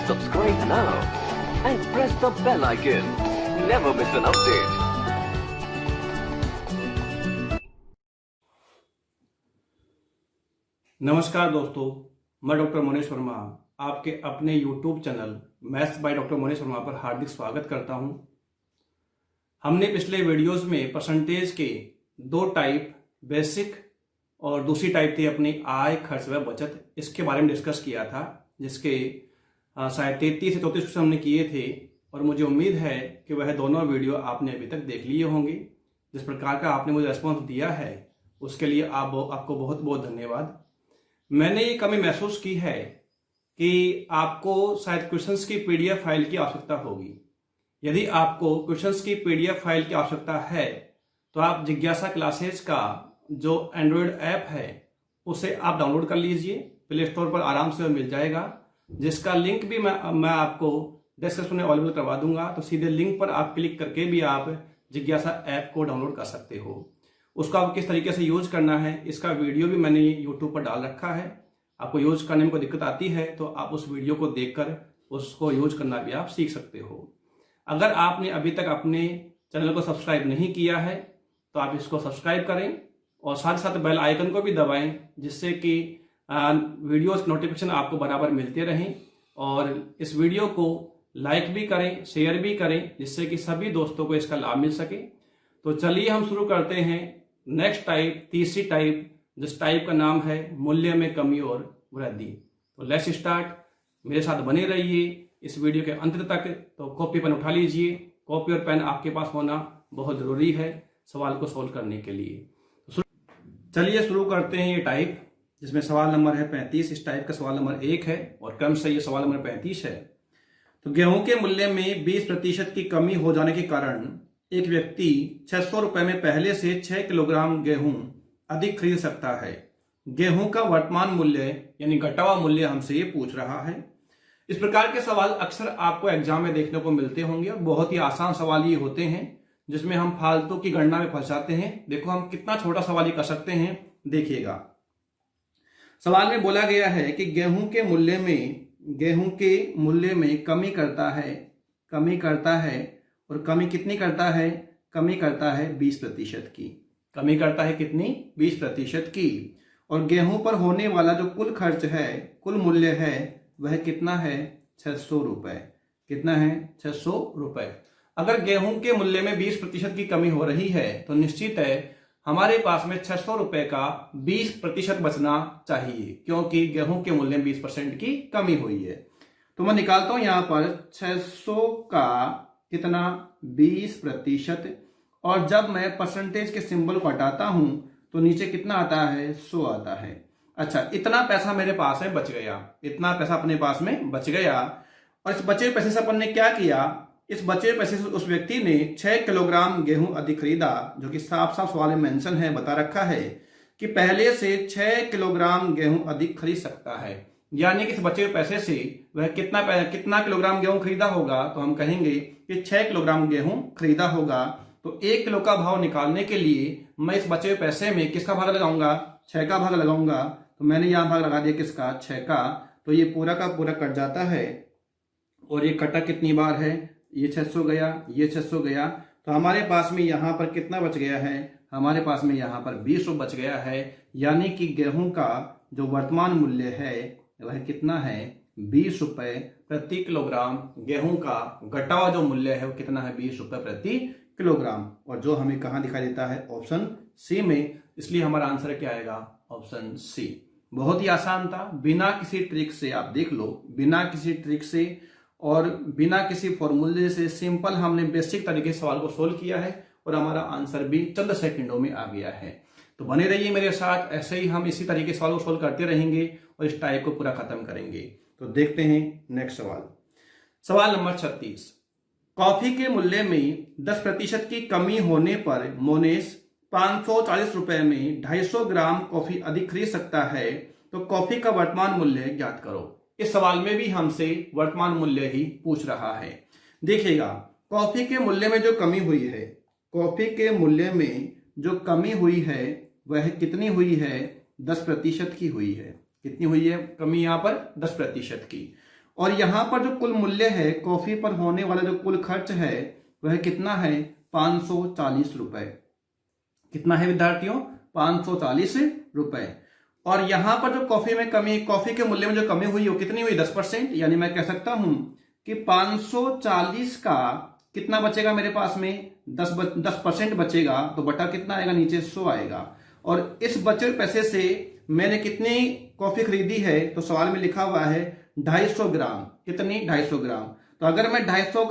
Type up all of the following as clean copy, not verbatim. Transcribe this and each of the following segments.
subscribe now and press the bell icon. Never miss an update. नमस्कार दोस्तों, मैं doctor Monesh Verma आपके अपने YouTube channel maths by doctor Monesh Verma पर हार्दिक स्वागत करता हूं। हमने पिछले वीडियोस में परसेंटेज के दो टाइप, बेसिक और दूसरी टाइप थी अपनी आय, खर्च व बचत, इसके बारे में डिस्कस किया था, जिसके शायद 33 से 34 क्वेश्चन हमने किए थे और मुझे उम्मीद है कि वह दोनों वीडियो आपने अभी तक देख लिए होंगे। जिस प्रकार का आपने मुझे रिस्पॉन्स दिया है उसके लिए आपको बहुत बहुत धन्यवाद। मैंने ये कमी महसूस की है कि आपको शायद क्वेश्चंस की पीडीएफ फाइल की आवश्यकता होगी। यदि आपको क्वेश्चंस की पीडीएफ फाइल की आवश्यकता है तो आप जिज्ञासा क्लासेज का जो एंड्रॉयड ऐप है उसे आप डाउनलोड कर लीजिए, प्ले स्टोर पर आराम से मिल जाएगा, जिसका लिंक भी मैं आपको डिस्क्रिप्शन में अवेलेबल करवा दूंगा। तो सीधे लिंक पर आप क्लिक करके भी आप जिज्ञासा ऐप को डाउनलोड कर सकते हो। उसका आप किस तरीके से यूज करना है इसका वीडियो भी मैंने यूट्यूब पर डाल रखा है। आपको यूज करने में कोई दिक्कत आती है तो आप उस वीडियो को देखकर उसको यूज करना भी आप सीख सकते हो। अगर आपने अभी तक अपने चैनल को सब्सक्राइब नहीं किया है तो आप इसको सब्सक्राइब करें और साथ साथ बेल आइकन को भी दबाएं, जिससे कि वीडियोस की नोटिफिकेशन आपको बराबर मिलते रहें। और इस वीडियो को लाइक भी करें, शेयर भी करें, जिससे कि सभी दोस्तों को इसका लाभ मिल सके। तो चलिए हम शुरू करते हैं नेक्स्ट टाइप, तीसरी टाइप, जिस टाइप का नाम है मूल्य में कमी और वृद्धि। तो लेट्स स्टार्ट। मेरे साथ बने रहिए इस वीडियो के अंत तक। तो कॉपी पेन उठा लीजिए, कॉपी और पेन आपके पास होना बहुत जरूरी है सवाल को सोल्व करने के लिए। तो चलिए शुरू करते हैं ये टाइप, जिसमें सवाल नंबर है 35। इस टाइप का सवाल नंबर 1 है और क्रम से ये सवाल नंबर 35 है। तो गेहूं के मूल्य में 20% की कमी हो जाने के कारण एक व्यक्ति 600 रुपए में पहले से 6 किलोग्राम गेहूं अधिक खरीद सकता है। गेहूं का वर्तमान मूल्य यानी घटा हुआ मूल्य हमसे ये पूछ रहा है। इस प्रकार के सवाल अक्सर आपको एग्जाम में देखने को मिलते होंगे और बहुत ही आसान सवाल ये होते हैं, जिसमें हम फालतू की गणना में फंस जाते हैं। देखो हम कितना छोटा सवाल ये कर सकते हैं, देखिएगा। सवाल में बोला गया है कि गेहूं के मूल्य में कमी करता है और कमी कितनी करता है? कमी करता है 20% की। कमी करता है कितनी? 20% की। और गेहूं पर होने वाला जो कुल खर्च है, कुल मूल्य है, वह कितना है? 600 रुपए। कितना है? 600 रुपए। अगर गेहूं के मूल्य में 20% की कमी हो रही है तो निश्चित है हमारे पास में 600 रुपए का 20% बचना चाहिए, क्योंकि गेहूं के मूल्य में 20% की कमी हुई है। तो मैं निकालता हूं यहां पर 600 का कितना? 20%। और जब मैं परसेंटेज के सिंबल को हटाता हूं तो नीचे कितना आता है? 100 आता है। अच्छा, इतना पैसा मेरे पास में बच गया, इतना पैसा अपने पास में बच गया। और इस बचे पैसे से अपन ने क्या किया? इस बचे पैसे से उस व्यक्ति ने 6 किलोग्राम गेहूं अधिक खरीदा, जो कि साफ साफ सवाल में मेंशन है, बता रखा है कि पहले से 6 किलोग्राम गेहूं अधिक खरीद सकता है। यानी कि इस बचे हुए पैसे से वह कितना किलोग्राम गेहूं खरीदा होगा? तो हम कहेंगे कि 6 किलोग्राम गेहूं खरीदा होगा। तो 1 किलो का भाव निकालने के लिए मैं इस बचे हुए पैसे में किसका भाग लगाऊंगा? 6 का भाग लगाऊंगा। तो मैंने यहां भाग लगा दिया किसका? 6 का। तो ये पूरा का पूरा कट जाता है और ये कटा कितनी बार है? ये 600 गया, ये 600 गया। तो हमारे पास में यहां पर कितना बच गया है? हमारे पास में यहां पर 20 रुपये बच गया है। यानी कि गेहूं का जो वर्तमान मूल्य है वह कितना है? 20 रुपए प्रति किलोग्राम। गेहूं का घटा हुआ जो मूल्य है वो कितना है? 20 रुपए प्रति किलोग्राम। और जो हमें कहां दिखाई देता है? ऑप्शन सी में। इसलिए हमारा आंसर क्या आएगा? Option C. बहुत ही आसान था, बिना किसी ट्रिक से, आप देख लो, बिना किसी ट्रिक से और बिना किसी फॉर्मूले से सिंपल हमने बेसिक तरीके से सवाल को सोल्व किया है और हमारा आंसर भी चंद सेकंडों में आ गया है। तो बने रहिए मेरे साथ, ऐसे ही हम इसी तरीके से सवाल को सोल्व करते रहेंगे और इस टाइप को पूरा खत्म करेंगे। तो देखते हैं नेक्स्ट सवाल। सवाल नंबर 36। कॉफी के मूल्य में 10% की कमी होने पर मोनेश 540 रुपए में 250 ग्राम कॉफी अधिक खरीद सकता है। तो कॉफी का वर्तमान मूल्य ज्ञात करो। इस सवाल में भी हमसे वर्तमान मूल्य ही पूछ रहा है। देखिएगा, कॉफी के मूल्य में जो कमी हुई है, कॉफी के मूल्य में जो कमी हुई है वह कितनी हुई है? 10% की हुई है। कितनी हुई है कमी? यहाँ पर 10% की। और यहां पर जो कुल मूल्य है, कॉफी पर होने वाला जो कुल खर्च है वह कितना है, 540 रुपए। कितना है विद्यार्थियों, 540 रुपए। और यहां पर जो कॉफी में कमी, कॉफी के मूल्य में जो कमी हुई वो कितनी हुई, 10%। यानी मैं कह सकता हूं कि 540 का कितना बचेगा मेरे पास में, 10% बचेगा, तो बटा कितना आएगा, नीचे 100 आएगा। और इस बचे पैसे से मैंने कितनी कॉफी खरीदी है, तो सवाल में लिखा हुआ है 250 ग्राम। कितनी, 250 ग्राम। तो अगर मैं 250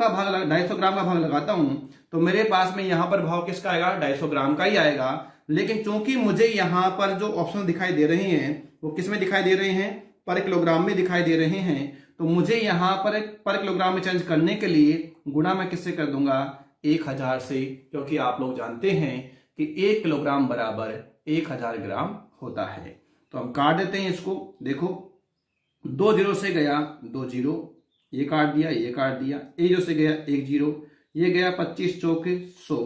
ग्राम का भाग लगाता हूं तो मेरे पास में यहां पर भाव किसका आएगा, 250 ग्राम का ही आएगा। लेकिन चूंकि मुझे यहां पर जो ऑप्शन दिखाई दे रहे हैं वो किस में दिखाई दे रहे हैं, पर किलोग्राम में दिखाई दे रहे हैं। तो मुझे यहां पर किलोग्राम में चेंज करने के लिए गुणा मैं किससे कर दूंगा, 1000 से, क्योंकि आप लोग जानते हैं कि 1 किलोग्राम बराबर 1000 ग्राम होता है। तो हम काट देते हैं इसको। देखो 2 जीरो से गया 2 जीरो, ये काट दिया, ये काट दिया, 1 जीरो से गया 1 जीरो, ये गया 25 चौके 100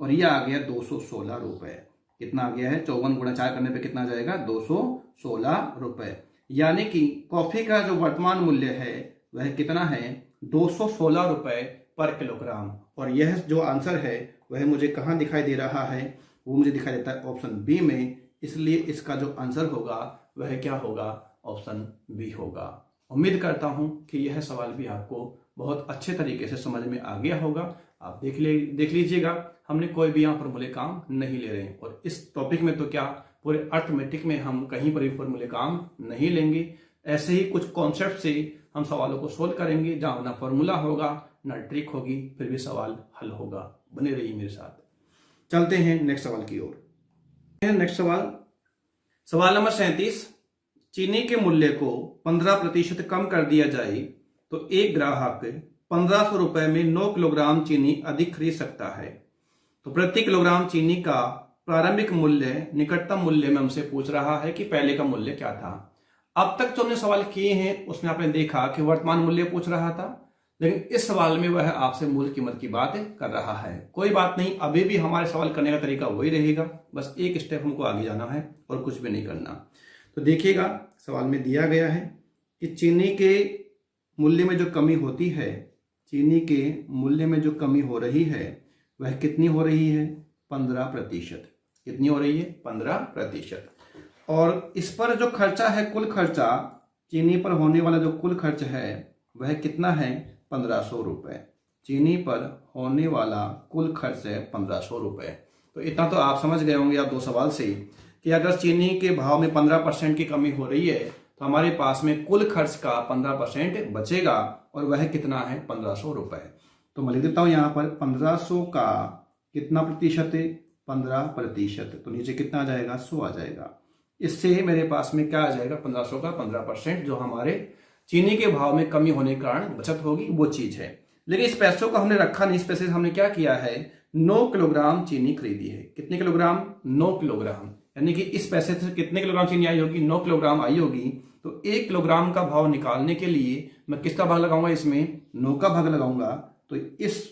और ये आ गया 216 रुपए। कितना आ गया है, 54 गुणा 4 करने पे कितना आ जाएगा, 216 रुपए। यानी कि कॉफी का जो वर्तमान मूल्य है वह कितना है, 216 रुपए पर किलोग्राम। और यह जो आंसर है वह मुझे कहां दिखाई दे रहा है, वो मुझे दिखाई देता है ऑप्शन बी में। इसलिए इसका जो आंसर होगा वह क्या होगा, ऑप्शन बी होगा। उम्मीद करता हूं कि यह सवाल भी आपको बहुत अच्छे तरीके से समझ में आ गया होगा। आप देख लीजिएगा, हमने कोई भी यहाँ फॉर्मूले काम नहीं ले रहे हैं। और इस टॉपिक में तो क्या, पूरे अर्थमेटिक में हम कहीं पर भी फॉर्मूले काम नहीं लेंगे। ऐसे ही कुछ कॉन्सेप्ट से हम सवालों को सोल्व करेंगे, जहां ना फॉर्मूला होगा ना ट्रिक होगी, फिर भी सवाल हल होगा। बने रहिए मेरे साथ। चलते हैं नेक्स्ट सवाल की ओर। नेक्स्ट सवाल नंबर 37। चीनी के मूल्य को 15% कम कर दिया जाए तो एक ग्राहक 1500 रुपए में 9 किलोग्राम चीनी अधिक खरीद सकता है। तो प्रति किलोग्राम चीनी का प्रारंभिक मूल्य निकटतम मूल्य में हमसे पूछ रहा है कि पहले का मूल्य क्या था। अब तक जो हमने सवाल किए हैं उसमें आपने देखा कि वर्तमान मूल्य पूछ रहा था, लेकिन इस सवाल में वह आपसे मूल कीमत की बात कर रहा है। कोई बात नहीं, अभी भी हमारे सवाल करने का तरीका वही रहेगा, बस एक स्टेप हमको आगे जाना है और कुछ भी नहीं करना। तो देखिएगा, सवाल में दिया गया है कि चीनी के मूल्य में जो कमी होती है, चीनी के मूल्य में जो कमी हो रही है वह कितनी हो रही है, 15%। कितनी हो रही है, 15%। और इस पर जो खर्चा है, कुल खर्चा, चीनी पर होने वाला जो कुल खर्च है वह कितना है, 1500 रुपए। चीनी पर होने वाला कुल खर्च है 1500 रुपए। तो इतना तो आप समझ गए होंगे आप दो सवाल से कि अगर चीनी के भाव में 15% की कमी हो रही है तो हमारे पास में कुल खर्च का 15% बचेगा, और वह कितना है, 1500 रुपए। तो मैं लिख देता हूं यहां पर 1500 का कितना प्रतिशत है, 15%। तो नीचे कितना आ जाएगा, 100 आ जाएगा। इससे मेरे पास में क्या आ जाएगा, 1500 का 15%, जो हमारे चीनी के भाव में कमी होने के कारण बचत होगी, वो चीज है। लेकिन इस पैसों को हमने रखा नहीं, इस पैसे से हमने क्या किया है, 9 किलोग्राम चीनी खरीदी है। कितने किलोग्राम, 9 किलोग्राम। यानी कि इस पैसे से कितने किलोग्राम चीनी आई होगी, 9 किलोग्राम आई होगी। तो 1 किलोग्राम का भाव निकालने के लिए मैं किसका भाग लगाऊंगा, इसमें 9 का भाग लगाऊंगा। तो इस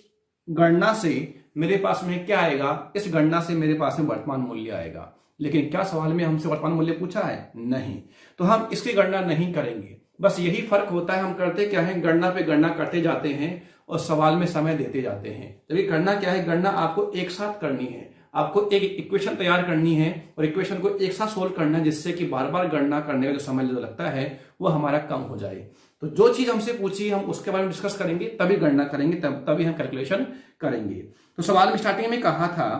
गणना से मेरे पास में क्या आएगा, इस गणना से मेरे पास में वर्तमान मूल्य आएगा। लेकिन क्या सवाल में हमसे वर्तमान मूल्य पूछा है, नहीं। तो हम इसकी गणना नहीं करेंगे। बस यही फर्क होता है, हम करते क्या है, गणना पे गणना करते जाते हैं और सवाल में समय देते जाते हैं। जबकि गणना क्या है, गणना आपको एक साथ करनी है। आपको एक इक्वेशन तैयार करनी है और इक्वेशन को एक साथ सोल्व करना है, जिससे कि बार बार गणना करने का जो समय जो लगता है वो हमारा कम हो जाए। तो जो चीज हमसे पूछी हम उसके बारे में डिस्कस करेंगे, तभी गणना करेंगे, तभी हम कैलकुलेशन करेंगे। तो सवाल में स्टार्टिंग में कहा था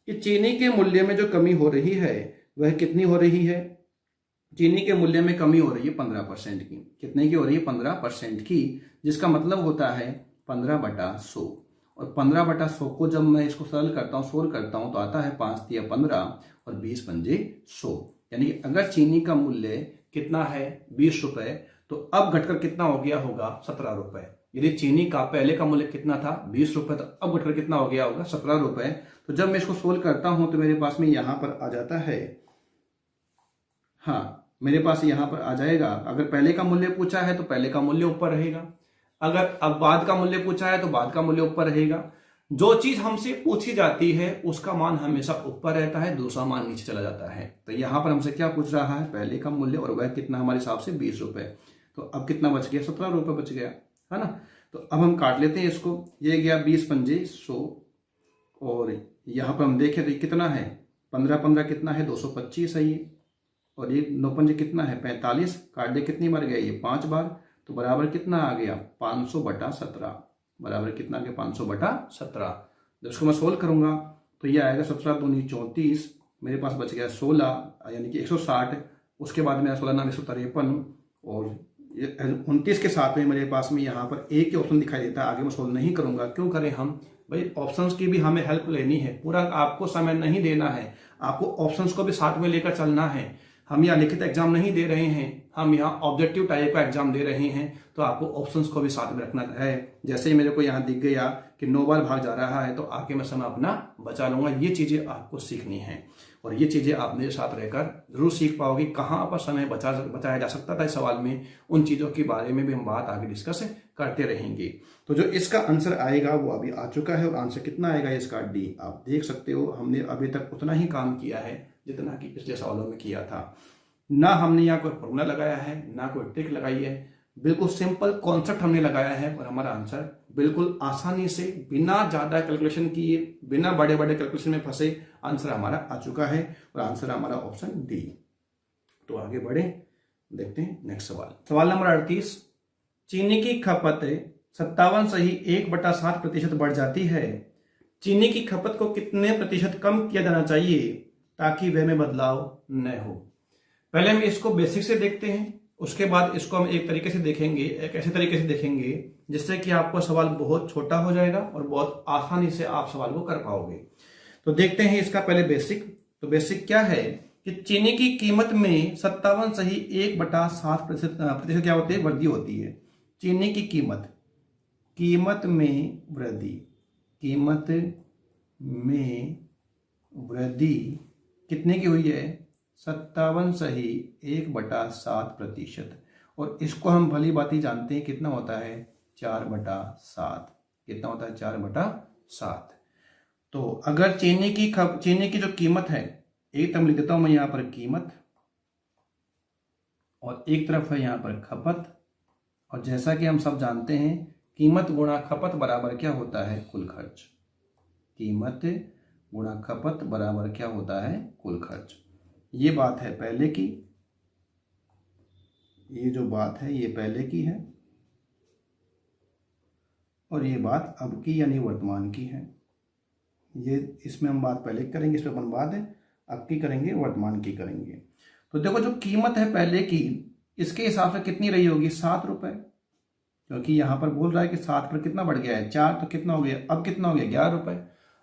कि चीनी के मूल्य में जो कमी हो रही है वह कितनी हो रही है, चीनी के मूल्य में कमी हो रही है 15% की। कितने की हो रही है, 15% की, जिसका मतलब होता है 15/100। और 15/100 को जब मैं इसको सरल करता हूँ, सोल्व करता हूँ, तो आता है 5 तिया 15 और 20 पंजे 100। यानी कि अगर चीनी का मूल्य कितना है, 20 रुपए, तो अब घटकर कितना हो गया होगा, 17 रुपए। यदि चीनी का पहले का मूल्य कितना था, 20 रुपए, तो अब घटकर कितना हो गया होगा, 17 रुपए। तो जब मैं इसको सोल्व करता हूं तो मेरे पास में यहां पर आ जाता है, हाँ, मेरे पास यहां पर आ जाएगा। अगर पहले का मूल्य पूछा है तो पहले का मूल्य ऊपर रहेगा, अगर अब बाद का मूल्य पूछा है तो बाद का मूल्य ऊपर रहेगा। जो चीज हमसे पूछी जाती है उसका मान हमेशा ऊपर रहता है, दूसरा मान नीचे चला जाता है। तो यहां पर हमसे क्या पूछ रहा है, पहले का मूल्य, और वह कितना हमारे हिसाब से 20 रुपए। तो अब कितना बच गया, 17 रुपये बच गया, है ना। तो अब हम काट लेते हैं इसको, ये गया 20 पंजे 100, और यहाँ पर हम देखें तो ये कितना है, 15 15 कितना है, 225 है ये, और ये 9 पंजे कितना है, 45, काट दे कितनी बार गया ये, 5 बार, तो बराबर कितना आ गया, 500/17, बराबर कितना आ गया, 500/17। जब इसको मैं सोल्व करूंगा तो ये आएगा 17 दूनी 34, मेरे पास बच गया 16 यानी कि 160, उसके बाद मेरा 16 नाम 153, और 29 के साथ में मेरे पास में यहाँ पर एक ही ऑप्शन दिखाई देता है। आगे मैं सोल्व नहीं करूंगा, क्यों करें हम भाई, ऑप्शंस की भी हमें हेल्प लेनी है, पूरा आपको समय नहीं देना है, आपको ऑप्शंस को भी साथ में लेकर चलना है। हम यहाँ लिखित एग्जाम नहीं दे रहे हैं, हम यहाँ ऑब्जेक्टिव टाइप का एग्जाम दे रहे हैं, तो आपको ऑप्शंस को भी साथ में रखना है। जैसे ही मेरे को यहाँ दिख गया कि 9 बार भाग जा रहा है, तो आके मैं समय अपना बचा लूंगा। ये चीजें आपको सीखनी है, और ये चीजें आप मेरे साथ रहकर जरूर सीख पाओगे। कहाँ पर समय बचाया जा सकता था इस सवाल में, उन चीजों के बारे में भी हम बात आगे डिस्कस करते रहेंगे। तो जो इसका आंसर आएगा वो अभी आ चुका है, और आंसर कितना आएगा इसका, डी। आप देख सकते हो हमने अभी तक उतना ही काम किया है जितना कि पिछले सवालों में किया था। ना हमने यहाँ कोई फॉर्मूला लगाया है, ना कोई ट्रिक लगाई है, बिल्कुल सिंपल कॉन्सेप्ट हमने लगाया है, और हमारा आंसर बिल्कुल आसानी से, बिना ज्यादा कैलकुलेशन किए, बिना बड़े बड़े कैलकुलेशन में फंसे, आंसर हमारा आ चुका है, और आंसर हमारा ऑप्शन डी। तो आगे बढ़े, देखते हैं नेक्स्ट सवाल। सवाल नंबर 38, चीनी की खपत 57 से ही 1/7% बढ़ जाती है। चीनी की खपत को कितने प्रतिशत कम किया जाना चाहिए ताकि वह में बदलाव न हो। पहले हम इसको बेसिक से देखते हैं, उसके बाद इसको हम एक तरीके से देखेंगे, एक ऐसे तरीके से देखेंगे जिससे कि आपको सवाल बहुत छोटा हो जाएगा और बहुत आसानी से आप सवाल को कर पाओगे। तो देखते हैं इसका पहले बेसिक। तो बेसिक क्या है कि चीनी की कीमत में 57 से ही 1/7% क्या होती है, वृद्धि होती है। चीनी की कीमत में वृद्धि कितने की हुई है, 57 से ही 1/7%, और इसको हम भली बात जानते हैं कितना होता है, 4/7। कितना होता है, 4/7। तो अगर चीनी की जो कीमत है, एक तरफ लिख देता हूं मैं यहां पर कीमत, और एक तरफ है यहां पर खपत, और जैसा कि हम सब जानते हैं कीमत गुणा खपत बराबर क्या होता है, कुल खर्च। कीमत गुणा खपत बराबर क्या होता है, कुल खर्च। ये बात है पहले की, ये जो बात है ये पहले की है, और ये बात अब की यानी वर्तमान की है। ये इसमें हम बात पहले की करेंगे, इसमें अपन बात अब की करेंगे, वर्तमान की करेंगे। तो देखो जो कीमत है पहले की, इसके हिसाब से कितनी रही होगी, 7 रुपए, क्योंकि यहां पर बोल रहा है कि 7 पर कितना बढ़ गया है, 4, तो कितना हो गया, अब कितना हो गया, 11 रुपए।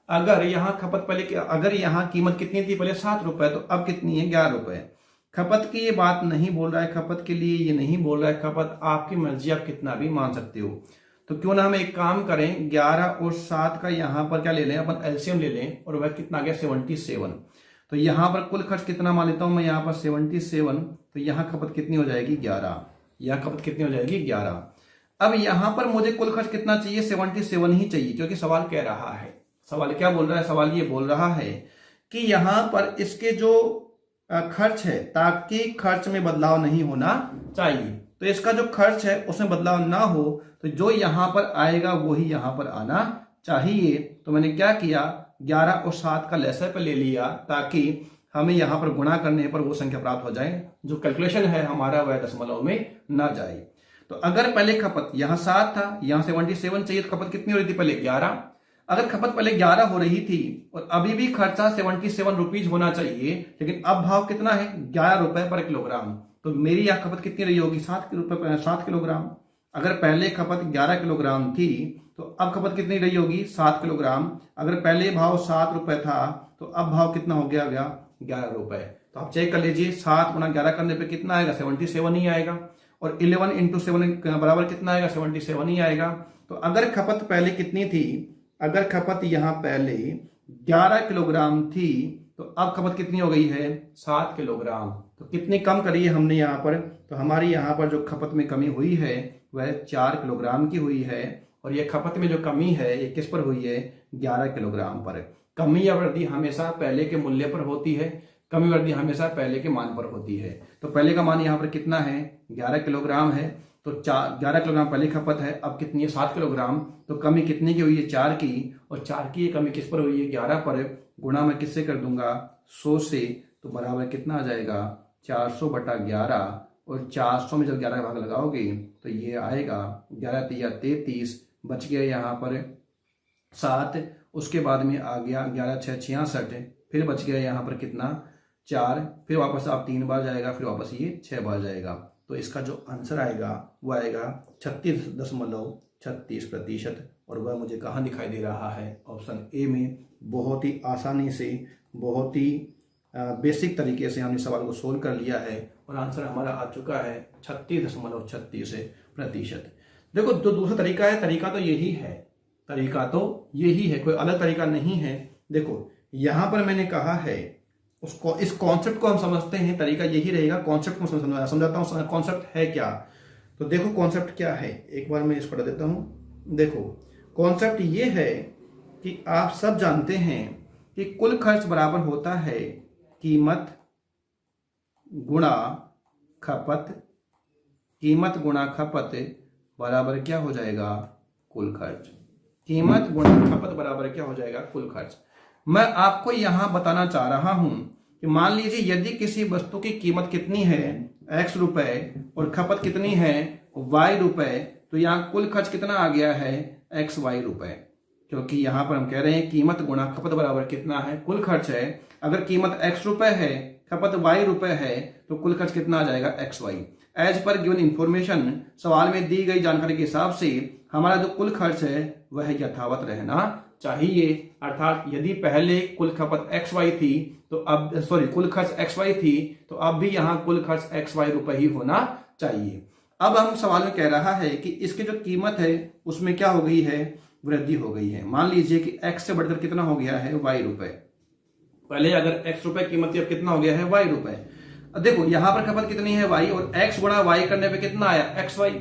अगर यहाँ खपत पहले, अगर यहाँ कीमत कितनी थी पहले, 7 रुपए, तो अब कितनी है, 11 रुपए। खपत की ये बात नहीं बोल रहा है, खपत के लिए ये नहीं बोल रहा है, खपत आपकी मर्जी, आप कितना भी मान सकते हो। तो क्यों ना हम एक काम करें, 11 और 7 का यहाँ पर क्या ले लें, अपन एलसीएम ले लें, और वह कितना आ गया, 77। तो यहाँ पर कुल खर्च कितना मान लेता हूं मैं, यहाँ पर 77, तो यहाँ खपत कितनी हो जाएगी, 11। यहाँ खपत कितनी हो जाएगी, 11। अब यहाँ पर मुझे कुल खर्च कितना चाहिए, 77 ही चाहिए, क्योंकि सवाल कह रहा है, सवाल क्या बोल रहा है, सवाल ये बोल रहा है कि यहाँ पर इसके जो खर्च है, ताकि खर्च में बदलाव नहीं होना चाहिए, तो इसका जो खर्च है उसमें बदलाव ना हो, तो जो यहाँ पर आएगा वही यहाँ पर आना चाहिए। तो मैंने क्या किया, 11 और 7 का लेसर पे ले लिया, ताकि हमें यहाँ पर गुणा करने पर वो संख्या प्राप्त हो जाए, जो कैलकुलेशन है हमारा वह दशमलव में ना जाए। तो अगर पहले खपत यहाँ 7 था, यहाँ 77 चाहिए, तो खपत कितनी हो रही थी पहले, 11। अगर खपत पहले 11 हो रही थी और अभी भी खर्चा 77 रुपीज होना चाहिए, लेकिन अब भाव कितना है, 11 रुपए पर किलोग्राम, तो मेरी यहाँ खपत कितनी रही होगी, 7 किलोग्राम। अगर पहले खपत 11 किलोग्राम थी, तो अब खपत कितनी रही होगी, 7 किलोग्राम। अगर पहले भाव 7 रुपए था, तो अब भाव कितना हो गया, 11 रुपए। तो आप चेक कर लीजिए, 7 गुना 11 करने पे कितना आएगा, 77 ही आएगा, और 11 इंटू 7 बराबर कितना आएगा, 77 ही आएगा। तो अगर खपत पहले कितनी थी, अगर खपत यहाँ पहले 11 किलोग्राम थी, तो अब खपत कितनी हो गई है, 7 किलोग्राम। तो कितनी कम करी है हमने यहाँ पर, तो हमारी यहाँ पर जो खपत में कमी हुई है वह 4 किलोग्राम की हुई है, और ये खपत में जो कमी है ये किस पर हुई है, 11 किलोग्राम पर। कमी या वृद्धि हमेशा पहले के मूल्य पर होती है, कमी वृद्धि हमेशा पहले के मान पर होती है। तो पहले का मान यहाँ पर कितना है, 11 किलोग्राम है। तो 11 किलोग्राम पहले खपत है, अब कितनी है, 7 किलोग्राम। तो कमी कितनी की हुई है, 4 की। और 4 की ये कमी किस पर हुई है, 11 पर। गुणा मैं किससे कर दूंगा, 100 से। तो बराबर कितना आ जाएगा, 400/11। और 400 में जब 11 का भाग लगाओगे तो ये आएगा 11 तिया 33, बच गया यहाँ पर 7। उसके बाद में आ गया 11 6 66, फिर बच गया यहाँ पर कितना, 4। फिर वापस आप 3 बार जाएगा, फिर वापस ये 6 बार जाएगा। तो इसका जो आंसर आएगा वो आएगा 36.36%। और वह मुझे कहाँ दिखाई दे रहा है, ऑप्शन ए में। बहुत ही आसानी से, बहुत ही बेसिक तरीके से हमने सवाल को सोल्व कर लिया है और आंसर हमारा आ चुका है 36.36%। देखो जो दूसरा तरीका है, तरीका तो यही है, तरीका तो यही है, कोई अलग तरीका नहीं है। देखो यहां पर मैंने कहा है उसको, इस कॉन्सेप्ट को हम समझते हैं, तरीका यही रहेगा। कॉन्सेप्ट को समझाता हूं, कॉन्सेप्ट है क्या। तो देखो कॉन्सेप्ट क्या है, एक बार मैं इसको पढ़ा देता हूं। देखो कॉन्सेप्ट ये है कि आप सब जानते हैं कि कुल खर्च बराबर होता है कीमत गुणा खपत। कीमत गुणा खपत बराबर क्या हो जाएगा, कुल खर्च। कीमत गुणा खपत बराबर क्या हो जाएगा, कुल खर्च। मैं आपको यहां बताना चाह रहा हूं कि मान लीजिए यदि किसी वस्तु की कीमत कितनी है, x रुपए, और खपत कितनी है, y रुपए, तो यहां कुल खर्च कितना आ गया है, xy रुपए। क्योंकि यहां पर हम कह रहे हैं कीमत गुणा खपत बराबर कितना है, कुल खर्च है। अगर कीमत x रुपए है, खपत y रुपए है, तो कुल खर्च कितना आ जाएगा, xy। As per given information, सवाल में दी गई जानकारी के हिसाब से हमारा जो कुल खर्च है वह यथावत रहना चाहिए। अर्थात यदि पहले कुल खपत xy थी तो अब कुल खर्च xy थी तो अब भी यहाँ कुल खर्च xy रुपए ही होना चाहिए। अब हम सवाल में कह रहा है कि इसकी जो कीमत है उसमें क्या हो गई है, वृद्धि हो गई है। मान लीजिए कि x से बढ़कर कितना हो गया है, y रुपए। पहले अगर x रुपए कीमत थी, अब कितना हो गया है, y रुपए। देखो यहां पर खपत कितनी है, y, और x गुणा y करने पे कितना आया, xy।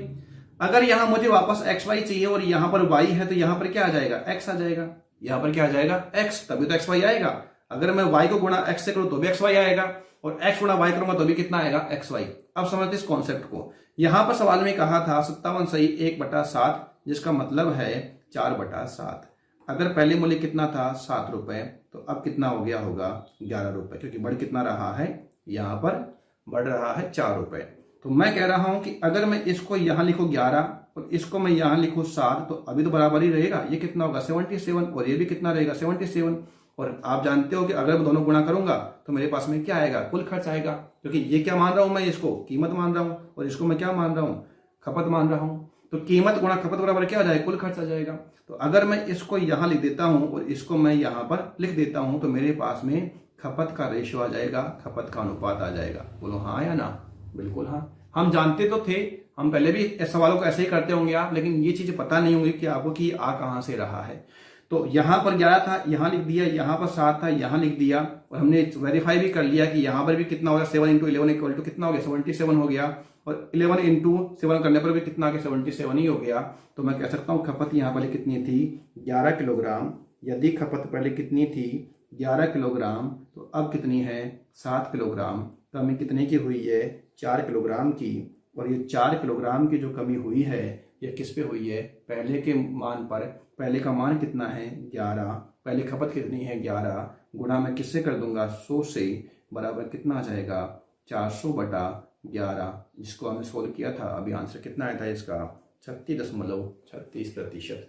अगर यहां मुझे वापस xy चाहिए और यहां पर y है तो यहां पर क्या आ जाएगा, x आ जाएगा। यहां पर क्या आ जाएगा, x, तभी तो xy आएगा। अगर मैं y को गुणा x से करूं तो भी xy आएगा, और x गुणा y करूंगा तो भी कितना आएगा, xy। अब समझते इस कॉन्सेप्ट को। यहां पर सवाल में कहा था 57 सही 1/7, जिसका मतलब है 4/7। अगर पहले मूल्य कितना था, 7 रुपए, तो अब कितना हो गया होगा, 11 रुपए, क्योंकि बढ़ कितना रहा है, यहां पर बढ़ रहा है 4 रुपए। तो मैं कह रहा हूं कि अगर मैं इसको यहां लिखूं 11 और इसको मैं यहां लिखूं 7, तो अभी तो बराबर ही रहेगा। ये कितना होगा, 77, और ये भी कितना रहेगा, 77। और आप जानते हो कि अगर मैं दोनों गुणा करूंगा तो मेरे पास में क्या आएगा, कुल खर्च आएगा। क्योंकि ये क्या मान रहा हूं मैं, इसको कीमत मान रहा हूं, और इसको मैं क्या मान रहा हूं, खपत मान रहा हूं। तो कीमत गुणा खपत बराबर क्या आ जाएगा, कुल खर्च आ जाएगा। तो अगर मैं इसको यहां लिख देता हूं और इसको मैं यहां पर लिख देता हूं तो मेरे पास में खपत का रेशियो आ जाएगा, खपत का अनुपात आ जाएगा। बोलो हाँ या ना, बिल्कुल हाँ। हम जानते तो थे, हम पहले भी इस सवालों को ऐसे ही करते होंगे आप, लेकिन ये चीज पता नहीं होंगी कि आपको कि आ कहां से रहा है। तो यहां पर 11 था, यहां लिख दिया, यहां पर 7 था, यहां लिख दिया, और हमने वेरीफाई भी कर लिया कि यहां पर भी कितना हो गया, 7 × 11 इक्वल टू कितना हो गया, 77 हो गया। और 11 × 7 करने पर भी कितना आ गया, 77 ही हो गया। तो मैं कह सकता हूं खपत यहां पहले कितनी थी, 11 किलोग्राम। यदि खपत पहले कितनी थी, 11 किलोग्राम, तो अब कितनी है, 7 किलोग्राम। कमी कितने की हुई है, 4 किलोग्राम की। और ये 4 किलोग्राम की जो कमी हुई है ये किस पे हुई है, पहले के मान पर। पहले का मान कितना है, 11, पहले खपत कितनी है, 11, गुणा मैं किससे कर दूंगा, 100 से, बराबर कितना आ जाएगा, 400/11, जिसको हमने सोल्व किया था। अभी आंसर कितना आया था इसका, 36.36%।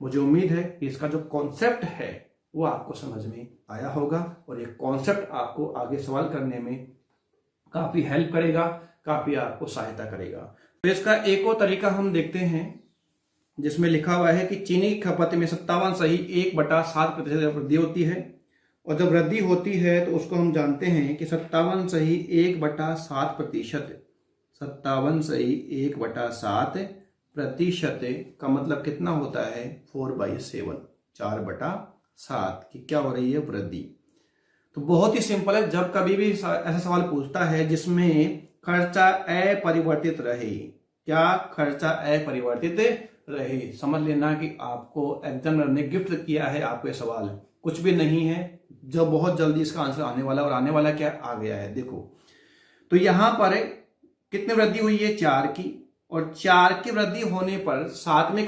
मुझे उम्मीद है कि इसका जो कॉन्सेप्ट है वो आपको समझ में आया होगा, और ये कॉन्सेप्ट आपको आगे सवाल करने में काफी हेल्प करेगा, काफी आपको सहायता करेगा। तो इसका एक और तरीका हम देखते हैं, जिसमें लिखा हुआ है कि चीनी की खपत में 57 सही 1/7% वृद्धि होती है। और जब वृद्धि होती है तो उसको हम जानते हैं कि 57 सही 1/7%, 57 सही 1/7% का मतलब कितना होता है, 4/7, 4/7 की क्या हो रही है, वृद्धि। तो बहुत ही सिंपल है। जब कभी भी ऐसा सवाल पूछता है जिसमें खर्चा अपरिवर्तित रहे, क्या खर्चा अपरिवर्तित रहे, समझ लेना कि आपको एग्जामिनर ने गिफ्ट किया है आपको ये सवाल, कुछ भी नहीं है, जो बहुत जल्दी इसका आंसर आने वाला, और आने वाला क्या आ गया है देखो। तो यहां पर कितनी वृद्धि हुई है 4 की, और 4 की वृद्धि होने पर 7 में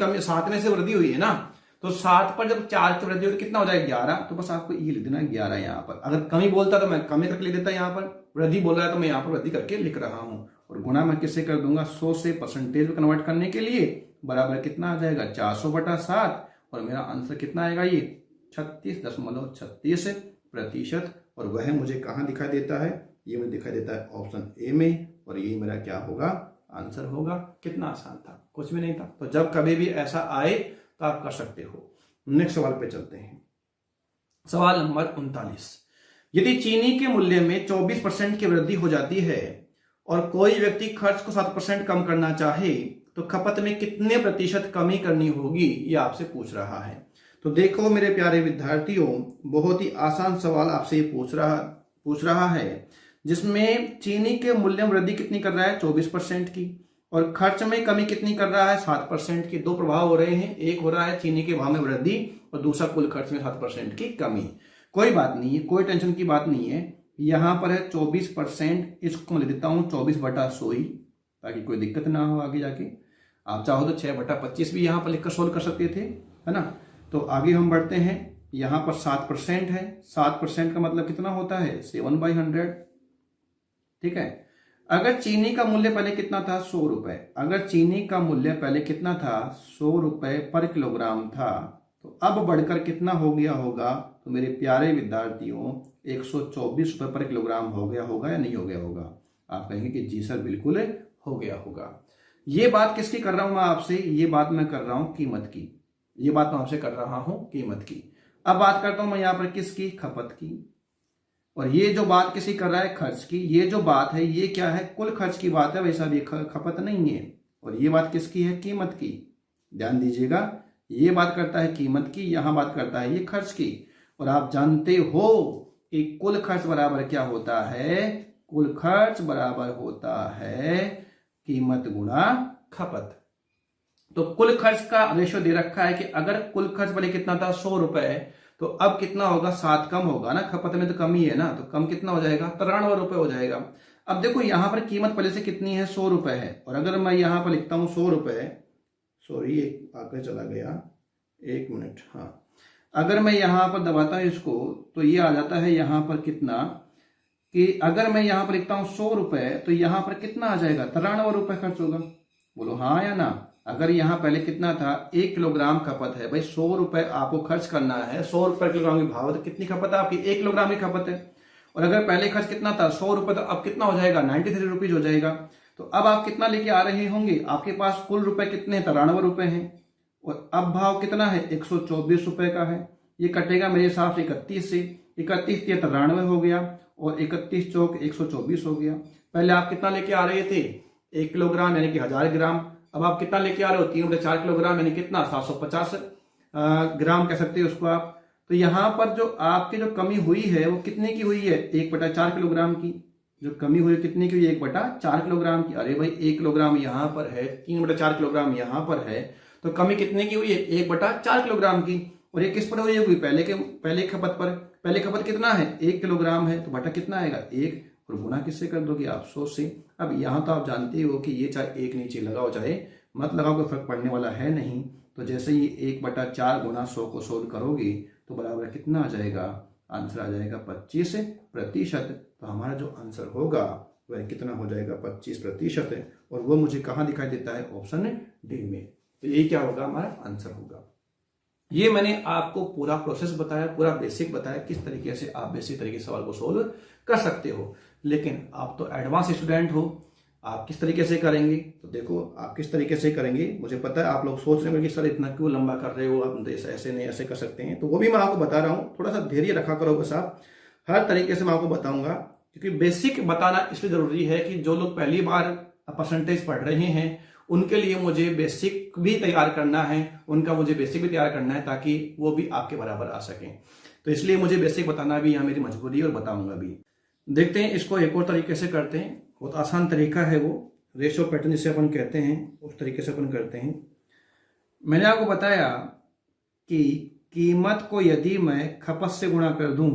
से वृद्धि हुई है ना, तो 7 पर जब 4 की वृद्धि होती कितना हो जाएगा 11। तो बस आपको ये लिख देना 11 यहाँ पर। अगर कमी बोलता तो मैं कमी करके लिख देता, यहाँ पर वृद्धि बोल रहा है तो मैं यहाँ पर वृद्धि करके लिख रहा हूं। और गुणा मैं किससे कर दूंगा 100 से परसेंटेज में कन्वर्ट करने के लिए, बराबर कितना आ जाएगा 400/7, और मेरा आंसर कितना आएगा ये 36.36%। और वह मुझे कहाँ दिखाई देता है, ये मुझे दिखाई देता है ऑप्शन ए में, और ये मेरा क्या होगा आंसर होगा। कितना आसान था, कुछ भी नहीं था। तो जब कभी भी ऐसा आए तो आप कर सकते हो। नेक्स्ट सवाल पे चलते हैं। सवाल नंबर 39। यदि चीनी के मूल्य में 24% की वृद्धि हो जाती है और कोई व्यक्ति खर्च को 7% कम करना चाहे तो खपत में कितने प्रतिशत कमी करनी होगी, ये आपसे पूछ रहा है। तो देखो मेरे प्यारे विद्यार्थियों, बहुत ही आसान सवाल आपसे ये पूछ रहा है, जिसमें चीनी के मूल्य में वृद्धि कितनी कर रहा है 24% की, और खर्च में कमी कितनी कर रहा है 7% की। दो प्रभाव हो रहे हैं, एक हो रहा है चीनी के भाव में वृद्धि और दूसरा कुल खर्च में 7% की कमी। कोई बात नहीं है, कोई टेंशन की बात नहीं है। यहां पर है 24%, इसको मैं लिख देता हूं 24/100 ही, ताकि कोई दिक्कत ना हो आगे जाके। आप चाहो तो 6/25 भी यहां पर लिखकर सोल्व कर सकते थे, है ना। तो आगे हम बढ़ते हैं। यहां पर 7% है, 7% का मतलब कितना होता है 7/100, ठीक है। अगर चीनी का मूल्य पहले कितना था 100 रुपए, अगर चीनी का मूल्य पहले कितना था 100 रुपए पर किलोग्राम था, तो अब बढ़कर कितना हो गया होगा, तो मेरे प्यारे विद्यार्थियों 124 रुपए पर किलोग्राम हो गया होगा या नहीं हो गया होगा। आप कहेंगे कि जी सर बिल्कुल हो गया होगा। ये बात किसकी कर रहा हूं मैं आपसे, ये बात मैं कर रहा हूं कीमत की, ये बात मैं आपसे कर रहा हूं कीमत की। अब बात करता हूं मैं यहां पर किसकी, खपत की। और ये जो बात किसी कर रहा है खर्च की, ये जो बात है ये क्या है कुल खर्च की बात है, वैसा भी खपत नहीं है। और ये बात किसकी है, कीमत की। ध्यान दीजिएगा, ये बात करता है कीमत की, यहां बात करता है ये खर्च की। और आप जानते हो कि कुल खर्च बराबर क्या होता है, कुल खर्च बराबर होता है कीमत गुणा खपत। तो कुल खर्च का रेशियो दे रखा है कि अगर कुल खर्च पहले कितना था 100 रुपए, तो अब कितना होगा 7 कम होगा ना, खपत में तो कमी है ना, तो कम कितना हो जाएगा 93 रुपए हो जाएगा। अब देखो यहां पर कीमत पहले से कितनी है 100 रुपए है, और अगर मैं यहां पर लिखता हूं 100 रुपए, सॉरी एक आगे चला गया, 1 मिनट, हाँ। अगर मैं यहां पर दबाता हूं इसको, तो ये आ जाता है यहां पर कितना, कि अगर मैं यहां पर लिखता हूं 100 रुपए, तो यहां पर कितना आ जाएगा 93 रुपए खर्च होगा। बोलो हाँ या ना। अगर यहां पहले कितना था 1 किलोग्राम खपत है, भाई 100 रुपए आपको खर्च करना है, 100 रुपए किलोग्राम की भाव, तो कितनी खपत है आपकी 1 किलोग्राम की खपत है। और अगर पहले खर्च कितना था 100 रुपए, तो अब कितना हो जाएगा 93 रुपीज हो जाएगा। तो अब आप कितना लेके आ रहे होंगे, आपके पास कुल रुपए कितने 93 रुपए हैं, और अब भाव कितना है 124 रुपए का है। ये कटेगा मेरे हिसाब से 31 से, 31 या 93 हो गया, और 31 चौक 124 हो गया। पहले आप कितना लेके आ रहे थे 1 किलोग्राम यानी कि 1000 ग्राम, अब आप कितना लेके आ रहे हो 3/4 किलोग्राम यानी कितना 750 ग्राम कह सकते हो उसको आप। तो यहां पर जो आपकी जो कमी हुई है वो कितने की हुई है 1/4 किलोग्राम की। जो कमी हुई कितने की हुई 1/4 किलोग्राम की। अरे भाई 1 किलोग्राम यहां पर है, 3/4 किलोग्राम यहां पर है, तो कमी कितने की हुई है 1/4 किलोग्राम की। और ये किस पर हुई है, पहले खपत पर। पहले खपत कितना है 1 किलोग्राम है, तो बटा कितना आएगा 1, और गुना किससे कर दोगे आप 100 से। अब यहां तो आप जानते हो कि ये चाहे 1 नीचे लगाओ चाहे मत लगाओ, कोई फर्क पड़ने वाला है नहीं। तो जैसे ही 1/4 गुना 100 को सोल्व करोगे तो बराबर कितना आ जाएगा, आंसर आ जाएगा 25%। तो हमारा जो आंसर होगा वह कितना हो जाएगा 25%, और वो मुझे कहाँ दिखाई देता है ऑप्शन डी में। तो यही क्या होगा हमारा आंसर होगा। ये मैंने आपको पूरा प्रोसेस बताया, पूरा बेसिक बताया, किस तरीके से आप बेसिक तरीके से सवाल को सोल्व कर सकते हो। लेकिन आप तो एडवांस स्टूडेंट हो, आप किस तरीके से करेंगे, तो देखो आप किस तरीके से करेंगे। मुझे पता है आप लोग सोच रहे होंगे कि सर इतना क्यों लंबा कर रहे हो आप, ऐसे नहीं ऐसे कर सकते हैं, तो वो भी मैं आपको बता रहा हूँ। थोड़ा सा धैर्य रखा करो बस, आप हर तरीके से मैं आपको बताऊंगा, क्योंकि बेसिक बताना इसलिए जरूरी है कि जो लोग पहली बार परसेंटेज पढ़ रहे हैं उनके लिए मुझे बेसिक भी तैयार करना है, उनका मुझे बेसिक भी तैयार करना है, ताकि वो भी आपके बराबर आ सकें। तो इसलिए मुझे बेसिक बताना भी यहाँ मेरी मजबूरी है, और बताऊंगा भी। देखते हैं इसको एक और तरीके से करते हैं, बहुत आसान तरीका है वो, रेशियो पैटर्न जिसे अपन कहते हैं, उस तरीके से अपन करते हैं। मैंने आपको बताया कि कीमत को यदि मैं खपत से गुणा कर दूं,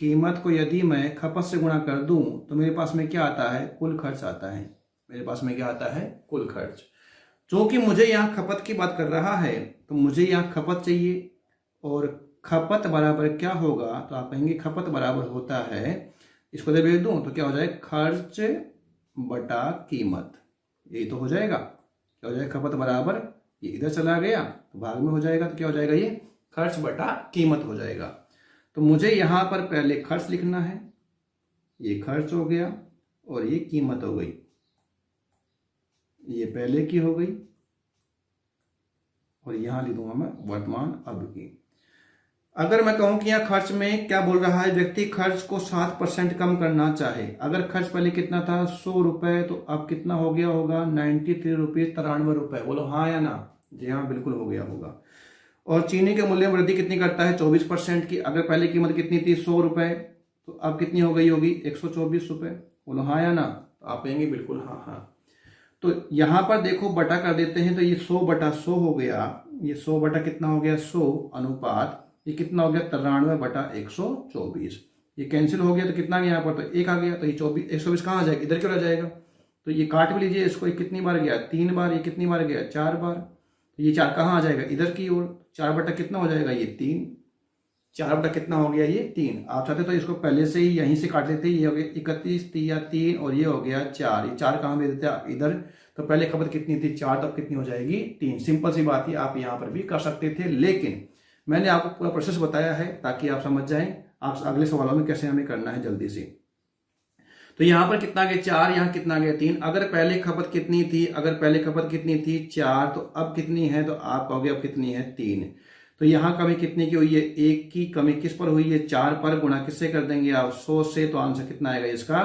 कीमत को यदि मैं खपत से गुणा कर दूं तो मेरे पास में क्या आता है? कुल खर्च आता है। मेरे पास में क्या आता है? कुल खर्च। चूंकि मुझे यहाँ खपत की बात कर रहा है तो मुझे यहाँ खपत चाहिए, और खपत बराबर क्या होगा? तो आप कहेंगे खपत बराबर होता है, इसको जब भेज दूं तो क्या हो जाए? खर्च बटा कीमत। यही तो हो जाएगा। क्या हो जाएगा? खपत बराबर, ये इधर चला गया तो भाग में हो जाएगा, तो क्या हो जाएगा? ये खर्च बटा कीमत हो जाएगा। तो मुझे यहां पर पहले खर्च लिखना है, ये खर्च हो गया और ये कीमत हो गई, ये पहले की हो गई, और यहां लिख दूंगा मैं वर्तमान अब की। अगर मैं कहूं कि यहाँ खर्च में क्या बोल रहा है? व्यक्ति खर्च को 7% कम करना चाहे। अगर खर्च पहले कितना था? 100 रुपए, तो अब कितना हो गया होगा? 93 रुपये 93 रुपए। बोलो हाँ या ना? जी हाँ, बिल्कुल हो गया होगा। और चीनी के मूल्य में वृद्धि कितनी करता है? 24% की। अगर पहले कीमत कितनी थी? 100 रुपए, तो अब कितनी हो गई होगी? 124 रुपए। बोलो हाँ या ना? तो आप कहेंगे बिल्कुल हाँ हाँ। तो यहां पर देखो बटा कर देते हैं, तो ये 100 बटा 100 हो गया। ये 100 बटा कितना हो गया? 100 अनुपात ये कितना हो गया? 93 बटा 124। ये कैंसिल हो गया तो कितना गया यहाँ पर? तो 1 आ गया। तो ये 124 कहाँ आ जाएगा? इधर क्यों रह जाएगा? तो ये काट भी लीजिए इसको। ये कितनी बार गया? 3 बार। ये कितनी बार गया? 4 बार। तो ये 4 कहाँ आ जाएगा? इधर की ओर। 4 बटा कितना हो जाएगा? ये 3। 4 बटा कितना हो गया? ये 3। आप चाहते तो इसको पहले से ही यहीं से काट लेते। ये हो गया 31 या 3, और ये हो गया 4। ये 4 कहाँ भेज देते इधर? तो पहले खपत कितनी थी? 4, तब कितनी हो जाएगी? 3। सिंपल सी बात ही आप यहाँ पर भी कर सकते थे, लेकिन मैंने आपको पूरा प्रोसेस बताया है ताकि आप समझ जाएं आप अगले सवालों में कैसे हमें करना है जल्दी से। तो यहां पर कितना गया? 4। यहां कितना गया? 3। अगर पहले खपत कितनी थी? अगर पहले खपत कितनी थी? 4। तो अब कितनी है? तो आप कहोगे अब कितनी है? 3। तो यहां कमी कितनी की हुई है? 1 की कमी किस पर हुई है? 4 पर। गुणा किससे कर देंगे आप? 100 से। तो आंसर कितना आएगा इसका?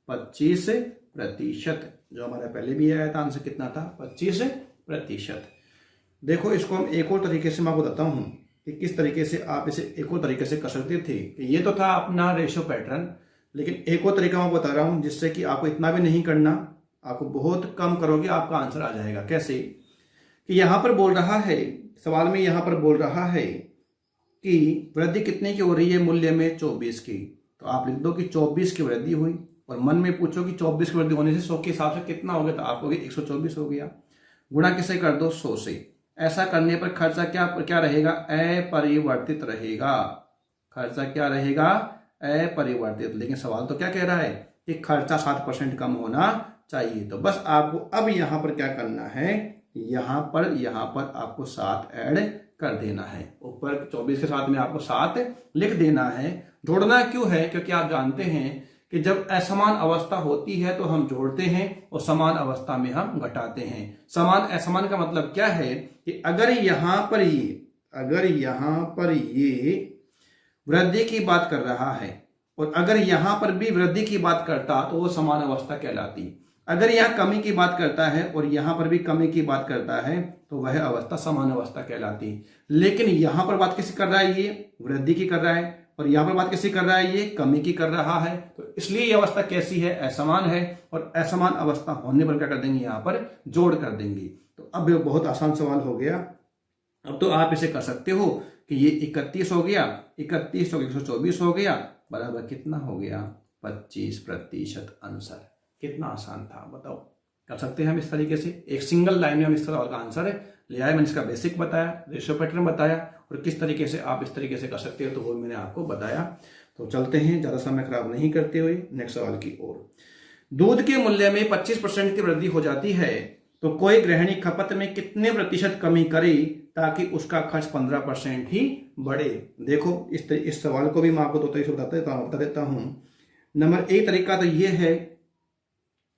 25%। जो हमारा पहले भी आया था, आंसर कितना था? 25%। देखो इसको हम एक और तरीके से मैं आपको बताता हूं कि किस तरीके से आप इसे एक और तरीके से कर सकते थे। कि ये तो था अपना रेशो पैटर्न, लेकिन एक और तरीका मैं बता रहा हूं जिससे कि आपको इतना भी नहीं करना, आपको बहुत कम करोगे आपका आंसर आ जाएगा। कैसे? कि यहां पर बोल रहा है, सवाल में यहां पर बोल रहा है कि वृद्धि कितने की हो रही है? मूल्य में 24 की। तो आप लिख दो कि 24 की वृद्धि हुई, और मन में पूछो कि 24 की वृद्धि होने से 100 के हिसाब से कितना हो गया? तो आप कहोगे 124 हो गया। गुणा किससे कर दो? 100 से। ऐसा करने पर खर्चा क्या रहेगा? अपरिवर्तित रहेगा। खर्चा क्या रहेगा? अपरिवर्तित। लेकिन सवाल तो क्या कह रहा है कि खर्चा 7% कम होना चाहिए। तो बस आपको अब यहां पर क्या करना है? यहां पर आपको 7 ऐड कर देना है। ऊपर 24 के साथ में आपको 7 लिख देना है। जोड़ना क्यों है? क्योंकि आप जानते हैं कि जब असमान अवस्था होती है तो हम जोड़ते हैं और समान अवस्था में हम घटाते हैं। समान असमान का मतलब क्या है? कि अगर यहां पर ये वृद्धि की बात कर रहा है और अगर यहां पर भी वृद्धि की बात करता तो वो समान अवस्था कहलाती। अगर यहां कमी की बात करता है और यहां पर भी कमी की बात करता है तो वह अवस्था समान अवस्था कहलाती। लेकिन यहां पर बात किसी कर रहा है? ये वृद्धि की कर रहा है, और यहां पर बात किसी कर रहा है? ये कमी की कर रहा है। तो इसलिए ये अवस्था कैसी है? असमान है। और असमान अवस्था होने पर क्या कर देंगे? यहां पर जोड़ कर देंगे। तो अब बहुत आसान सवाल हो गया। अब तो आप इसे कर सकते हो कि ये 31 हो गया, 31 हो गया, 124 हो गया, बराबर कितना हो गया? 25% आंसर। कितना आसान था बताओ। कर सकते हैं हम इस तरीके से। एक सिंगल लाइन में हम इस सवाल का आंसर ले आए। मैंने इसका बेसिक बताया, रेशो पैटर्न बताया, और किस तरीके से आप इस तरीके से कर सकते हो तो वो मैंने आपको बताया। तो चलते हैं ज्यादा समय खराब नहीं करते हुए नेक्स्ट सवाल की ओर। दूध के मूल्य में 25% की वृद्धि हो जाती है तो कोई गृहिणी खपत में कितने प्रतिशत कमी करे ताकि उसका खर्च 15% ही बढ़े? देखो इस सवाल को भी मैं आपको दो तरीके से बता देता हूं। नंबर 1 तरीका तो ये है,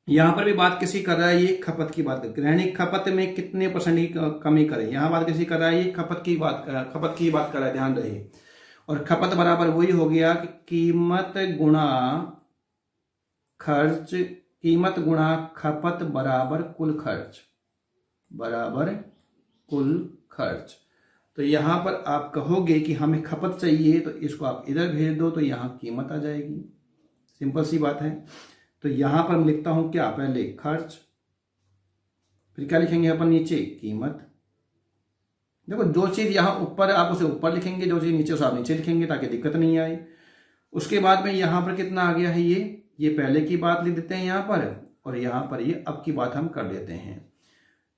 यहां पर भी बात किसी कर रहा है? ये खपत की बात, गृहिणी खपत में कितने % की कमी करे। यहां बात किसी कर रहा है? ये खपत की बात कर रहा है, ध्यान रहे। और खपत बराबर वही हो गया कि कीमत गुणा खर्च, कीमत गुणा खपत बराबर कुल खर्च। तो यहां पर आप कहोगे कि हमें खपत चाहिए तो इसको आप इधर भेज दो तो यहां कीमत आ जाएगी। सिंपल सी बात है। तो यहां पर मैं लिखता हूं क्या? पहले खर्च, फिर क्या लिखेंगे अपन नीचे? कीमत, देखो जो चीज़ यहाँ ऊपर आप उसे ऊपर लिखेंगे, जो चीज़ नीचे उसे आप नीचे लिखेंगे ताकि दिक्कत नहीं आए। उसके बाद में यहाँ पर कितना आ गया है, ये पहले की बात लिख देते हैं यहाँ पर, और यहाँ पर ये अब की बात हम कर देते हैं।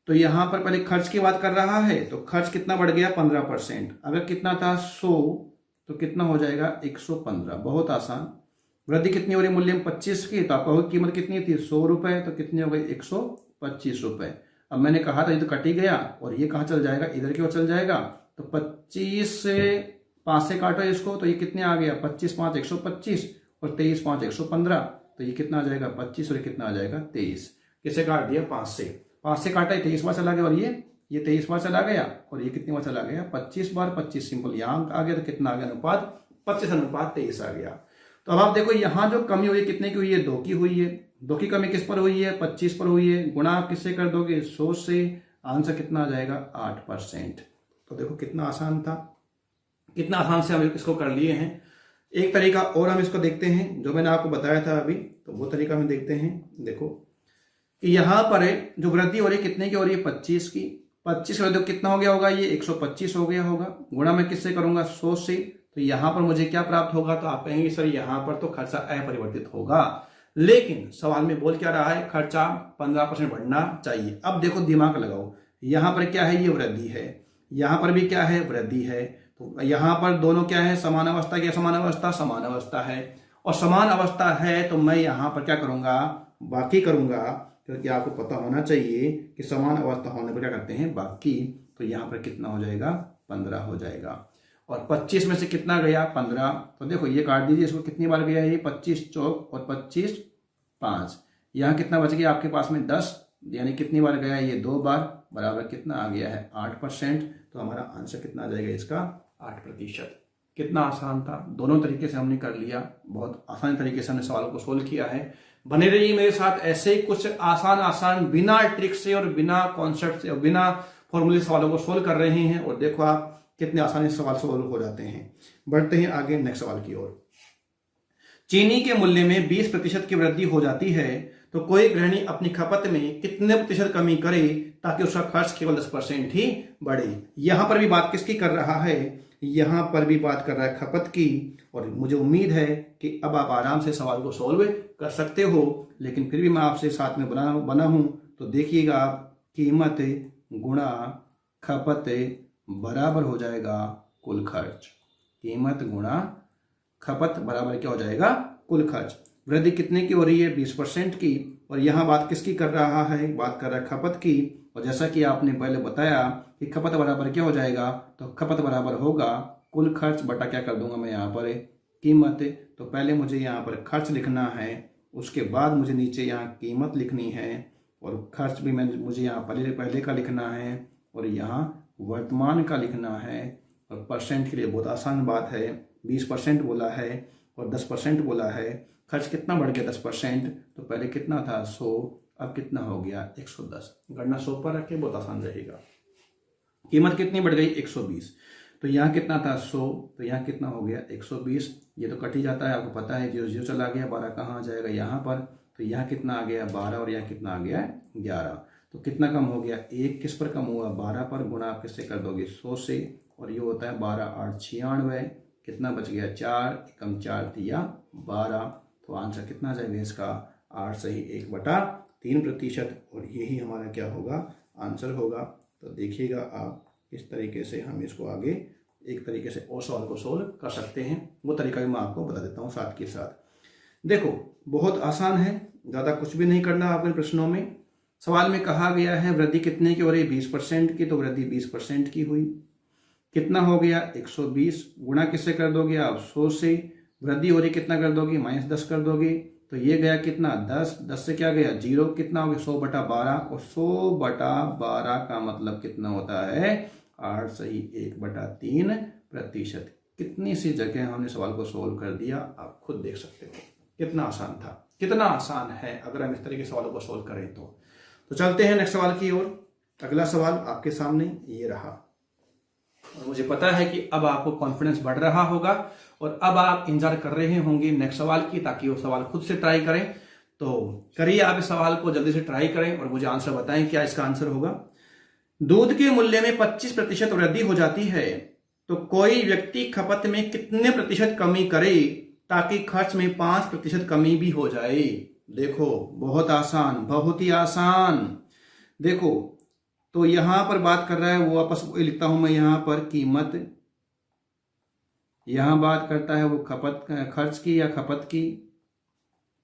तो यहाँ पर पहले खर्च की बात कर रहा है, तो खर्च कितना बढ़ गया 15%। अगर कितना था 100 तो कितना हो जाएगा 115। बहुत आसान। वृद्धि कितनी हो रही मूल्य में 25 की, तो आपका कीमत कितनी थी 100 रुपए, तो कितनी हो गई 125 रुपए। अब मैंने कहा था ये तो कट ही गया, और ये कहाँ चल जाएगा, इधर की ओर चल जाएगा। तो 25 से 5 से काटो इसको, तो ये कितने आ गया 25 5 125 और 23 5 115। तो ये कितना आ जाएगा 25 और ये कितना आ जाएगा 23। किसे काट दिया 5 से काटा, 23 बार चला गया, और ये 23 बार चला गया, और ये कितनी बार चला गया 25 बार। 25 सिंपल यहाँ आ गया, तो कितना आ गया अनुपात 25:23 आ गया। तो अब आप देखो यहाँ जो कमी हुई है कितने की हुई है, 2 की हुई है। 2 की कमी किस पर हुई है 25 पर हुई है। गुणा आप किससे कर दोगे 100 से, आंसर कितना आ जाएगा 8%। तो देखो कितना आसान था, कितना आसान से हम इसको कर लिए हैं। एक तरीका और हम इसको देखते हैं जो मैंने आपको बताया था अभी, तो वो तरीका हम देखते हैं। देखो कि यहाँ पर जो वृद्धि हो रही है कितने की हो रही है 25 की। 25 का कितना हो गया होगा, ये 125 हो गया होगा। गुणा मैं किससे करूंगा 100 से, तो यहाँ पर मुझे क्या प्राप्त होगा, तो आप कहेंगे सर यहाँ पर तो खर्चा अपरिवर्तित होगा, लेकिन सवाल में बोल क्या रहा है खर्चा 15% बढ़ना चाहिए। अब देखो दिमाग लगाओ, यहाँ पर क्या है, ये वृद्धि है, यहाँ पर भी क्या है वृद्धि है। तो यहाँ पर दोनों क्या है समान अवस्था, क्या समान अवस्था, समान अवस्था है। और समान अवस्था है तो मैं यहाँ पर क्या करूंगा, बाकी करूंगा, क्योंकि आपको पता होना चाहिए कि समान अवस्था होने पर क्या करते हैं बाकी। तो यहाँ पर कितना हो जाएगा 15 हो जाएगा, और 25 में से कितना गया 15। तो देखो ये काट दीजिए इसको, कितनी बार गया ये 25 चौक और 25 5। यहाँ कितना बच गया आपके पास में 10, यानी कितनी बार गया ये 2 बार, बराबर कितना आ गया है 8%। तो हमारा आंसर कितना आ जाएगा इसका 8%। कितना आसान था, दोनों तरीके से हमने कर लिया। बहुत आसान तरीके से हमने सवालों को सोल्व किया है। बने रहिए मेरे साथ, ऐसे ही कुछ आसान बिना ट्रिक से और बिना कॉन्सेप्ट से और बिना फॉर्मूले सवालों को सोल्व कर रहे हैं, और देखो आप कितने आसानी से सवाल सोल्व हो जाते हैं। बढ़ते हैं आगे नेक्स्ट सवाल की ओर। चीनी के मूल्य में 20% की वृद्धि हो जाती है तो कोई गृहिणी अपनी खपत में कितने प्रतिशत कमी करे ताकि उसका खर्च केवल 10% ही बढ़े। यहां पर भी बात किसकी कर रहा है, यहां पर भी बात कर रहा है खपत की। और मुझे उम्मीद है कि अब आप आराम से सवाल को सोल्व कर सकते हो, लेकिन फिर भी मैं आपसे साथ में बना हूं। तो देखिएगा आप, कीमत गुणा खपत बराबर हो जाएगा कुल खर्च। कीमत गुणा खपत बराबर क्या हो जाएगा कुल खर्च। वृद्धि कितने की हो रही है 20% की, और यहाँ बात किसकी कर रहा है, बात कर रहा है खपत की। और जैसा कि आपने पहले बताया कि खपत बराबर क्या हो जाएगा, तो खपत बराबर होगा कुल खर्च बटा क्या कर दूंगा मैं यहाँ पर कीमत। तो पहले मुझे यहाँ पर खर्च लिखना है, उसके बाद मुझे नीचे यहाँ कीमत लिखनी है, और खर्च भी मुझे यहाँ पहले का लिखना है, और यहाँ वर्तमान का लिखना है। और परसेंट के लिए बहुत आसान बात है, 20% बोला है और 10% बोला है। खर्च कितना बढ़ गया 10%, तो पहले कितना था 100, अब कितना हो गया 110। गणना 100 पर रखे, बहुत आसान रहेगा। कीमत कितनी बढ़ गई 120, तो यहाँ कितना था 100, तो यहाँ कितना हो गया 120। ये तो कट ही जाता है, आपको पता है, 0 चला गया, 12 कहाँ आ जाएगा यहाँ पर। तो यहाँ कितना आ गया 12, और यहाँ कितना आ गया 11। तो कितना कम हो गया, 1 किस पर कम हुआ 12 पर। गुणा आप किससे कर दोगे 100 से, और ये होता है 12 8 96। कितना बच गया 4 कम 4 दिया 12। तो आंसर कितना जाएगा इसका 8 सही 1/3%, और यही हमारा क्या होगा आंसर होगा। तो देखिएगा आप इस तरीके से हम इसको आगे एक तरीके से और सवाल को सोल्व कर सकते हैं। वो तरीका भी मैं आपको बता देता हूँ साथ के साथ। देखो बहुत आसान है, ज़्यादा कुछ भी नहीं करना आपके प्रश्नों में। सवाल में कहा गया है वृद्धि कितने की हो रही है 20% की, तो वृद्धि 20% की हुई। कितना हो गया 120, गुणा किससे कर दोगे आप 100 से। वृद्धि हो रही कितना कर दोगे -10 कर दोगे, तो ये गया कितना 10, 10 से क्या गया 0, कितना हो गया 100/12, और 100/12 का मतलब कितना होता है 8 सही 1/3%। कितनी सी जगह हमने सवाल को सोल्व कर दिया, आप खुद देख सकते हो कितना आसान था, कितना आसान है अगर हम इस तरीके के सवालों को सोल्व करें तो चलते हैं नेक्स्ट सवाल की ओर। अगला सवाल आपके सामने ये रहा, और मुझे पता है कि अब आपको कॉन्फिडेंस बढ़ रहा होगा और अब आप इंतजार कर रहे होंगे नेक्स्ट सवाल की, ताकि वो सवाल खुद से ट्राई करें। तो करिए आप इस सवाल को जल्दी से ट्राई करें और मुझे आंसर बताएं क्या इसका आंसर होगा। दूध के मूल्य में 25% वृद्धि हो जाती है तो कोई व्यक्ति खपत में कितने प्रतिशत कमी करे ताकि खर्च में 5% कमी भी हो जाए। देखो बहुत आसान, बहुत ही आसान। देखो तो यहां पर बात कर रहा है वो, वापस लिखता हूं मैं यहां पर कीमत, यहां बात करता है वो खपत खर्च की या खपत की,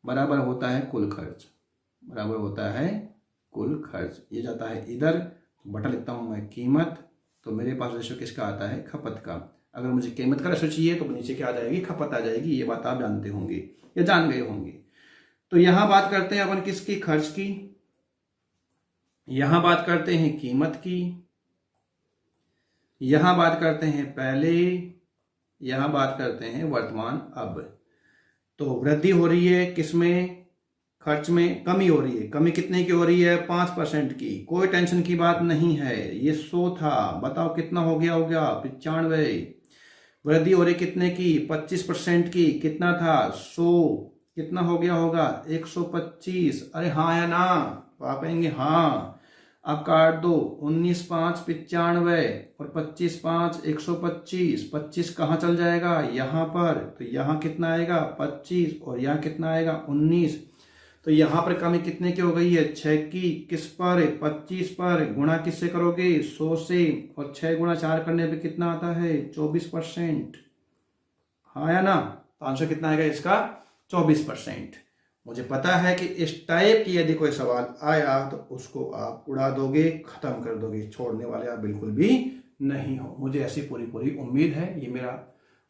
बराबर होता है कुल खर्च, बराबर होता है कुल खर्च। ये जाता है इधर, बटा लिखता हूं मैं कीमत, तो मेरे पास रेशो किसका आता है, खपत का। अगर मुझे कीमत का रेशो चाहिए तो नीचे क्या आ जाएगी, खपत आ जाएगी। ये बात आप जानते होंगे या जान गए होंगे। तो यहां बात करते हैं अपन किसकी, खर्च की, यहां बात करते हैं कीमत की, यहां बात करते हैं पहले, यहां बात करते हैं वर्तमान अब। तो वृद्धि हो रही है किसमें, खर्च में, कमी हो रही है। कमी कितने की हो रही है, 5% की। कोई टेंशन की बात नहीं है। ये 100 था, बताओ कितना हो गया, 95। वृद्धि हो रही कितने की, 25% की। कितना था, 100, कितना हो गया होगा, 125। अरे हाँ या ना, आप कहेंगे हाँ। अब काट दो, 19 5 95 और 25 5 125। 25 कहाँ चल जाएगा, यहाँ पर, तो यहाँ कितना आएगा 25 और यहाँ कितना आएगा 19। तो यहाँ पर कमी कितने की हो गई है, 6 की। किस पर, 25 पर। गुणा किससे करोगे, 100 से, और 6 गुणा 4 करने पे कितना आता है, 24%। हाँ या ना, तो आंसर कितना आएगा इसका, 24%। मुझे पता है कि इस टाइप की यदि कोई सवाल आया तो उसको आप उड़ा दोगे, खत्म कर दोगे, छोड़ने वाले आप बिल्कुल भी नहीं हो। मुझे ऐसी पूरी पूरी उम्मीद है, ये मेरा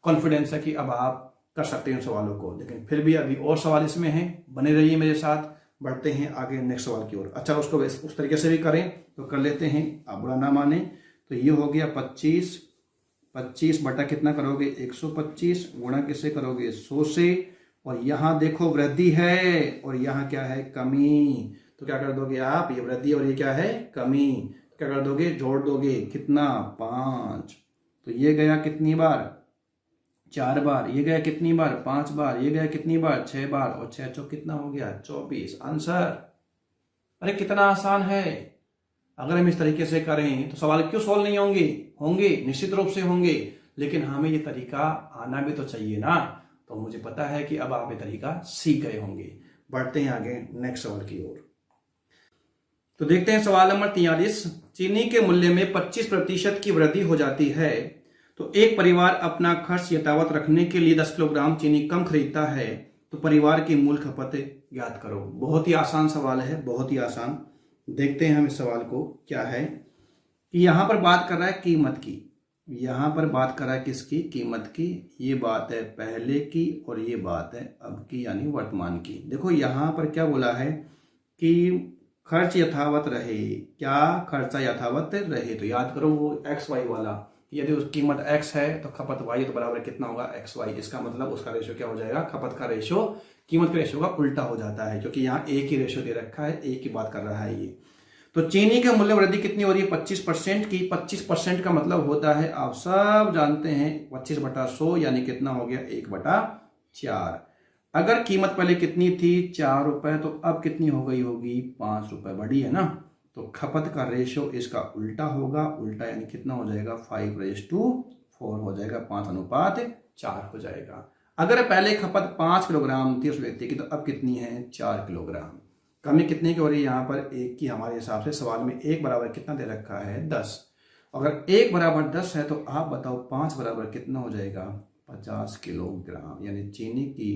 कॉन्फिडेंस है कि अब आप कर सकते हैं उन सवालों को। लेकिन फिर भी अभी और सवाल इसमें हैं, बने रहिए मेरे साथ, बढ़ते हैं आगे नेक्स्ट सवाल की ओर। अच्छा, उसको उस तरीके से भी करें तो कर लेते हैं, आप बुरा ना माने। तो ये हो गया 25 बटा कितना करोगे, 125, गुणा किससे करोगे, 100 से, और यहां देखो वृद्धि है और यहां क्या है, कमी। तो क्या कर दोगे आप, ये वृद्धि और ये क्या है, कमी। तो क्या कर दोगे, जोड़ दोगे, कितना, 5। तो ये गया कितनी बार, 4 बार। ये गया कितनी बार, 5 बार। ये गया कितनी बार, 6 बार। और 6 चौक कितना हो गया, 24। आंसर। अरे कितना आसान है। अगर हम इस तरीके से करें तो सवाल क्यों सॉल्व नहीं होंगे, होंगे, निश्चित रूप से होंगे। लेकिन हमें ये तरीका आना भी तो चाहिए ना। तो मुझे पता है कि अब आप ये तरीका सीख गए होंगे। बढ़ते हैं आगे नेक्स्ट सवाल की ओर। तो देखते हैं सवाल नंबर 43। चीनी के मूल्य में 25% की वृद्धि हो जाती है तो एक परिवार अपना खर्च यथावत रखने के लिए 10 किलोग्राम चीनी कम खरीदता है, तो परिवार की मूल खपत ज्ञात करो। बहुत ही आसान सवाल है, बहुत ही आसान। देखते हैं हम इस सवाल को, क्या है कि यहां पर बात कर रहा है कीमत की, यहां पर बात कर रहा है किसकी, कीमत की। ये बात है पहले की और ये बात है अब की, यानी वर्तमान की। देखो यहां पर क्या बोला है कि खर्च यथावत रहे। क्या खर्चा यथावत रहे, तो याद करो वो XY वाला, यदि उस कीमत x है तो खपत y, तो बराबर कितना होगा, XY। इसका मतलब उसका रेशो क्या हो जाएगा, खपत का रेशो कीमत के रेशो का उल्टा हो जाता है, क्योंकि यहाँ एक ही रेशो दे रखा है, एक ही बात कर रहा है ये। तो चीनी के मूल्य वृद्धि कितनी हो रही है, 25% की। 25% का मतलब होता है, आप सब जानते हैं, 25/100 यानी कितना हो गया, 1/4। अगर कीमत पहले कितनी थी, 4 रुपए, तो अब कितनी हो गई होगी, 5 रुपए, बढ़ी है ना। तो खपत का रेशो इसका उल्टा होगा, उल्टा यानी कितना हो जाएगा, 5:4 हो जाएगा, 5:4 हो जाएगा। अगर पहले खपत 5 किलोग्राम थी उस व्यक्ति की, तो अब कितनी है, 4 किलोग्राम। कमी कितने की हो रही है, यहाँ पर 1 की। हमारे हिसाब से सवाल में 1 बराबर कितना दे रखा है, 10। अगर 1 बराबर 10 है तो आप बताओ 5 बराबर कितना हो जाएगा, 50 किलोग्राम। यानी चीनी की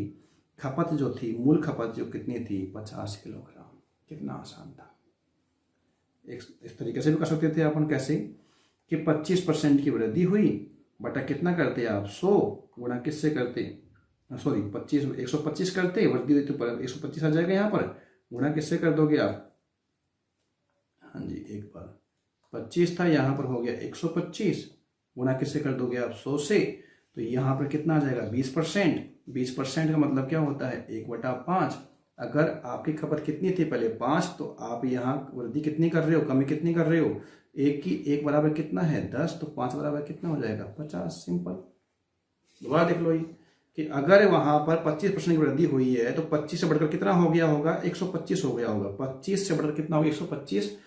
खपत जो थी, मूल खपत जो कितनी थी, 50 किलोग्राम। कितना आसान था। इस तरीके से भी कर सकते थे अपन, कैसे कि 25% की वृद्धि हुई, बटा कितना करते आप, 100, गुणा किससे करते, सॉरी 125 करते, वृद्धि हुई तो 125 आ जाएगा यहाँ पर, गुणा किससे कर दोगे आप, हाँ जी, एक बार 25 था, यहाँ पर हो गया 125, गुणा किससे कर दोगे आप, 100 से। तो यहाँ पर कितना आ जाएगा, 20%। 20% का मतलब क्या होता है, 1/5। अगर आपकी खपत कितनी थी पहले, 5, तो आप यहाँ वृद्धि कितनी कर रहे हो, कमी कितनी कर रहे हो, 1 की। 1 बराबर कितना है, 10, तो 5 बराबर कितना हो जाएगा, 50। सिंपल। दोबारा देख लो ये कि अगर वहां पर 25% की वृद्धि हुई है तो 25 से बढ़कर कितना हो गया होगा, 125 हो गया होगा। 25 से बढ़कर कितना होगा, 125,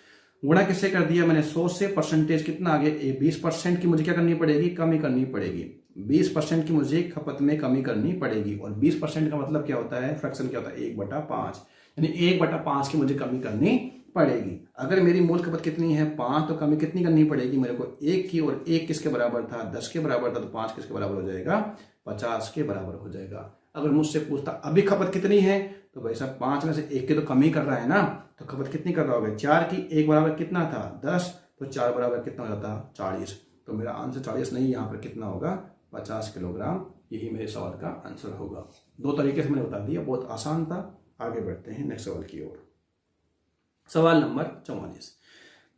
गुणा किससे कर दिया मैंने 100 से, परसेंटेज कितना आ गया 20% की मुझे क्या करनी पड़ेगी, कमी करनी पड़ेगी। 20% की मुझे खपत में कमी करनी पड़ेगी। और 20% का मतलब क्या होता है, फ्रैक्शन क्या होता है 1/5, यानी 1/5 की मुझे कमी करनी पड़ेगी। अगर मेरी मूल खपत कितनी है 5, तो कमी कितनी करनी पड़ेगी मेरे को 1 की, और 1 किसके बराबर था 10 के बराबर था, तो 5 किसके बराबर हो जाएगा 50 के बराबर हो जाएगा। अगर मुझसे पूछता अभी खपत कितनी है, तो भाई साहब 5 में से 1 की तो कमी कर रहा है ना, तो खपत कितनी कर रहा होगा 4 की, 1 बराबर कितना था 10, तो 4 बराबर कितना हो जाता 40। तो मेरा आंसर 40 नहीं, यहाँ पर कितना होगा 50 किलोग्राम। यही मेरे सवाल का आंसर होगा। 2 तरीके से मैंने बता दिया, बहुत आसान था। आगे बढ़ते हैं नेक्स्ट सवाल की ओर। सवाल नंबर 44।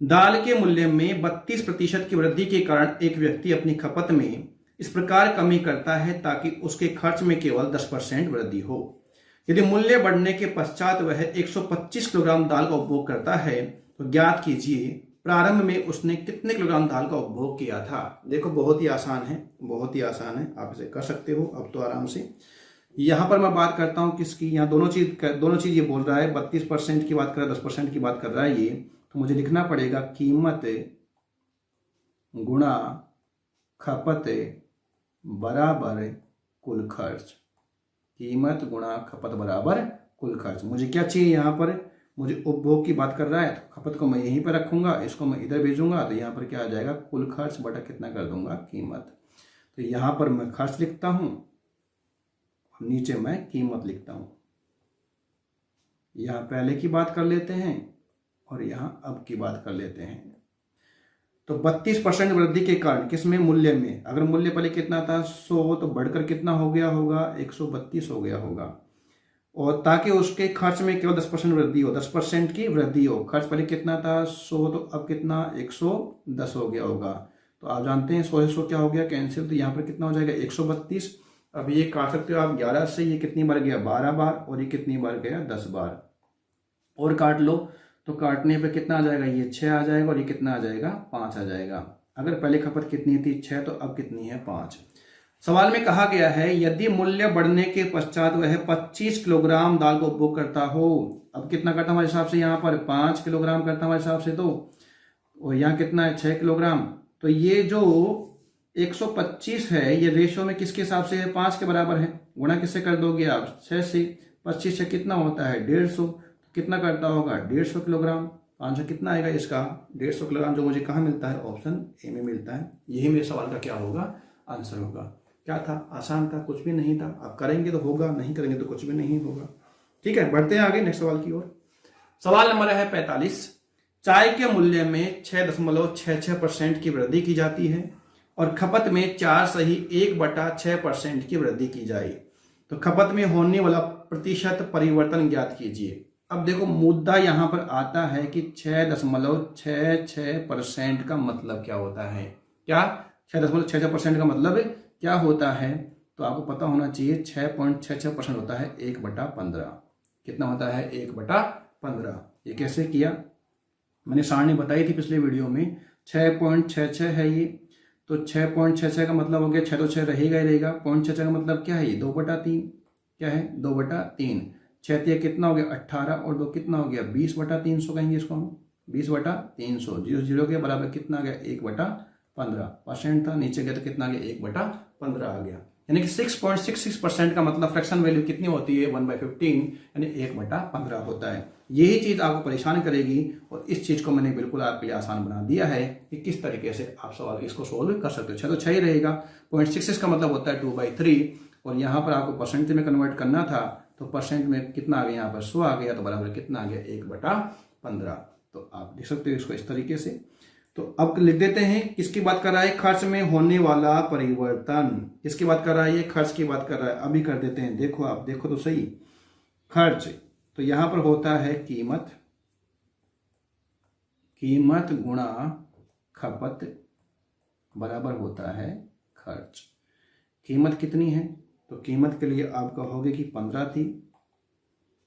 दाल के मूल्य में 32% की वृद्धि के कारण एक व्यक्ति अपनी खपत में इस प्रकार कमी करता है ताकि उसके खर्च में केवल 10% वृद्धि हो। यदि मूल्य बढ़ने के पश्चात वह 125 किलोग्राम दाल का उपभोग करता है, तो ज्ञात कीजिए प्रारंभ में उसने कितने किलोग्राम दाल का उपभोग किया था। देखो बहुत ही आसान है, बहुत ही आसान है, आप इसे कर सकते हो अब तो आराम से। यहां पर मैं बात करता हूं किसकी, यहाँ दोनों चीज ये बोल रहा है, 32% की बात कर रहा है, 10% की बात कर रहा है ये, तो मुझे लिखना पड़ेगा कीमत गुणा खपत बराबर कुल खर्च। कीमत गुणा खपत बराबर कुल खर्च। मुझे क्या चाहिए यहाँ पर, मुझे उपभोग की बात कर रहा है, तो खपत को मैं यहीं पर रखूंगा, इसको मैं इधर भेजूंगा, तो यहाँ पर क्या आ जाएगा कुल खर्च बटा कितना कर दूंगा कीमत। तो यहाँ पर मैं खर्च लिखता हूं, नीचे मैं कीमत लिखता हूं। यहां पहले की बात कर लेते हैं और यहां अब की बात कर लेते हैं। तो 32% वृद्धि के कारण किसमें, मूल्य में, अगर मूल्य पहले कितना था 100, तो बढ़कर कितना हो गया होगा 132 हो गया होगा। और ताकि उसके खर्च में केवल 10% वृद्धि हो, 10% की वृद्धि हो। खर्च पहले कितना था 100, तो अब कितना 110 हो गया होगा। तो आप जानते हैं 100 से 100 क्या हो गया कैंसिल, तो यहाँ पर कितना हो जाएगा 132। अब ये काट सकते हो आप 11 से, ये कितनी बार गया 12 बार, और ये कितनी बार गया 10 बार। और काट लो, तो काटने पे कितना आ जाएगा, ये 6 आ जाएगा, और ये कितना आ जाएगा 5 आ जाएगा। अगर पहले खपत कितनी थी 6, तो अब कितनी है 5। सवाल में कहा गया है यदि मूल्य बढ़ने के पश्चात वह 25 किलोग्राम दाल का उपभोग करता हो। अब कितना करता हमारे हिसाब से, यहाँ पर 5 किलोग्राम करता हमारे हिसाब से, तो और यहाँ कितना है 6 किलोग्राम। तो ये जो 125 है ये रेशियो में किसके हिसाब से है 5 के बराबर है। गुणा किससे कर दोगे आप 6 से, 25 से कितना होता है 150, तो कितना करता होगा 150 किलोग्राम। आंसर कितना आएगा इसका 150 किलोग्राम, जो मुझे कहाँ मिलता है ऑप्शन ए में मिलता है। यही मेरे सवाल का क्या होगा आंसर होगा। क्या था, आसान था, कुछ भी नहीं था। आप करेंगे तो होगा, नहीं करेंगे तो कुछ भी नहीं होगा। ठीक है, बढ़ते हैं आगे नेक्स्ट सवाल की ओर। सवाल नंबर है 45। चाय के मूल्य में 6.66% की वृद्धि की जाती है और खपत में 4.1/6% की वृद्धि की जाए, तो खपत में होने वाला प्रतिशत परिवर्तन ज्ञात कीजिए। अब देखो मुद्दा यहां पर आता है कि 6.66% का मतलब क्या होता है। क्या 6.66% का मतलब क्या होता है, तो आपको पता होना चाहिए 6.66% होता है 1/15। कितना होता है 1/15। ये कैसे किया, मैंने सारणी बताई थी पिछले वीडियो में। 6.66 है ये, तो 6.66 का मतलब हो गया 6 तो 6 रहेगा ही रहेगा। 0.66 का मतलब क्या है ये 2/3, क्या है 2/3। 6 तिया कितना हो गया 18, और 2 कितना हो गया 20/300 कहेंगे इसको हम, 20/300। 0 के बराबर कितना आ गया 1/15% था, नीचे गया तो कितना आ गया 1/15 आ गया। यानी कि 6.66% का मतलब फ्रैक्शन वैल्यू कितनी होती है 1/15, यानी 1/15 होता है। यही चीज आपको परेशान करेगी, और इस चीज को मैंने बिल्कुल आपके लिए आसान बना दिया है कि किस तरीके से आप सवाल इसको सोल्व कर सकते हो। 6 तो 6 ही रहेगा। 0.66 का मतलब होता है 2/3, और यहाँ पर आपको परसेंट में कन्वर्ट करना था, तो परसेंट में कितना आ गया यहाँ पर 100 आ गया, तो बराबर कितना आ गया 1/15। तो आप देख सकते हो इसको इस तरीके से। तो अब लिख देते हैं किसकी बात कर रहा है, खर्च में होने वाला परिवर्तन। किसकी बात कर रहा है, ये खर्च की बात कर रहा है। अभी कर देते हैं, देखो आप देखो तो सही। खर्च तो यहां पर होता है कीमत, कीमत गुणा खपत बराबर होता है खर्च। कीमत कितनी है, तो कीमत के लिए आप कहोगे कि 15 थी,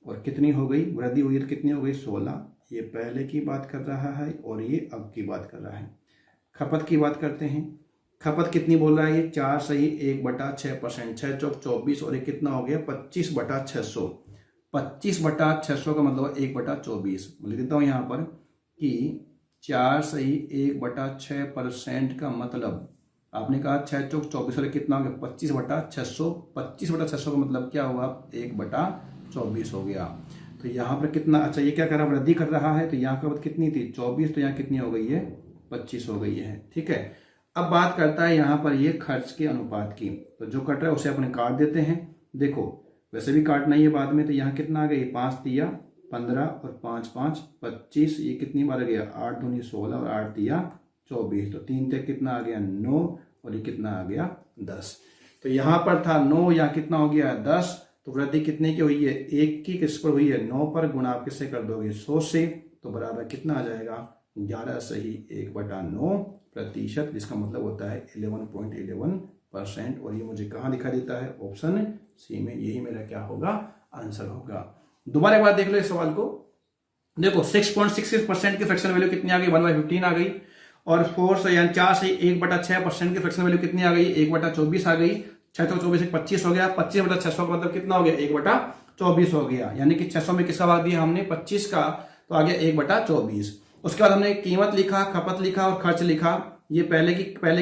और कितनी हो गई वृद्धि हुई तो कितनी हो गई 16। ये पहले की बात कर रहा है और ये अब की बात कर रहा है। खपत की बात करते हैं। खपत कितनी बोल रहा है ये 4.1/6%, 6 चौक 24, और ये कितना हो गया 25/600। 25/600 का मतलब 1/24। लिख देता हूं यहाँ पर कि 4 सही 1/6% का मतलब आपने कहा 6 चौक 24 वाले कितना हो गया 25/600। 25/600 का मतलब क्या हुआ 1/24 हो गया। तो यहाँ पर कितना, अच्छा ये क्या कर रहा है वृद्धि कर रहा है, तो यहाँ पर कितनी थी 24, तो यहाँ कितनी हो गई है 25 हो गई है। ठीक है, अब बात करता है यहाँ पर ये खर्च के अनुपात की। तो जो कट रहा है उसे अपने काट देते हैं। देखो वैसे भी काटना ही है बाद में, तो यहाँ कितना आ गया 5 तिया 15 और 5 5 25, ये कितनी बार गया 8 दूनी 16 और 8 तिया 24, तो 3 तक कितना आ गया 9 और ये कितना आ गया 10। तो यहाँ पर था 9, यहाँ कितना हो गया 10, तो वृद्धि कितने की हुई है 1 की, किस पर हुई है 9 पर, गुणा आप किससे कर दोगे 100 से, तो बराबर कितना आ जाएगा 11 सही 1/9%, जिसका मतलब होता है 11.11%। और ये मुझे कहाँ दिखा देता है ऑप्शन सी में, यही मेरा क्या होगा आंसर होगा। दोबारा एक बार देख लो इस सवाल को, देखो 6.66% की फ्रैक्शन वैल्यू कितनी आ गई 1/15 आ गई, और 4 से यानी 4 से 1/6% की फ्रैक्शन वैल्यू कितनी आ गई 1/24 आ गई। 6 तो 24 25 हो गया, 25/600 का मतलब कितना हो गया 1/24 हो गया, यानी कि 600 में किसका भाग दिया हमने 25 का, तो आ गया 1/24। उसके बाद हमने कीमत लिखा, खपत लिखा और खर्च लिखा। ये पहले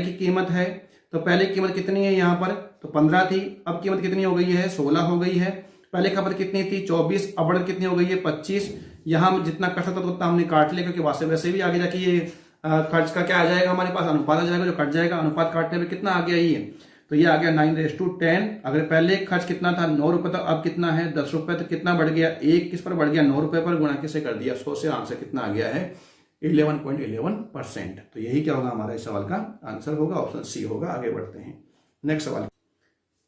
की कीमत है, तो पहले की कीमत कितनी है यहाँ पर, तो 15 थी, अब कीमत कितनी हो गई है 16 हो गई है। पहले खपत कितनी थी 24, अब बढ़ कितनी हो गई है 25। यहाँ जितना कट सकता था उतना हमने काट लिया, क्योंकि वैसे भी आगे जाके ये खर्च का क्या आ जाएगा हमारे पास अनुपात आ जाएगा, जो कट जाएगा अनुपात काटने में कितना आ गया ये, तो ये आ गया 9:10। अगर पहले खर्च कितना था 9 रुपए, तो अब कितना है 10 रुपए, तो कितना बढ़ गया 1 किस पर बढ़ गया 9 रुपए पर, गुणा किसे कर दिया 100 से, आंसर कितना आ गया है 11.11%। तो यही क्या होगा हमारा इस सवाल का आंसर होगा, ऑप्शन सी होगा। आगे बढ़ते हैं नेक्स्ट सवाल।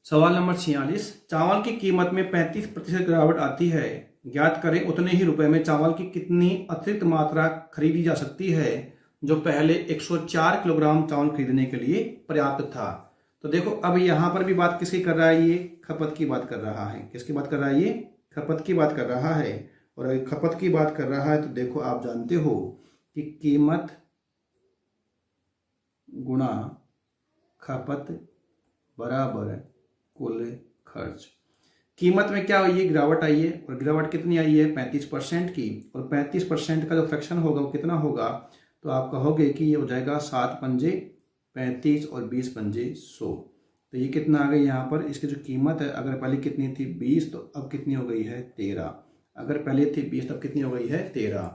सवाल नंबर 46, चावल की कीमत में 35% गिरावट आती है, ज्ञात करें उतने ही रुपए में चावल की कितनी अतिरिक्त मात्रा खरीदी जा सकती है जो पहले 104 किलोग्राम चावल खरीदने के लिए पर्याप्त था। तो देखो अब यहाँ पर भी बात किसकी कर रहा है, ये खपत की बात कर रहा है। किसकी बात कर रहा है, ये खपत की बात कर रहा है। और अगर खपत की बात कर रहा है तो देखो आप जानते हो कि कीमत गुणा खपत बराबर कुल खर्च। कीमत में क्या हुई है गिरावट आई है, और गिरावट कितनी आई है 35% की, और 35% का जो फ्रैक्शन होगा वो कितना होगा, तो आप कहोगे कि ये हो जाएगा 7 पंजे 35 और 20 पंजे 100। तो ये कितना आ गई यहाँ पर, इसकी जो कीमत है अगर पहले कितनी थी 20, तो अब कितनी हो गई है 13। अगर पहले थी 20 तो अब कितनी हो गई है 13।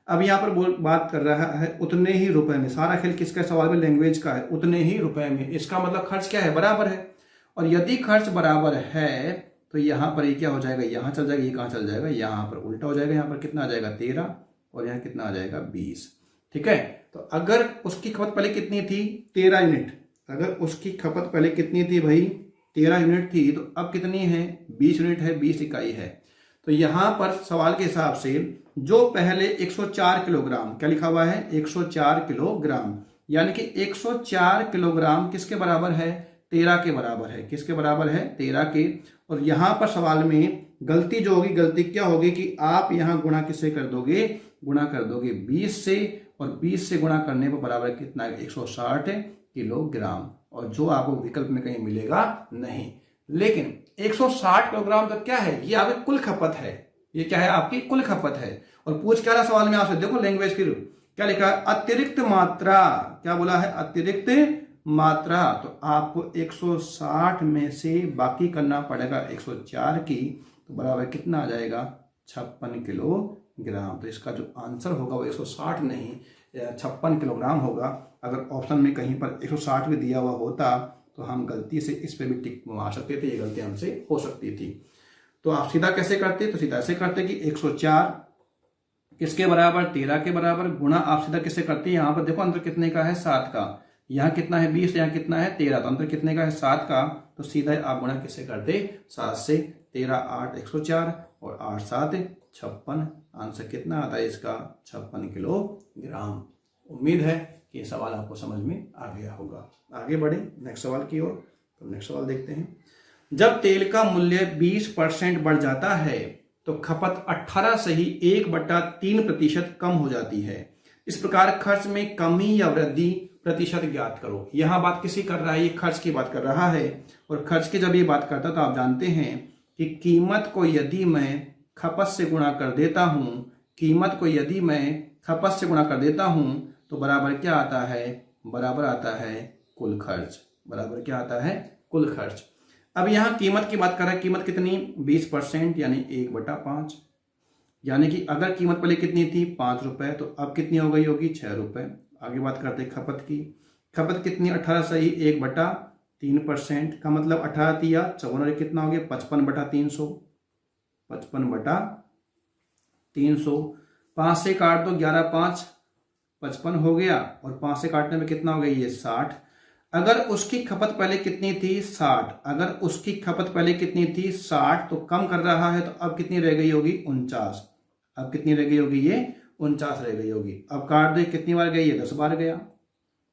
अब यहाँ पर बात कर रहा है उतने ही रुपए में, सारा खेल किसका सवाल में लैंग्वेज का है, उतने ही रुपए में। इसका मतलब खर्च क्या है बराबर है, और यदि खर्च बराबर है तो यहाँ पर ये क्या हो जाएगा, यहाँ चल जाएगा, ये कहाँ चल जाएगा, यहाँ पर उल्टा हो जाएगा। यहाँ पर कितना आ जाएगा 13 और यहाँ कितना आ जाएगा 20। ठीक है, तो अगर उसकी खपत पहले कितनी थी 13 यूनिट, अगर उसकी खपत पहले कितनी थी भाई 13 यूनिट थी, तो अब कितनी है 20 यूनिट है, 20 इकाई है। तो यहाँ पर सवाल के हिसाब से जो पहले 104 किलोग्राम, क्या लिखा हुआ है 104 किलोग्राम, यानी कि 104 किलोग्राम किसके बराबर है 13 के बराबर है। किसके बराबर है 13 के। और यहाँ पर सवाल में गलती जो होगी, गलती क्या होगी कि आप यहाँ गुणा किससे कर दोगे, गुणा कर दोगे 20 से, और 20 से गुणा करने पर बराबर कितना है 160 किलोग्राम, और जो आपको विकल्प में कहीं मिलेगा नहीं। लेकिन 160 किलोग्राम तक क्या है, ये आपकी कुल खपत है, ये क्या है आपकी कुल खपत है। और पूछ क्या रहा सवाल में आपसे, देखो लैंग्वेज फिर क्या लिखा है, अतिरिक्त मात्रा, क्या बोला है अतिरिक्त मात्रा। तो आपको 160 में से बाकी करना पड़ेगा 104 की, तो बराबर कितना आ जाएगा 56 किलोग्राम। तो इसका जो आंसर होगा वो 160 नहीं 56 किलोग्राम होगा। अगर ऑप्शन में कहीं पर 160 भी दिया हुआ होता तो हम गलती से इस पे भी टिक मार सकते थे, ये गलती हमसे हो सकती थी। तो आप सीधा कैसे करते, तो सीधा ऐसे करते कि 104 किसके बराबर 13 के बराबर, गुणा आप सीधा किससे करते हैं, यहाँ पर देखो अंतर कितने का है 7 का, यहाँ कितना है 20, यहाँ कितना है 13, तो अंतर कितने का है 7 का। तो सीधा आप गुणा किससे करते 7 से, 13 8 104 और 8 7 56, आंसर कितना आता है इसका 56 किलोग्राम। उम्मीद है कि ये सवाल आपको समझ में आ गया होगा। आगे बढ़े नेक्स्ट सवाल की ओर। तो नेक्स्ट सवाल देखते हैं, जब तेल का मूल्य 20% बढ़ जाता है तो खपत 18 से ही 1/3% कम हो जाती है। इस प्रकार खर्च में कमी या वृद्धि प्रतिशत ज्ञात करो। यहां बात किसी कर रहा है, ये खर्च की बात कर रहा है। और खर्च की जब ये बात करता तो आप जानते हैं कि कीमत को यदि मैं खपत से गुणा कर देता हूं कीमत को यदि मैं खपत से गुणा कर देता हूं तो बराबर क्या आता है, बराबर आता है कुल खर्च। बराबर क्या आता है, कुल खर्च। अब यहां कीमत की बात कर रहे हैं, कीमत कितनी 20% यानी 1/5। यानी कि अगर कीमत पहले कितनी थी 5 रुपए तो अब कितनी हो गई होगी 6 रुपए। आगे बात करते हैं खपत की। खपत कितनी 18 सही 1/3% का मतलब 18 दिया 54 और कितना हो गया 55/300। 55/300। 5 से काट दो 11 5 55 हो गया और 5 से काटने में कितना हो गया ये 60। अगर उसकी खपत पहले कितनी थी 60, अगर उसकी खपत पहले कितनी थी 60 तो कम कर रहा है तो अब कितनी रह गई होगी 49। अब कितनी रह गई होगी ये 49 रह गई होगी। अब काट दो कितनी बार गई है 10 बार गया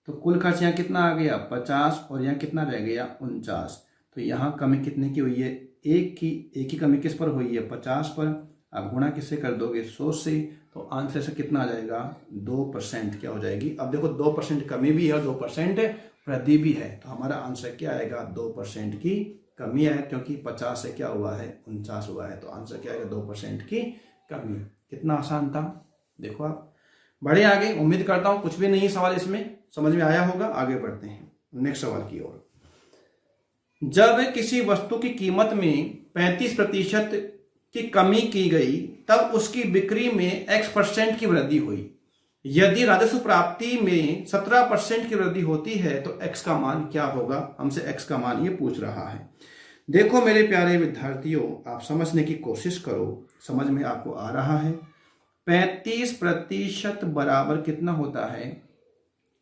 तो कुल खर्च यहाँ कितना आ गया 50 और यहाँ कितना रह गया 49। तो यहाँ कमी कितने की हुई है, एक की कमी किस पर हुई है 50 पर। अब गुणा किससे कर दोगे 100 से तो आंसर से कितना आ जाएगा 2% क्या हो जाएगी। अब देखो 2% कमी भी है और 2% वृद्धि भी है तो हमारा आंसर क्या आएगा 2% की कमी है, क्योंकि 50 से क्या हुआ है 49 हुआ है तो आंसर क्या आएगा 2% की कमी। कितना आसान था, देखो आप बढ़े आगे। उम्मीद करता हूं कुछ भी नहीं सवाल इसमें समझ में आया होगा। आगे बढ़ते हैं नेक्स्ट सवाल की ओर। जब किसी वस्तु की कीमत में 35% की कमी की गई तब उसकी बिक्री में X% की वृद्धि हुई। यदि राजस्व प्राप्ति में 17% की वृद्धि होती है तो X का मान क्या होगा। हमसे X का मान ये पूछ रहा है। देखो मेरे प्यारे विद्यार्थियों, आप समझने की कोशिश करो, समझ में आपको आ रहा है। 35% बराबर कितना होता है,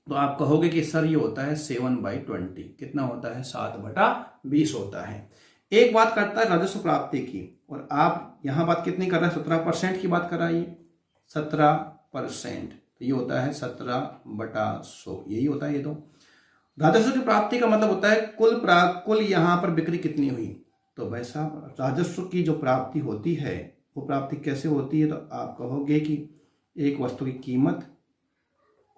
तो आप कहोगे कि सर ये होता है 7/20। कितना होता है 7/20 होता है। एक बात करता है राजस्व प्राप्ति की और आप यहां बात कितनी कर रहे हैं 17% की बात कर रहा है। 17% तो ये होता है 17/100, यही होता है ये। तो राजस्व की प्राप्ति का मतलब होता है कुल यहां पर बिक्री कितनी हुई। तो भाई साहब राजस्व की जो प्राप्ति होती है वो प्राप्ति कैसे होती है, तो आप कहोगे कि एक वस्तु की कीमत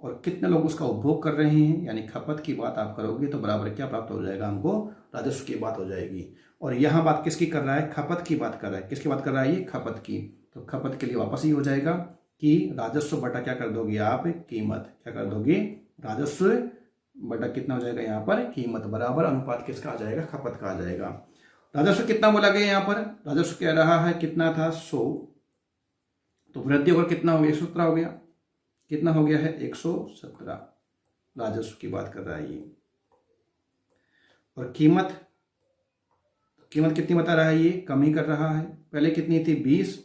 और कितने लोग उसका उपभोग कर रहे हैं यानी खपत की बात आप करोगे तो बराबर क्या प्राप्त हो जाएगा हमको, राजस्व की बात हो जाएगी। और यहाँ बात किसकी कर रहा है, खपत की बात कर रहा है। किसकी बात कर रहा है ये, खपत की। तो खपत के लिए वापस ही हो जाएगा कि राजस्व बटा क्या कर दोगे आप, कीमत। क्या कर दोगे, राजस्व बटा कितना हो जाएगा यहाँ पर, कीमत, बराबर अनुपात किसका आ जाएगा, खपत का आ जाएगा। राजस्व कितना बोला गया यहाँ पर, राजस्व कह रहा है कितना था 100, तो वृद्धि होकर कितना हो गया 117 हो गया। कितना हो गया है 117, राजस्व की बात कर रहा है ये। और कीमत कितनी बता रहा है ये, कमी कर रहा है। पहले कितनी थी 20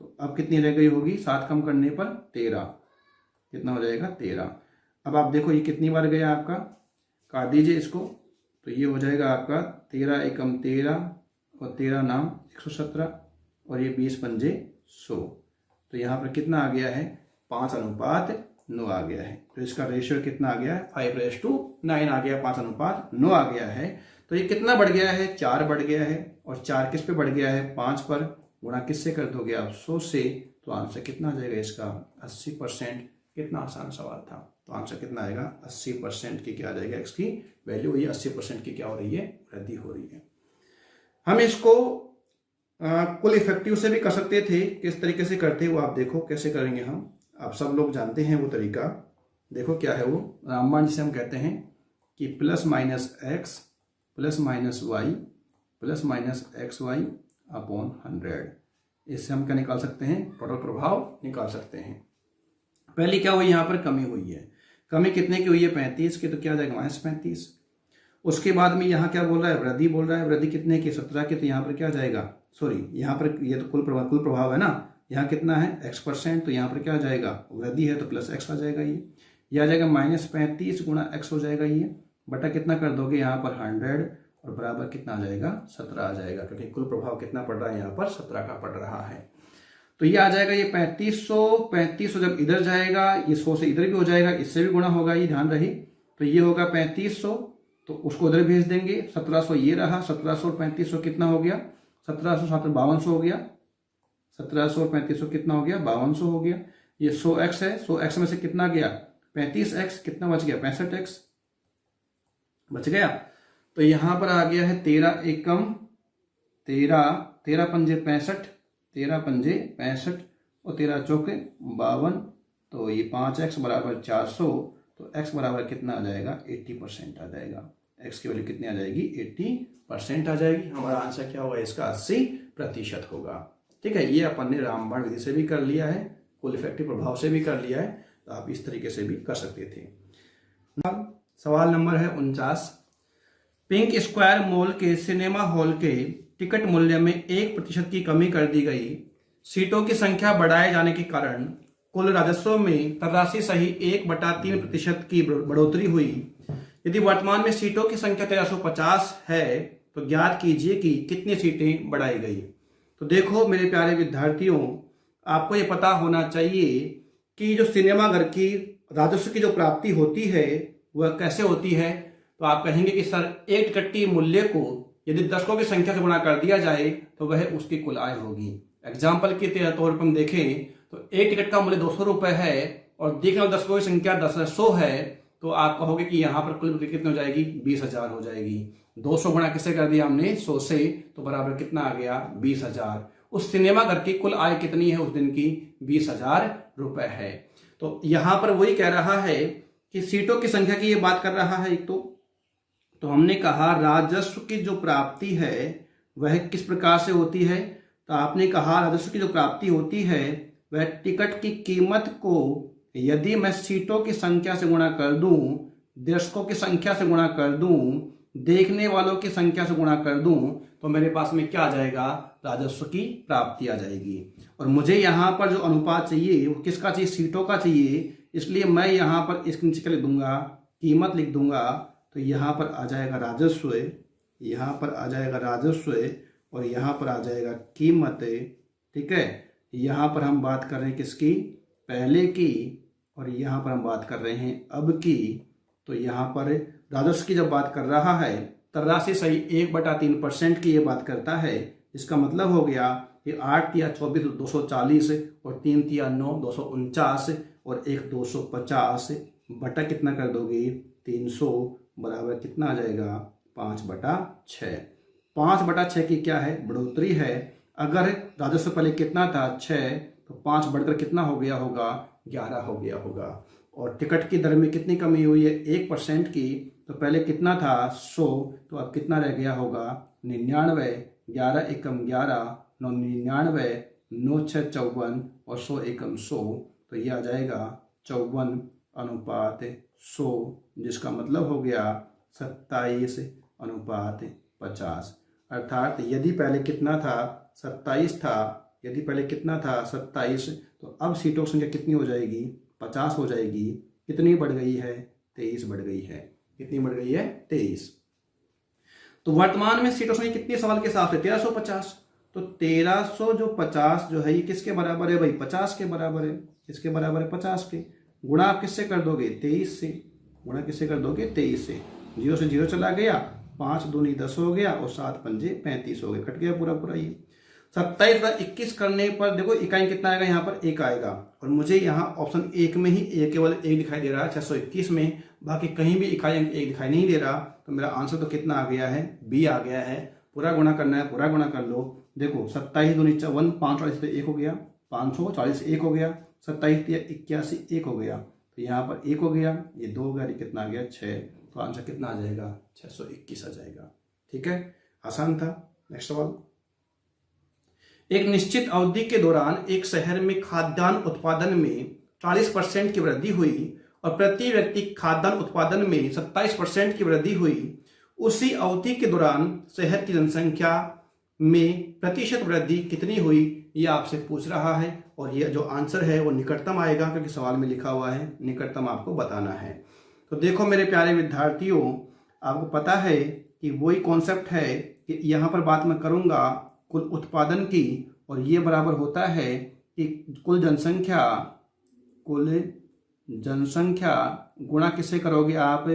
तो अब कितनी रह गई होगी, 7 कम करने पर 13। कितना हो जाएगा 13। अब आप देखो ये कितनी बार गया आपका, काट दीजिए इसको तो ये हो जाएगा आपका 13 एकम 13 और 13 नाम 117 और ये 20 पंजे 100। तो यहाँ पर कितना आ गया है 5:9 आ गया है। तो इसका रेशियो कितना आ गया है 5:9 आ गया, 5:9 आ गया है। तो ये कितना बढ़ गया है 4 बढ़ गया है। और 4 किस पे बढ़ गया है 5 पर, गुणा किससे कर दोगे आप 100 से। तो आंसर कितना आ जाएगा इसका 80%। कितना आसान सवाल था। तो आंसर कितना आएगा 80% की क्या आ जाएगा, इसकी वैल्यू ये 80% की क्या हो रही है, वृद्धि हो रही है। हम इसको कुल इफेक्टिव से भी कर सकते थे, किस तरीके से करते हैं वो आप देखो कैसे करेंगे हम। आप सब लोग जानते हैं वो तरीका, देखो क्या है वो, रामबाण जिसे हम कहते हैं कि plus minus x plus minus y plus minus x y upon 100। इससे हम क्या निकाल सकते हैं, टोटल प्रभाव निकाल सकते हैं। पहली क्या हुई, यहाँ पर कमी हुई है। कमी कितने की हुई है 35 की, तो क्या आ जाएगा -35। उसके बाद में यहाँ क्या बोल रहा है, वृद्धि बोल रहा है। वृद्धि कितने की 17 की, तो यहाँ पर क्या आ जाएगा, सॉरी यहाँ पर ये तो कुल प्रभाव है ना, यहाँ कितना है X%, तो यहाँ पर क्या आ जाएगा, वृद्धि है तो प्लस X आ जाएगा। ये आ जाएगा -35 गुणा X हो जाएगा ये, बटा कितना कर दोगे यहाँ पर 100 और बराबर कितना आ जाएगा 17 आ जाएगा, क्योंकि कुल प्रभाव कितना पड़ रहा है यहाँ पर 17 का पड़ रहा है। तो ये आ जाएगा ये 3500 जब इधर जाएगा ये 100 से इधर भी हो जाएगा, इससे भी गुणा होगा, ये ध्यान रही। तो ये होगा 3500 तो उसको उधर भेज देंगे। 1700 ये रहा, 1700 और 3500 कितना हो गया, 1700 7 5200 हो गया। 1700 और 3500 कितना हो गया 5200 हो गया। ये 100x है, 100x में से कितना गया 35x, कितना बच गया 65x बच गया। तो यहां पर आ गया है 13 एकम 13 पंजे 65 13 पंजे 65 और 13 चौके 52, तो ये 5x बराबर 400, तो x बराबर कितना आ जाएगा 80% आ जाएगा। x की वैल्यू कितनी आ जाएगी 80% आ जाएगी। हमारा आंसर क्या होगा इसका 80% होगा। ठीक है, ये अपन ने रामबाण विधि से भी कर लिया है, कुल इफेक्टिव प्रभाव से भी कर लिया है, तो आप इस तरीके से भी कर सकते थे। सवाल नंबर है 49। पिंक स्क्वायर मॉल के सिनेमा हॉल के टिकट मूल्य में 1% की कमी कर दी गई। सीटों की संख्या बढ़ाए जाने के कारण कुल राजस्व में तर्राशी सही 1/3% की बढ़ोतरी हुई। यदि वर्तमान में सीटों की संख्या 1350 है तो ज्ञात कीजिए कि कितनी सीटें बढ़ाई गई। तो देखो मेरे प्यारे विद्यार्थियों, आपको ये पता होना चाहिए कि जो सिनेमाघर की राजस्व की जो प्राप्ति होती है वह कैसे होती है। तो आप कहेंगे कि सर एक टिकट की मूल्य को यदि दर्शकों की संख्या से गुणा कर दिया जाए तो वह उसकी कुल आय होगी। एग्जाम्पल के तौर पर हम देखें तो एक टिकट का मूल्य 200 रुपए है और देखने वाले दर्शकों की संख्या 100 है, तो आप कहोगे कि यहाँ पर कुल कितनी हो जाएगी 20,000 हो जाएगी। 200 गुणा किससे कर दिया हमने 100 से, तो बराबर कितना आ गया 20,000। उस सिनेमा घर की कुल आय कितनी है उस दिन की 20,000 रुपए है। तो यहाँ पर वही कह रहा है कि सीटों की संख्या की ये बात कर रहा है। एक तो हमने कहा राजस्व की जो प्राप्ति है वह किस प्रकार से होती है। तो आपने कहा राजस्व की जो प्राप्ति होती है वह टिकट की कीमत को यदि मैं सीटों की संख्या से गुणा कर दूं, दर्शकों की संख्या से गुणा कर दूं, देखने वालों की संख्या से गुणा कर दूं, तो मेरे पास में क्या आ जाएगा राजस्व की प्राप्ति आ जाएगी। और मुझे यहाँ पर जो अनुपात चाहिए वो किसका चाहिए सीटों का चाहिए, इसलिए मैं यहाँ पर इसके नीचे लिख दूंगा कीमत लिख दूंगा। तो यहाँ पर आ जाएगा राजस्व, यहाँ पर आ जाएगा राजस्व और यहाँ पर आ जाएगा कीमत। ठीक है, यहाँ पर हम बात कर रहे हैं किसकी पहले की और यहाँ पर हम बात कर रहे हैं अब की। तो यहाँ पर राजस्व की जब बात कर रहा है तर्राशी सही 1/3% की ये बात करता है। इसका मतलब हो गया कि 8 या 24 240 और 3 या 9 249 और 1 250 बटा कितना कर दोगे 300 बराबर कितना आ जाएगा 5/6। 5/6 की क्या है बढ़ोतरी है। अगर राजस्व पहले कितना था 6, तो 5 बढ़कर कितना हो गया होगा 11 हो गया होगा। और टिकट की दर में कितनी कमी हुई है 1% की। तो पहले कितना था 100, तो अब कितना रह गया होगा 99। 11 एकम 11, 9 99, 9 6 54 और 100 एकम 100, तो ये आ जाएगा 54/100, जिसका मतलब हो गया 27/50। अर्थात यदि पहले कितना था 27 था, यदि पहले कितना था 27, तो अब सीटों की संख्या कितनी हो जाएगी 50 हो जाएगी। कितनी बढ़ गई है 23 बढ़ गई है। कितनी बढ़ गई है 23। तो वर्तमान में सीटों की संख्या कितनी सवाल के हिसाब से 1350। तो 1350 जो है ये किसके बराबर है भाई 50 के बराबर है। किसके बराबर है 50 के। गुणा आप किससे कर दोगे 23 से। गुणा किससे कर दोगे 23 से। 0 से 0 चला गया, 5 दूनी 10 हो गया और 7 पंजे 35 हो गए। कट गया पूरा पूरा ये। 27/21 करने पर देखो इकाई कितना आएगा यहाँ पर 1 आएगा। और मुझे यहाँ ऑप्शन 1 में ही केवल 1 दिखाई दे रहा है 621 में, बाकी कहीं भी इकाई अंक 1 दिखाई नहीं दे रहा। तो मेरा आंसर तो कितना आ गया है बी आ गया है। पूरा गुणा करना है, पूरा गुणा कर लो। देखो 27 दूनी 54, 540 पे 1 हो गया, 540 1 हो गया, 27 या 81 1 हो गया। तो यहाँ पर 1 हो गया, ये 2 हो गया, ये कितना आ गया 6। तो आंसर कितना आ जाएगा 621 आ जाएगा। ठीक है, आसान था। नेक्स्ट सवाल। एक निश्चित अवधि के दौरान एक शहर में खाद्यान्न उत्पादन में 40% की वृद्धि हुई और प्रति व्यक्ति खाद्यान्न उत्पादन में 27% की वृद्धि हुई। उसी अवधि के दौरान शहर की जनसंख्या में प्रतिशत वृद्धि कितनी हुई, यह आपसे पूछ रहा है। और यह जो आंसर है वो निकटतम आएगा, क्योंकि सवाल में लिखा हुआ है निकटतम आपको बताना है। तो देखो मेरे प्यारे विद्यार्थियों, आपको पता है कि वही कॉन्सेप्ट है कि यहाँ पर बात मैं करूँगा कुल उत्पादन की, और ये बराबर होता है कि कुल जनसंख्या गुणा किससे करोगे आप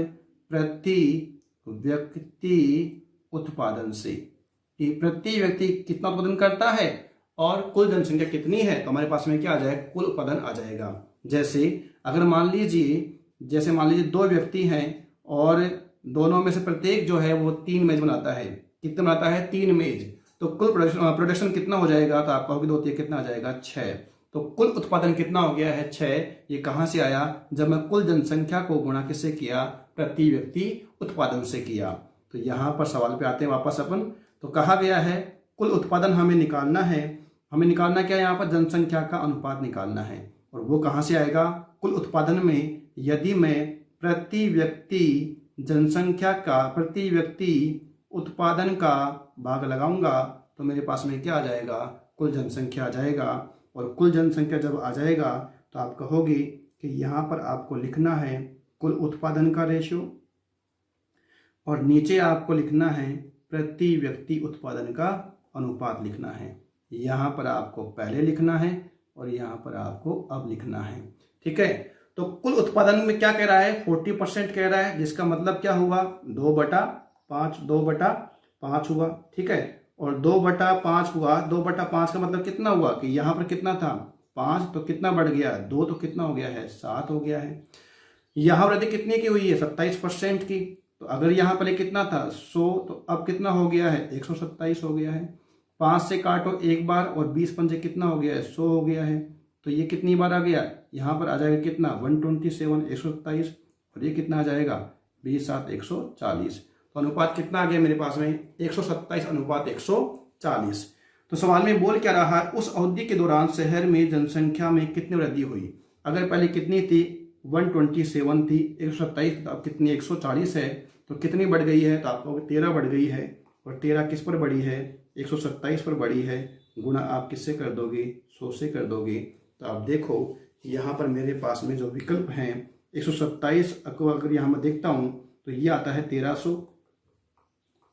प्रति व्यक्ति उत्पादन से। कि प्रति व्यक्ति कितना उत्पादन करता है और कुल जनसंख्या कितनी है, तो हमारे पास में क्या आ जाएगा कुल उत्पादन आ जाएगा। जैसे अगर मान लीजिए 2 व्यक्ति हैं और दोनों में से प्रत्येक जो है वो 3 मेज बनाता है। कितना बनाता है 3 मेज। तो कुल प्रोडक्शन कितना हो जाएगा, तो आप कहोगे 2 3 कितना आ जाएगा 6। तो कुल उत्पादन कितना हो गया है 6। ये कहां से आया? जब मैं कुल जनसंख्या को गुणा किससे किया? प्रति व्यक्ति उत्पादन से किया। तो यहां पर सवाल पे आते हैं वापस अपन। तो कहा गया है कुल उत्पादन हमें निकालना है। हमें निकालना क्या है? यहाँ पर जनसंख्या का अनुपात निकालना है। और वो कहां से आएगा? कुल उत्पादन में यदि मैं प्रति व्यक्ति जनसंख्या का, प्रति व्यक्ति उत्पादन का भाग लगाऊंगा तो मेरे पास में क्या आ जाएगा? कुल जनसंख्या आ जाएगा। और कुल जनसंख्या जब आ जाएगा तो आप कहोगे कि यहाँ पर आपको लिखना है कुल उत्पादन का रेशियो और नीचे आपको लिखना है प्रति व्यक्ति उत्पादन का अनुपात लिखना है। यहाँ पर आपको पहले लिखना है और यहाँ पर आपको अब लिखना है। ठीक है, तो कुल उत्पादन में क्या कह रहा है? 40% कह रहा है, जिसका मतलब क्या हुआ? 2/5, 2/5 हुआ। ठीक है, और 2/5 हुआ। 2/5 का मतलब कितना हुआ कि यहाँ पर कितना था? 5, तो कितना बढ़ गया? 2, तो कितना हो गया है? 7 हो गया है। यहाँ वृद्धि कितने की हुई है? 27% की। तो अगर यहाँ पहले कितना था? 100, तो अब कितना हो गया है? 127 हो गया है। 5 से काटो एक बार और 20 पंजे कितना हो गया है? 100 हो गया है। तो ये कितनी बार आ गया? यहाँ पर आ जाएगा कितना? 127, 127, और ये कितना आ जाएगा? 20 7 140। तो अनुपात कितना आ गया मेरे पास में? 127 अनुपात 140। तो सवाल में बोल क्या रहा है? उस अवधि के दौरान शहर में जनसंख्या में कितनी वृद्धि हुई? अगर पहले कितनी थी? 127 थी। 127 तो अब कितनी? 140 है। तो कितनी बढ़ गई है? तो आपको 13 बढ़ गई है। और 13 किस पर बढ़ी है? 127 पर बढ़ी है। गुणा आप किससे कर दोगे? 100 से कर दोगे। तो आप देखो यहाँ पर मेरे पास में जो विकल्प हैं 127 को अगर यहाँ मैं देखता हूँ तो ये आता है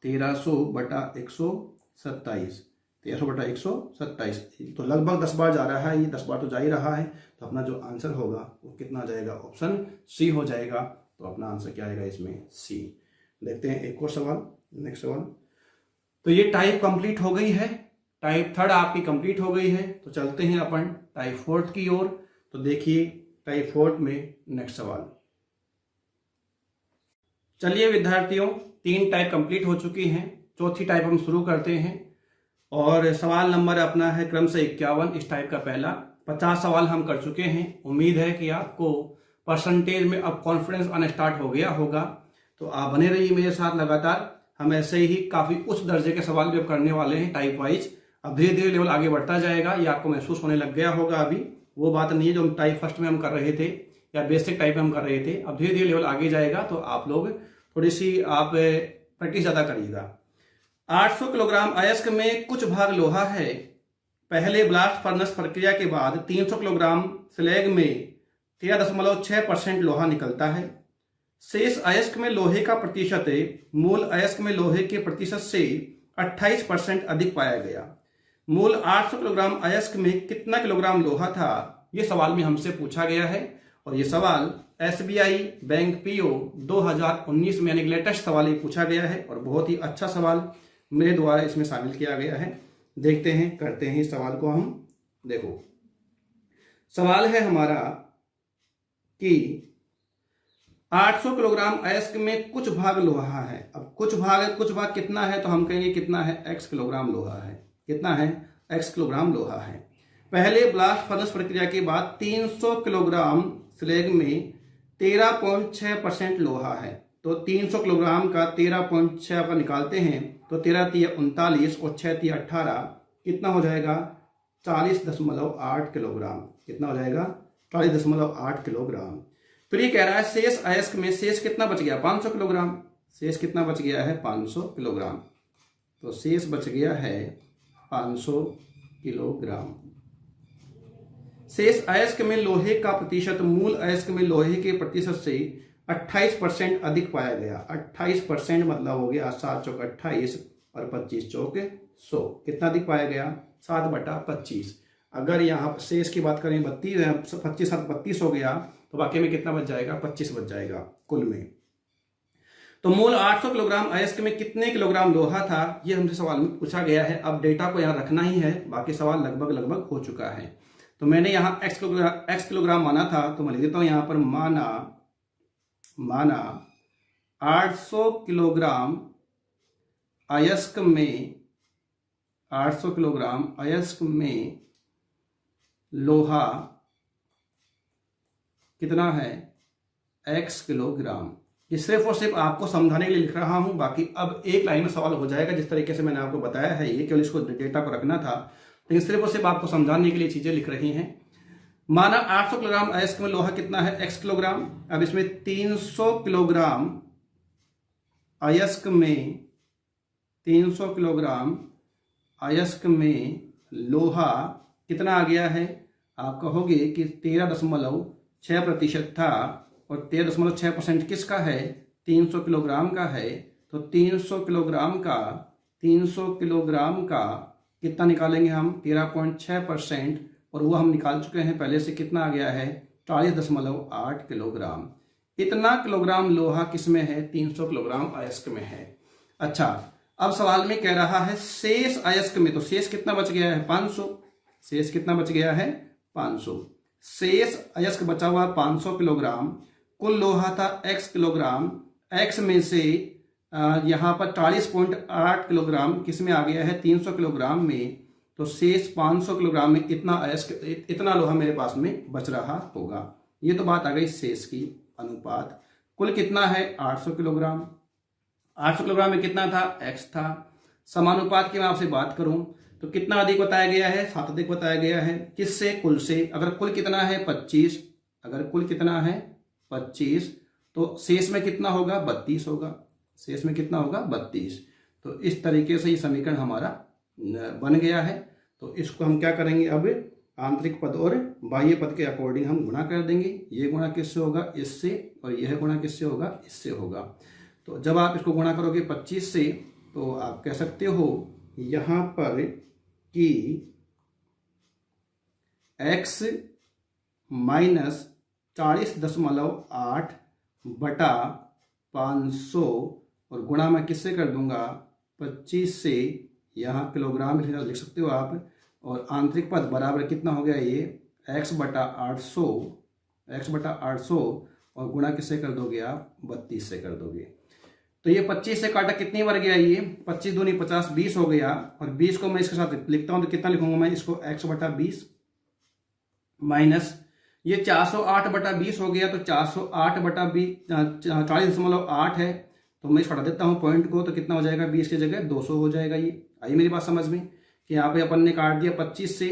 1300 बटा 127। 1300 बटा 127, तो लगभग 10 बार जा रहा है। ये 10 बार तो जा ही रहा है। तो अपना जो आंसर होगा वो कितना आ जाएगा? ऑप्शन सी हो जाएगा। तो अपना आंसर क्या आएगा इसमें? सी। देखते हैं एक और सवाल, नेक्स्ट सवाल। तो ये टाइप कंप्लीट हो गई है, टाइप 3 आपकी कंप्लीट हो गई है। तो चलते हैं अपन टाइप 4 की ओर। तो देखिए टाइप 4 में नेक्स्ट सवाल। चलिए विद्यार्थियों, 3 टाइप कंप्लीट हो चुकी हैं। चौथी टाइप हम शुरू करते हैं। और सवाल नंबर अपना है क्रम से 51, इस टाइप का पहला। 50 सवाल हम कर चुके हैं। उम्मीद है कि आपको परसेंटेज में अब कॉन्फिडेंस आना स्टार्ट हो गया होगा। तो आप बने रहिए मेरे साथ लगातार। हम ऐसे ही काफी उच्च दर्जे के सवाल भी अब करने वाले हैं टाइप वाइज। अब धीरे धीरे लेवल आगे बढ़ता जाएगा, ये आपको महसूस होने लग गया होगा। अभी वो बात नहीं है जो हम टाइप फर्स्ट में हम कर रहे थे या बेसिक टाइप में हम कर रहे थे। अब धीरे धीरे लेवल आगे जाएगा तो आप लोग थोड़ी सी आप प्रैक्टिस ज्यादा करिएगा। 800 किलोग्राम अयस्क में कुछ भाग लोहा है। पहले ब्लास्ट फर्नेस प्रक्रिया के बाद 300 किलोग्राम स्लैग में 13.6% लोहा निकलता है। शेष अयस्क में लोहे का प्रतिशत मूल अयस्क में लोहे के प्रतिशत से 28% अधिक पाया गया। मूल 800 किलोग्राम अयस्क में कितना किलोग्राम लोहा था? ये सवाल में हमसे पूछा गया है। और ये सवाल SBI बैंक PO 2019 में यानी लेटेस्ट सवाल ही पूछा गया है और बहुत ही अच्छा सवाल मेरे द्वारा इसमें शामिल किया गया है। देखते हैं, करते हैं इस सवाल को हम। देखो सवाल है हमारा कि 800 किलोग्राम अयस्क में कुछ भाग लोहा है। अब कुछ भाग कितना है? तो हम कहेंगे कितना है? x किलोग्राम लोहा है। कितना है? x किलोग्राम लोहा है। पहले ब्लास्ट फर्नेस प्रक्रिया के बाद 300 किलोग्राम स्लैग में 13.6% लोहा है। तो 300 किलोग्राम का 13.6 पर निकालते हैं तो 13 3 39 और 6 3 18 कितना हो जाएगा? 40.8 किलोग्राम। कितना हो जाएगा? 40.8 किलोग्राम। फिर ये कह रहा है शेष अयस्क में शेष कितना बच गया? 500 किलोग्राम। शेष कितना बच गया है? 500 किलोग्राम। तो शेष बच गया है 500 किलोग्राम। शेष अयस्क में लोहे का प्रतिशत मूल अयस्क में लोहे के प्रतिशत से 28% अधिक पाया गया। 28% मतलब हो गया 7 चौक 28 और 25 चौक 100। कितना अधिक पाया गया? 7/25। अगर यहाँ शेष की बात करें 25 7 32 हो गया तो बाकी में कितना बच जाएगा? 25 बच जाएगा कुल में। तो मूल 800 किलोग्राम अयस्क में कितने किलोग्राम लोहा था? ये हमसे सवाल में पूछा गया है। अब डेटा को यहाँ रखना ही है, बाकी सवाल लगभग हो चुका है। तो मैंने यहाँ x किलोग्राम माना था, तो मैं लिख देता हूँ यहाँ पर माना 800 किलोग्राम अयस्क में 800 किलोग्राम अयस्क में लोहा कितना है x किलोग्राम। ये सिर्फ और सिर्फ आपको समझाने के लिए लिख रहा हूं, बाकी अब एक लाइन में सवाल हो जाएगा जिस तरीके से मैंने आपको बताया है। ये केवल इसको डेटा को रखना था, लेकिन सिर्फ और सिर्फ आपको समझाने के लिए चीजें लिख रही हैं। माना 800 किलोग्राम अयस्क में लोहा कितना है x किलोग्राम। अब इसमें 300 किलोग्राम अयस्क में 300 किलोग्राम अयस्क में लोहा कितना आ गया है। आप कहोगे कि 13.6% था और 13.6% किसका है, 300 किलोग्राम का है। तो 300 किलोग्राम का कितना निकालेंगे हम, 13.6%, और वो हम निकाल चुके हैं पहले से। कितना आ गया है, 40.8 किलोग्राम। इतना किलोग्राम लोहा किसमें है, 300 किलोग्राम अयस्क में है। अच्छा, अब सवाल में कह रहा है शेष अयस्क में, तो शेष कितना बच गया है, 500। शेष कितना बच गया है, 500। शेष अयस्क बचा हुआ 500 किलोग्राम। कुल लोहा था x किलोग्राम। x में से यहां पर 40.8 किलोग्राम किसमें आ गया है, 300 किलोग्राम में। तो शेष 500 किलोग्राम में इतना अयस्क, इतना लोहा मेरे पास में बच रहा होगा। ये तो बात आ गई शेष की अनुपात। कुल कितना है, 800 किलोग्राम। 800 किलोग्राम में कितना था, x था। समानुपात की मैं आपसे बात करूं तो कितना अधिक बताया गया है, 7 अधिक बताया गया है। किससे, कुल से। अगर कुल कितना है 25, अगर कुल कितना है 25, तो शेष में कितना होगा, 32 होगा। शेष में कितना होगा, 32। तो इस तरीके से ये समीकरण हमारा बन गया है। तो इसको हम क्या करेंगे, अब आंतरिक पद और बाह्य पद के अकॉर्डिंग हम गुणा कर देंगे। ये गुणा किससे होगा, इससे, और यह गुणा किससे होगा, इससे होगा। तो जब आप इसको गुणा करोगे 25 से, तो आप कह सकते हो यहां पर कि x माइनस 40.8 बटा 500, और गुणा मैं किससे कर दूंगा, 25 से। यहाँ किलोग्राम लिख सकते हो आप, और आंतरिक पद बराबर कितना हो गया, ये x बटा 800, और गुणा किससे कर दोगे आप, 32 से कर दोगे। तो ये 25 से काटा कितनी बार गया, ये 25 दूनी 50, 20 हो गया। और 20 को मैं इसके साथ लिखता हूं तो कितना लिखूंगा मैं इसको, x बटा 20 माइनस ये 408 बटा 20 हो गया। तो 408 बटा 20 40.8 है, तो मैं इसको हटा देता हूं पॉइंट को। तो कितना हो जाएगा, 20 की जगह 200 हो जाएगा। ये आई मेरी बात समझ में, कि यहाँ पे अपन ने काट दिया 25 से,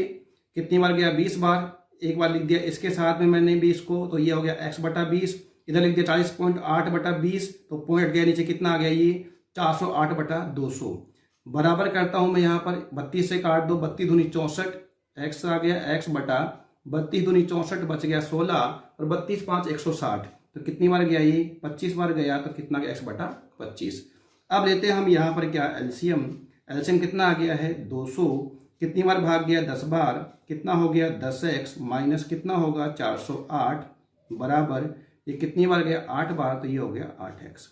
कितनी बार गया, 20 बार। एक बार लिख दिया इसके साथ में मैंने 20 को, तो ये हो गया x बटा 20। इधर लिख दिया 40.8 बटा 20, तो पॉइंट गया नीचे, कितना आ गया ये, 408 बटा 200। बराबर करता हूं मैं यहाँ पर, 32 से काट दो, 32 दूनी 64, x आ गया x बटा 32 दूनी 64, बच गया 16, और 32 5 160। तो कितनी बार गया ये, 25 बार गया। तो कितना गया, x बटा 25। अब लेते हैं हम यहाँ पर क्या, एलसीएम। एलसीएम कितना आ गया है, 200। कितनी बार भाग गया, 10 बार। कितना हो गया, 10x माइनस कितना होगा, 408 बराबर, ये कितनी बार गया, 8 बार। तो ये हो गया 8x।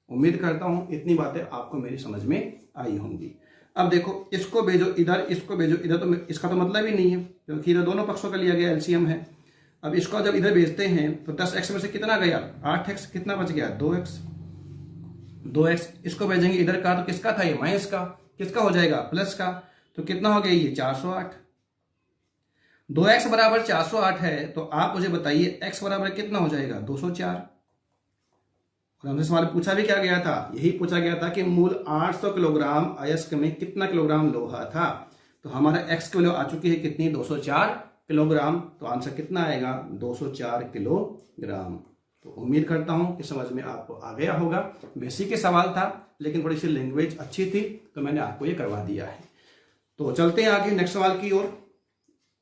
उम्मीद करता हूं इतनी बातें आपको मेरी समझ में आई होंगी। अब देखो, इसको भेजो इधर, इसको भेजो इधर, तो इसका तो मतलब ही नहीं है, क्योंकि इधर दोनों पक्षों का लिया गया एलसीएम है। अब इसको जब इधर भेजते हैं तो 10x में से कितना गया, 8x। कितना बच गया, 2x। इसको भेजेंगे इधर का, तो किसका था ये, माइनस का। किसका हो जाएगा, प्लस का। तो कितना हो गया ये, 408। 2x बराबर 408 है, तो आप मुझे बताइए x बराबर कितना हो जाएगा, 204। और हमसे सवाल पूछा भी क्या गया था, यही पूछा गया था कि मूल 800 किलोग्राम अयस्क में कितना किलोग्राम लोहा था। तो हमारा x की वैल्यू आ चुकी है कितनी, 204 किलोग्राम। तो आंसर कितना आएगा, 204 किलोग्राम। तो उम्मीद करता हूं कि समझ में आपको आ गया होगा। बेसिक ही सवाल था, लेकिन थोड़ी सी लैंग्वेज अच्छी थी, तो मैंने आपको ये करवा दिया है। तो चलते हैं आगे नेक्स्ट सवाल की ओर।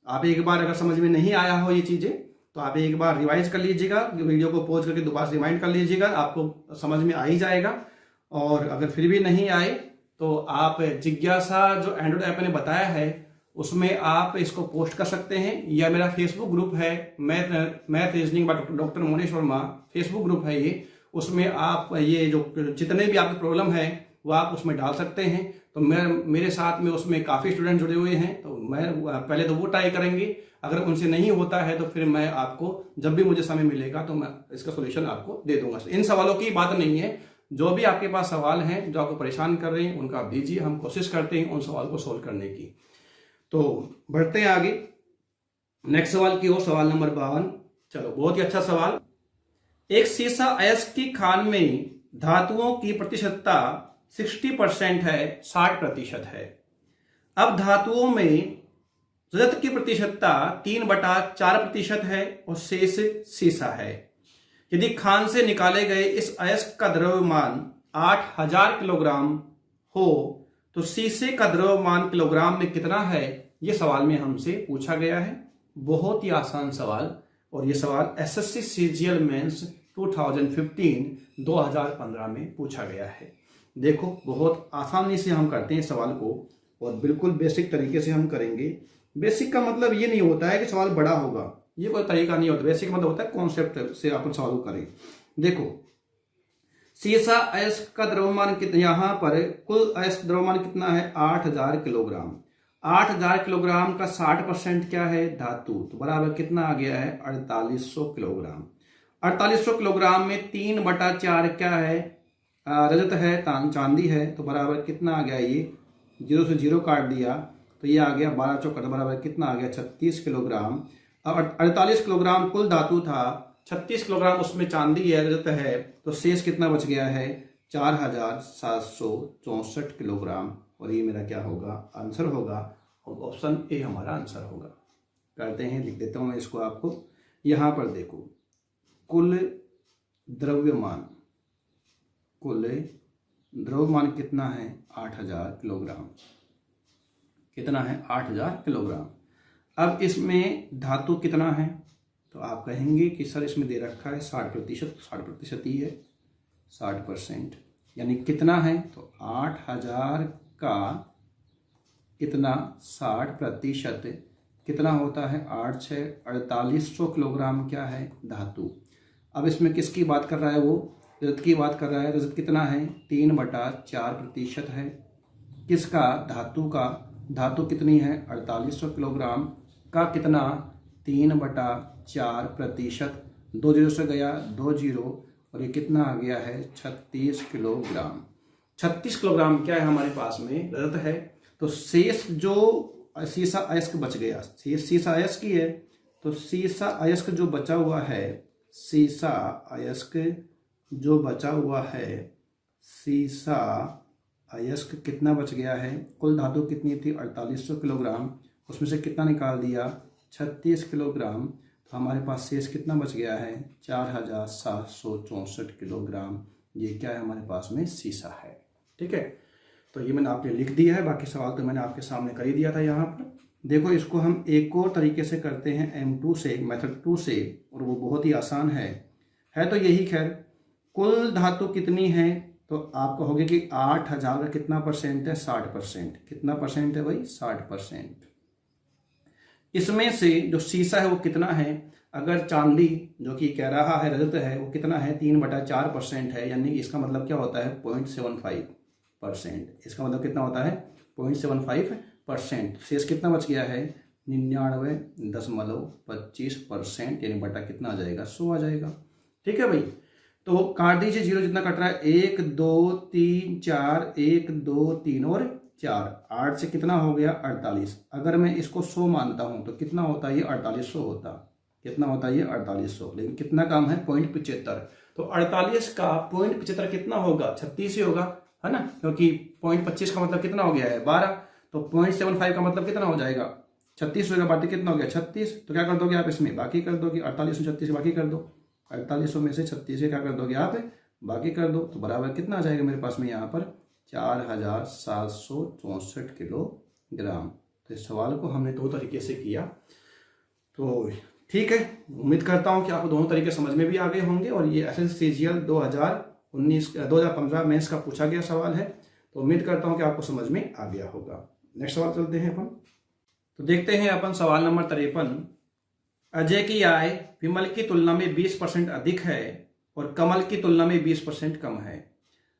आप एक बार अगर समझ में नहीं आया हो ये चीजें, तो आप एक बार रिवाइज कर लीजिएगा, वीडियो को पॉज करके दोबारा रिमाइंड कर लीजिएगा, आपको समझ में आ ही जाएगा। और अगर फिर भी नहीं आए तो आप जिज्ञासा जो एंड्रॉइड ऐप ने बताया है उसमें आप इसको पोस्ट कर सकते हैं, या मेरा फेसबुक ग्रुप है math reasoning by doctor Monesh Verma, Facebook group है ये। उसमें आप ये जो जितने भी आपके प्रॉब्लम है वो आप उसमें डाल सकते हैं। तो मेरे साथ में उसमें काफ़ी स्टूडेंट जुड़े हुए हैं, तो मैं पहले तो वो ट्राई करेंगे। अगर उनसे नहीं होता है तो फिर मैं आपको जब भी मुझे समय मिलेगा तो मैं इसका सोल्यूशन आपको दे दूंगा। इन सवालों की बात नहीं है, जो भी आपके पास सवाल हैं जो आपको परेशान कर रहे हैं उनका आप दीजिए, हम कोशिश करते हैं उन सवाल को सोल्व करने की। तो बढ़ते हैं आगे। नेक्स्ट सवाल की ओर, सवाल नंबर 52। चलो, बहुत ही अच्छा सवाल। एक सीसा अयस्क की खान में धातुओं की प्रतिशतता 60% है, 60% है। अब धातुओं में रजत की प्रतिशतता 3/4% है और शेष सीसा है। यदि खान से निकाले गए इस अयस्क का द्रव्यमान 8000 किलोग्राम हो तो शीशे का द्रव्यमान किलोग्राम में कितना है, यह सवाल में हमसे पूछा गया है। बहुत ही आसान सवाल, और यह सवाल एसएससी सीजीएल मेंस 2015 में पूछा गया है। देखो, बहुत आसानी से हम करते हैं सवाल को, और बिल्कुल बेसिक तरीके से हम करेंगे। बेसिक का मतलब ये नहीं होता है कि सवाल बड़ा होगा, ये कोई तरीका नहीं होता। बेसिक मतलब होता है कॉन्सेप्ट से अपन सवाल करें। देखो, सीसा अयस्क का द्रव्यमान कितना, यहां पर कुल अयस्क द्रव्यमान कितना है, 8000 किलोग्राम। 8000 किलोग्राम का 60% क्या है, धातु, तो बराबर कितना आ गया है, 4800 किलोग्राम। 4800 किलोग्राम में 3/4 क्या है, रजत है, चांदी है, तो बराबर कितना आ गया, ये 0 से 0 काट दिया तो ये आ गया 12 चौका, बराबर कितना आ गया, 36 किलोग्राम। अब 48 किलोग्राम कुल धातु था, 36 किलोग्राम उसमें चांदी है, रजत है, तो शेष कितना बच गया है, 4764 किलोग्राम। और ये मेरा क्या होगा, आंसर होगा, और ऑप्शन ए हमारा आंसर होगा। करते हैं, लिख देता हूं मैं इसको आपको। यहां पर देखो, कुल द्रव्यमान कितना है, 8000 किलोग्राम। कितना है, 8000 किलोग्राम। अब इसमें धातु कितना है, तो आप कहेंगे कि सर इसमें दे रखा है 60%, 60% ही है, 60%। यानी कितना है, तो 8000 का कितना, 60% कितना होता है, 8 6 4800 किलोग्राम क्या है, धातु। अब इसमें किसकी बात कर रहा है, वो रजत की बात कर रहा है। रजत कितना है, 3/4% है। किसका, धातु का। धातु कितनी है, 4800 किलोग्राम का कितना, 3/4%। 2 जीरो से गया 2 जीरो, और ये कितना आ गया है, 36 किलोग्राम। 36 किलोग्राम क्या है हमारे पास में, रजत है। तो शेष जो सीसा अयस्क बच गया, सीसा अयस्क ही है, तो सीसा अयस्क जो बचा हुआ है, सीसा अयस्क जो बचा हुआ है, सीसा अयस्क कितना बच गया है, कुल धातु कितनी थी, 4800 किलोग्राम, उसमें से कितना निकाल दिया, 36 किलोग्राम। तो हमारे पास शेष कितना बच गया है, 4764 किलोग्राम। ये क्या है, हमारे पास में सीसा है। ठीक है, तो ये मैंने आपने लिख दिया है, बाकी सवाल तो मैंने आपके सामने कर ही दिया था। यहाँ पर देखो, इसको हम एक और तरीके से करते हैं, M2 से, मेथड 2 से, और वो बहुत ही आसान है तो यही। खैर, कुल धातु कितनी है, तो आप कहोगे कि 8000 का कितना परसेंट है, 60%। कितना परसेंट है भाई, 60%। इसमें से जो सीसा है वो कितना है, अगर चांदी जो कि कह रहा है रजत है वो कितना है, 3/4% है, यानी इसका मतलब क्या होता है, 0.75%। इसका मतलब कितना होता है, 0.75%। शेष कितना बच गया है, 99.25%, यानी बटा कितना आ जाएगा, 100 आ जाएगा। ठीक है भाई, तो काट दीजिए, 0 जितना कट रहा है, 1 2 3 4, 1 2 3 और 4, 8 से कितना हो गया, 48। अगर मैं इसको 100 मानता हूं तो कितना होता है, ये 4800 होता। कितना होता है, ये 4800। लेकिन कितना कम है, 0.75। तो 48 का 0.75 कितना होगा, 36 ही होगा, है ना, क्योंकि 0.25 का मतलब कितना हो गया है, 12। तो 0.75 का मतलब कितना हो जाएगा, 36 होगा, बाकी कितना हो गया, 36। तो क्या कर दोगे आप, इसमें बाकी कर दोगे, 48 में 36 बाकी कर दो, 4800 में से 36 क्या कर दोगे आप, बाकी कर दो, तो बराबर कितना आ जाएगा मेरे पास में यहाँ पर, 4764 किलोग्राम। तो इस सवाल को हमने 2 तरीके से किया। तो ठीक है, उम्मीद करता हूं कि आपको दोनों तरीके समझ में भी आ गए होंगे, और ये एसएससी सीजीएल 2019-2015 मेंस का पूछा गया सवाल है। तो उम्मीद करता हूं कि आपको समझ में आ गया होगा। नेक्स्ट सवाल चलते हैं अपन। तो देखते हैं अपन सवाल नंबर 53। अजय की आय विमल की तुलना में 20% अधिक है और कमल की तुलना में 20% कम है।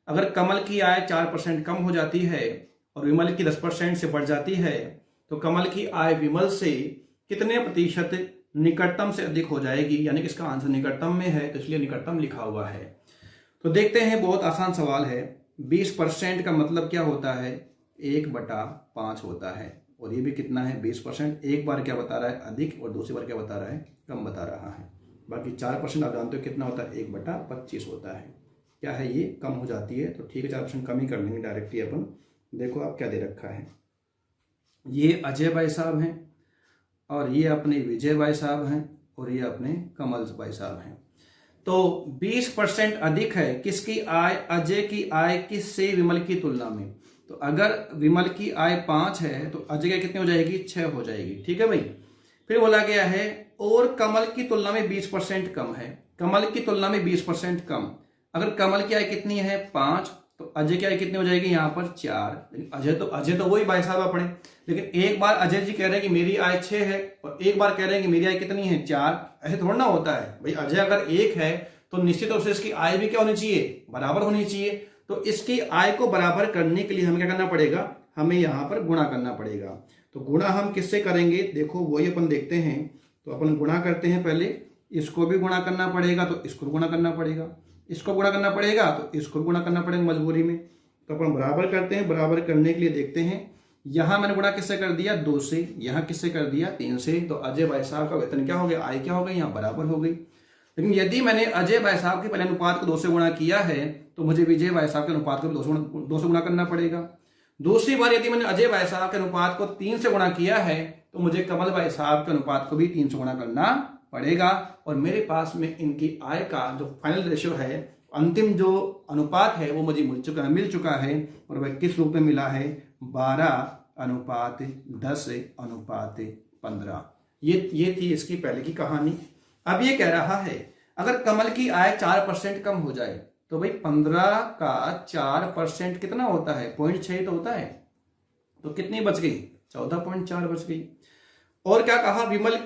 अगर कमल की आय 4% कम हो जाती है और विमल की 10% से बढ़ जाती है, तो कमल की आय विमल से कितने प्रतिशत निकटतम से अधिक हो जाएगी, यानी कि इसका आंसर निकटतम में है, तो इसलिए निकटतम लिखा हुआ है। तो देखते हैं, बहुत आसान सवाल है। 20% का मतलब क्या होता है, 1/5 होता है, और ये भी कितना है 20%। एक बार क्या बता रहा है अधिक और दूसरी बार क्या बता रहा है कम बता रहा है। बाकी 4% आप जानते हो कितना होता है 1/25 होता है। क्या है ये कम हो जाती है तो ठीक है 4% कम ही कर लेंगे डायरेक्टली अपन। देखो आप क्या दे रखा है, ये अजय भाई साहब हैं और ये अपने विजय भाई साहब हैं और ये अपने कमल भाई साहब हैं। तो 20% अधिक है किसकी आय, अजय की आय किससे, विमल की तुलना में। तो अगर विमल की आय 5 है तो अजय की कितनी हो जाएगी 6 हो जाएगी। ठीक है भाई। फिर बोला गया है और कमल की तुलना में 20% कम है, कमल की तुलना में 20% कम। अगर कमल की आय कितनी है 5 तो अजय की आय कितनी हो जाएगी यहाँ पर 4। अजय तो वही भाई साहब अपने, लेकिन एक बार अजय जी कह रहे हैं कि मेरी आय 6 है और एक बार कह रहे हैं कि मेरी आय कितनी है 4। ऐसे थोड़ा ना होता है भाई। अजय अगर 1 है तो निश्चित रूप से इसकी आय भी क्या होनी चाहिए बराबर होनी चाहिए। तो इसकी आय को बराबर करने के लिए हमें क्या करना पड़ेगा, हमें यहाँ पर गुणा करना पड़ेगा। तो गुणा हम किससे करेंगे, देखो वही अपन देखते हैं। तो अपन गुणा करते हैं, पहले इसको भी गुणा करना पड़ेगा तो इसको गुणा करना पड़ेगा, इसको गुणा करना पड़ेगा तो इसको गुणा करना पड़ेगा मजबूरी में। तो अपन बराबर करते हैं, बराबर करने के लिए देखते हैं यहां मैंने गुणा किससे कर दिया 2 से, यहां किससे कर दिया 3 से। तो अजय भाई साहब का वेतन क्या हो गया, आय क्या हो गई, यहां बराबर हो गई। लेकिन यदि मैंने अजय भाई साहब के पहले अनुपात को 2 से गुणा किया है तो मुझे विजय भाई साहब के अनुपात को 2 से गुणा करना पड़ेगा। दूसरी बार यदि मैंने अजय भाई साहब के अनुपात को 3 से गुणा किया है तो मुझे कमल भाई साहब के अनुपात को भी 3 से गुणा करना पड़ेगा। और मेरे पास में इनकी आय का जो फाइनल रेशियो है, अंतिम जो अनुपात है वो मुझे मिल चुका है। और वह किस रूप में मिला है 12:10:15। ये थी इसकी पहले की कहानी। अब ये कह रहा है अगर कमल की आय 4% कम हो जाए तो भाई 15 का 4% कितना होता है 0.6 तो होता है। तो कितनी बच गई 14.4 बच गई। और क्या कहा विमल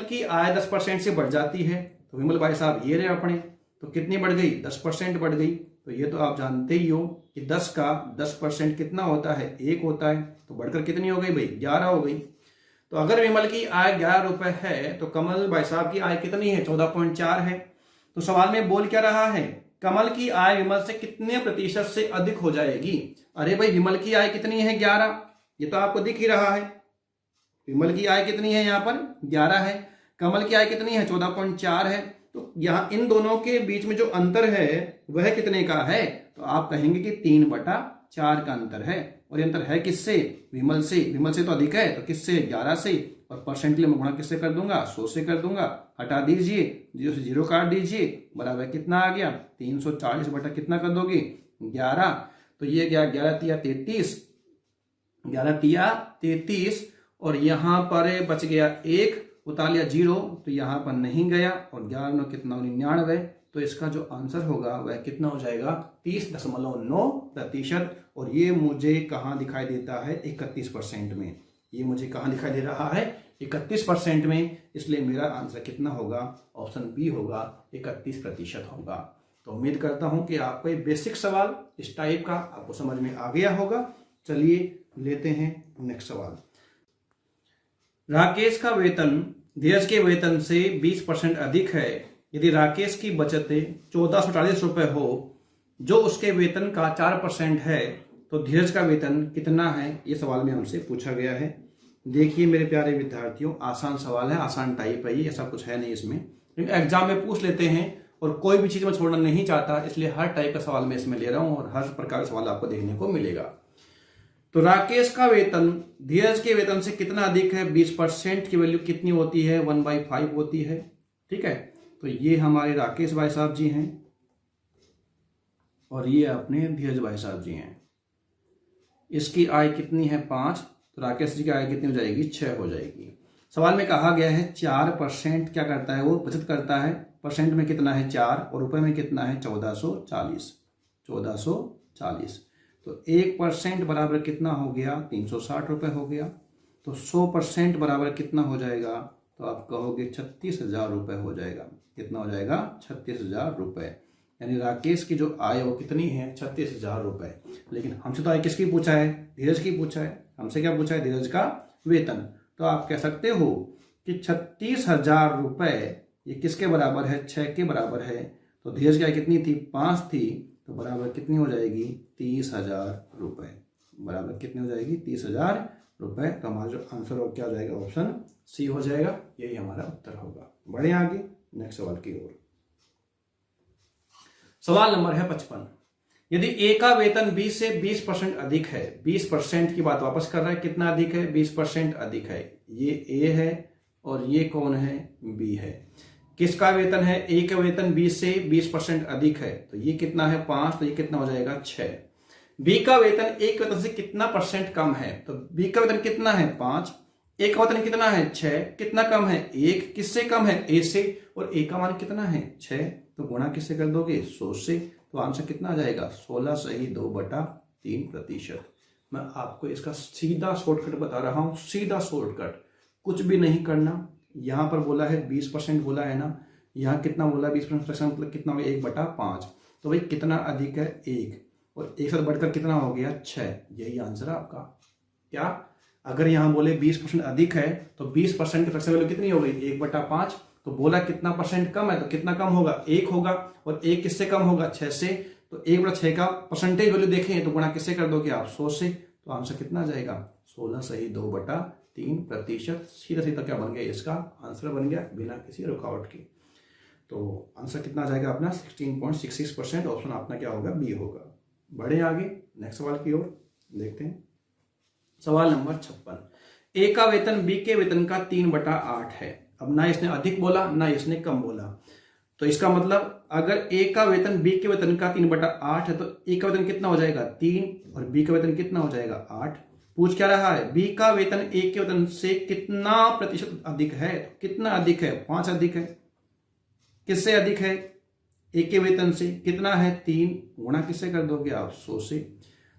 की आय 10% से बढ़ जाती है। तो विमल भाई साहब ये रहे अपने, तो कितनी बढ़ गई 10% बढ़ गई। तो ये तो आप जानते ही हो कि 10 का 10% कितना होता है 1 होता है। तो बढ़कर कितनी हो गई भाई 11 हो गई। तो अगर विमल की आय 11 रुपए है तो कमल भाई साहब की आय कितनी है 14.4 है। तो सवाल में बोल क्या रहा है, कमल की आय विमल से कितने प्रतिशत से अधिक हो जाएगी। अरे भाई विमल की आय कितनी है 11, ये तो आपको दिख ही रहा है। विमल की आय कितनी है यहाँ पर 11 है, कमल की आय कितनी है 14.4 है। तो यहाँ इन दोनों के बीच में जो अंतर है वह कितने का है, तो आप कहेंगे कि 3/4 का अंतर है। और ये अंतर है किससे, विमल से। विमल से तो अधिक है तो किससे 11 से। और परसेंट के लिए मैं गुणा किससे कर दूंगा 100 से कर दूंगा। हटा दीजिए 0 से 0 काट दीजिए, बराबर कितना आ गया 340 बटा कितना कर दोगे 11। तो ये गया 11 तिया 33, 11 तिया 33। और यहां पर बच गया 1, उतार लिया 0 तो यहां पर नहीं गया। और 11 कितना 99। तो इसका जो आंसर होगा वह कितना हो जाएगा 30.9%। और ये मुझे कहां दिखाई देता है 31% में। ये मुझे कहां दिखाई दे रहा है 31% में। इसलिए मेरा आंसर कितना होगा, ऑप्शन बी होगा 31% होगा। तो उम्मीद करता हूं कि आपको ये बेसिक सवाल इस टाइप का आपको समझ में आ गया होगा। चलिए लेते हैं नेक्स्ट सवाल। राकेश का वेतन धीरज के वेतन से 20% अधिक है। यदि राकेश की बचतें 1440 रुपए हो जो उसके वेतन का 4% है तो धीरज का वेतन कितना है, ये सवाल में हमसे पूछा गया है। देखिए मेरे प्यारे विद्यार्थियों, आसान सवाल है, आसान टाइप है, ये ऐसा कुछ है नहीं इसमें, लेकिन एग्जाम में पूछ लेते हैं और कोई भी चीज मैं छोड़ना नहीं चाहता, इसलिए हर टाइप का सवाल मैं इसमें ले रहा हूं और हर प्रकार का सवाल आपको देखने को मिलेगा। तो राकेश का वेतन धीरज के वेतन से कितना अधिक है, 20% की वैल्यू कितनी होती है 1/5 होती है। ठीक है, तो ये हमारे राकेश भाई साहब जी हैं और ये अपने धीरज भाई साहब जी हैं। इसकी आय कितनी है 5, तो राकेश जी की आय कितनी हो जाएगी 6 हो जाएगी। सवाल में कहा गया है 4% क्या करता है, वो बचत करता है। परसेंट में कितना है 4 और रुपए में कितना है 1440। तो 1% बराबर कितना हो गया 360 रुपए हो गया। तो 100% बराबर कितना हो जाएगा, तो आप कहोगे 36,000 रुपए हो जाएगा। कितना हो जाएगा 36,000 रुपए। यानी राकेश की जो आय वो कितनी है 36,000 रुपए। लेकिन हमसे तो आय किसकी पूछा है, धीरज की पूछा है। हमसे क्या पूछा है, धीरज का वेतन। तो आप कह सकते हो कि 36,000 रुपए ये किसके बराबर है 6 के बराबर है। तो धीरज की आय कितनी थी 5 थी, तो बराबर कितनी हो जाएगी 30,000 रुपए। बराबर कितनी हो जाएगी 30,000 रुपए। तो हमारा जो आंसर हो क्या हो जाएगा, ऑप्शन सी हो जाएगा, यही हमारा उत्तर होगा। बढ़े आगे नेक्स्ट सवाल की ओर। सवाल नंबर है 55। यदि ए का वेतन 20 से 20% अधिक है, 20% की बात वापस कर रहा है, कितना अधिक है, 20% अधिक है। ये ए है और ये कौन है, बी है। किसका वेतन है, ए का वेतन 20 से 20% अधिक है, तो ये कितना है 5, तो ये कितना हो जाएगा 6। बी का वेतन ए के वेतन से कितना % कम है, तो बी का वेतन कितना है 5, ए का वेतन कितना है 6, कितना कम है 1, किससे कम है ए से, और ए का मान कितना है 6, तो गुणा किससे कर दोगे 100 से, तो आंसर कितना आ जाएगा 16 सही 2/3%। मैं आपको इसका सीधा शॉर्टकट बता रहा हूं, सीधा शॉर्टकट, कुछ भी नहीं करना। यहां पर बोला है 20% बोला है ना, यहां कितना बोला 20% मतलब कितना हो गया 1/5, तो भाई कितना अधिक है 1, और एक साथ बढ़कर कितना हो गया 6, यही आंसर है आपका। क्या, अगर यहां बोले 20% अधिक है तो 20% की फ्रैक्शन वैल्यू कितनी हो गई 1/5, तो बोला कितना % कम है, तो कितना कम होगा 1 होगा, और 1 किससे कम होगा 6 से, तो 1/6 का परसेंटेज वैल्यू देखें तो गुणा किससे कर दोगे आप 100 से, तो आंसर कितना आ जाएगा 16 सही 2/3%। सीधा सीधा क्या बन गया, इसका आंसर बन गया बिना किसी रुकावट के। तो आंसर कितना आ जाएगा अपना 16.66%, ऑप्शन अपना क्या होगा, बी होगा। बढ़े आगे नेक्स्ट सवाल की ओर देखते हैं। सवाल नंबर 56। ए का वेतन बी के वेतन का 3/8 है। अब ना इसने अधिक बोला ना इसने कम बोला, तो इसका मतलब अगर ए का वेतन बी के वेतन का 3/8 है, तो ए का वेतन कितना हो जाएगा 3, और बी का वेतन कितना हो जाएगा 8। पूछ क्या रहा है, बी का वेतन ए के वेतन से कितना % अधिक है, तो कितना अधिक है 5 अधिक है। किससे अधिक है, ए के वेतन से, कितना है 3, गुणा किससे कर दोगे आप 100 से।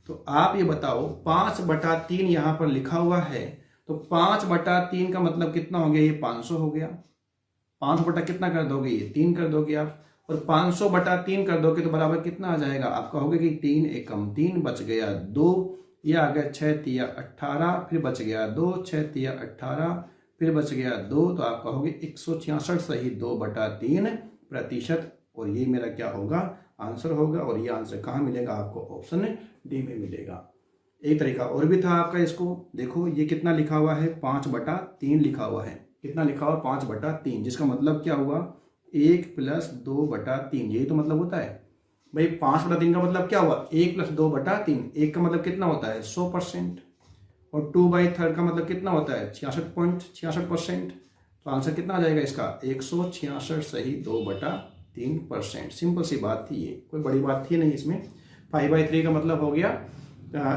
तो आप ये बताओ 5/3 यहां पर लिखा हुआ है, तो 5/3 का मतलब कितना हो गया, ये 500 हो गया। 500 बटा कितना कर दोगे, ये 3 कर दोगे आप, और 500/3 कर दोगे तो बराबर कितना आ जाएगा आपका, होगा कि 3 एकम 3, बच गया 2, ये आ गया 6 तिया 18, फिर बच गया 2, 6 तिया 18, फिर बच गया 2, तो आपका होगा 166 सही 2/3%, और ये मेरा क्या होगा आंसर होगा। और ये आंसर कहाँ मिलेगा आपको, ऑप्शन डी में मिलेगा। एक तरीका और भी था आपका, इसको देखो ये कितना लिखा हुआ है 5/3 लिखा हुआ है, कितना लिखा हुआ 5/3, जिसका मतलब क्या हुआ 1 + 2/3, यही तो मतलब होता है भाई। 5/3 का मतलब क्या हुआ 1 + 2/3, 1 का मतलब कितना होता है 100%, और 2/3 का मतलब कितना होता है 66.66%, तो आंसर कितना आ जाएगा इसका 166 सही 2/3%। सिंपल सी बात थी, ये कोई बड़ी बात थी नहीं इसमें। 5/3 का मतलब हो गया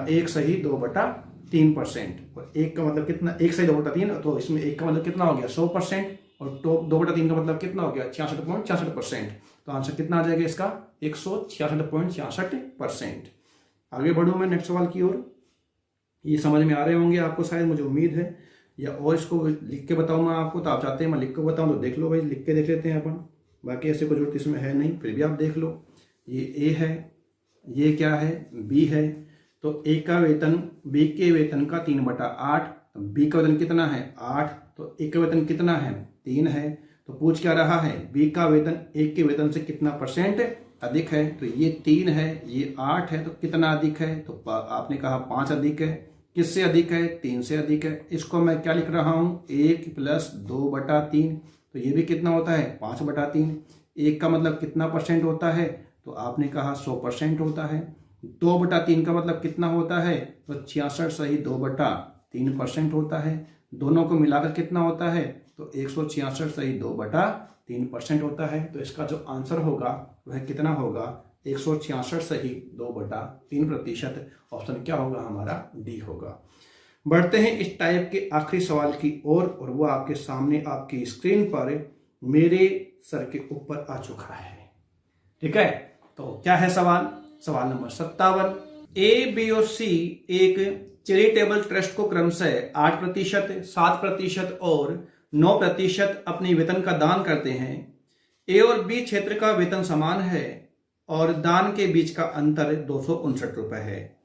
1 सही 2/3%, और 1 का मतलब कितना 1 सही 2/3, तो इसमें 1 का मतलब कितना हो गया 100%, और 2/3 का मतलब कितना हो गया 66.66%, तो आंसर कितना आ जाएगा इसका 166.66%। आगे बढ़ूं मैं नेक्स्ट सवाल की ओर। ये समझ में आ रहे होंगे आपको शायद, मुझे उम्मीद है, या और इसको लिख के बताऊं मैं आपको, तो आप चाहते हैं मैं लिख के बताऊं तो देख लो भाई, लिख के देख लेते हैं अपन, बाकी ऐसे कोई जरूरत इसमें है नहीं, फिर भी आप देख लो। ये ए है, ये क्या है बी है, तो ए का वेतन बी के वेतन का 3/8, बी का वेतन कितना है 8, तो ए का वेतन कितना है 3 है। तो पूछ क्या रहा है, बी का वेतन ए के वेतन से कितना % अधिक है, तो ये 3 है, ये 8 है, तो कितना अधिक है, तो आपने कहा 5 अधिक है। किससे अधिक है 3 से अधिक है। इसको मैं क्या लिख रहा हूं 1 + 2/3, तो ये भी कितना होता है 5/3। 1 का मतलब कितना % होता है, तो आपने कहा 100% होता है। 2/3 का मतलब कितना होता है, तो 66 सही 2/3% होता है। दोनों को मिलाकर कितना होता है, तो 166 सही 2/3% होता है। तो इसका जो आंसर होगा वह कितना होगा 166 सही 2/3%। ऑप्शन क्या होगा हमारा डी होगा। बढ़ते हैं इस टाइप के आखिरी सवाल की ओर, और वो आपके सामने आपकी स्क्रीन पर मेरे सर के ऊपर आ चुका है। ठीक है, तो क्या है सवाल, सवाल नंबर 57। ए, बी और सी एक चैरिटेबल ट्रस्ट को क्रमशः 8%, 7% और 9% अपने वेतन का दान करते हैं। ए और बी क्षेत्र का वेतन समान है और दान के बीच का अंतर 259 रुपए है।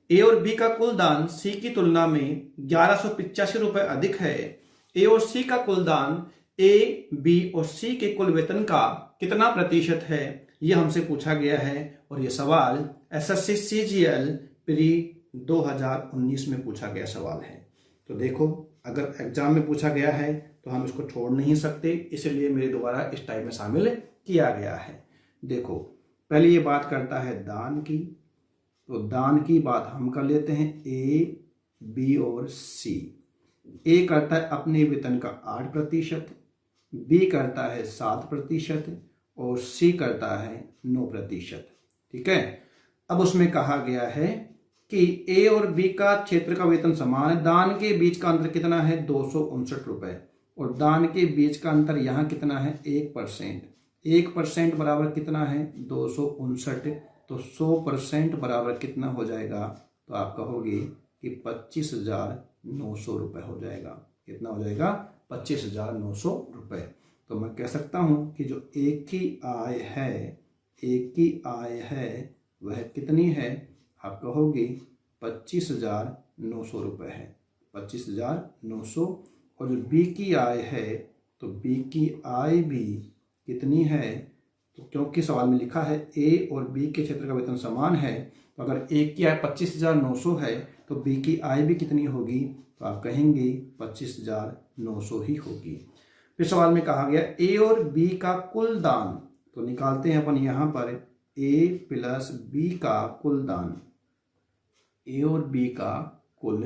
ए और बी का कुल दान सी की तुलना में 1185 रुपए अधिक है। ए और सी का कुल दान ए, बी और सी के कुल वेतन का कितना % है, यह हमसे पूछा गया है। और यह सवाल एसएससी CGL प्री 2019 में पूछा गया सवाल है। तो देखो, अगर एग्जाम में पूछा गया है तो हम इसको छोड़ नहीं सकते, इसलिए मेरे द्वारा इस टाइप में शामिल किया गया है। देखो, पहले ये बात करता है दान की, तो दान की बात हम कर लेते हैं ए, बी और सी। ए करता है अपने वेतन का 8%, बी करता है 7% और सी करता है 9%। ठीक है। अब उसमें कहा गया है कि ए और बी का क्षेत्र का वेतन समान है, दान के बीच का अंतर कितना है 259 रुपए, और दान के बीच का अंतर यहाँ कितना है 1%। 1% बराबर कितना है 259, तो 100% बराबर कितना हो जाएगा, तो आप कहोगे कि 25,900 रुपये हो जाएगा। कितना हो जाएगा 25,900 रुपये। तो मैं कह सकता हूँ कि जो एक की आय है वह कितनी है, आप कहोगे 25,900 रुपये है, 25,900। और जो बी की आय है, तो बी की आय भी कितनी है, तो क्योंकि सवाल में लिखा है ए और बी के क्षेत्र का वेतन समान है, तो अगर ए की आय 25,900 है तो बी की आय भी कितनी होगी, तो आप कहेंगे 25,900 ही होगी। फिर सवाल में कहा गया ए और बी का कुल दान, तो निकालते हैं अपन यहाँ पर ए प्लस बी का कुल दान, ए और बी का कुल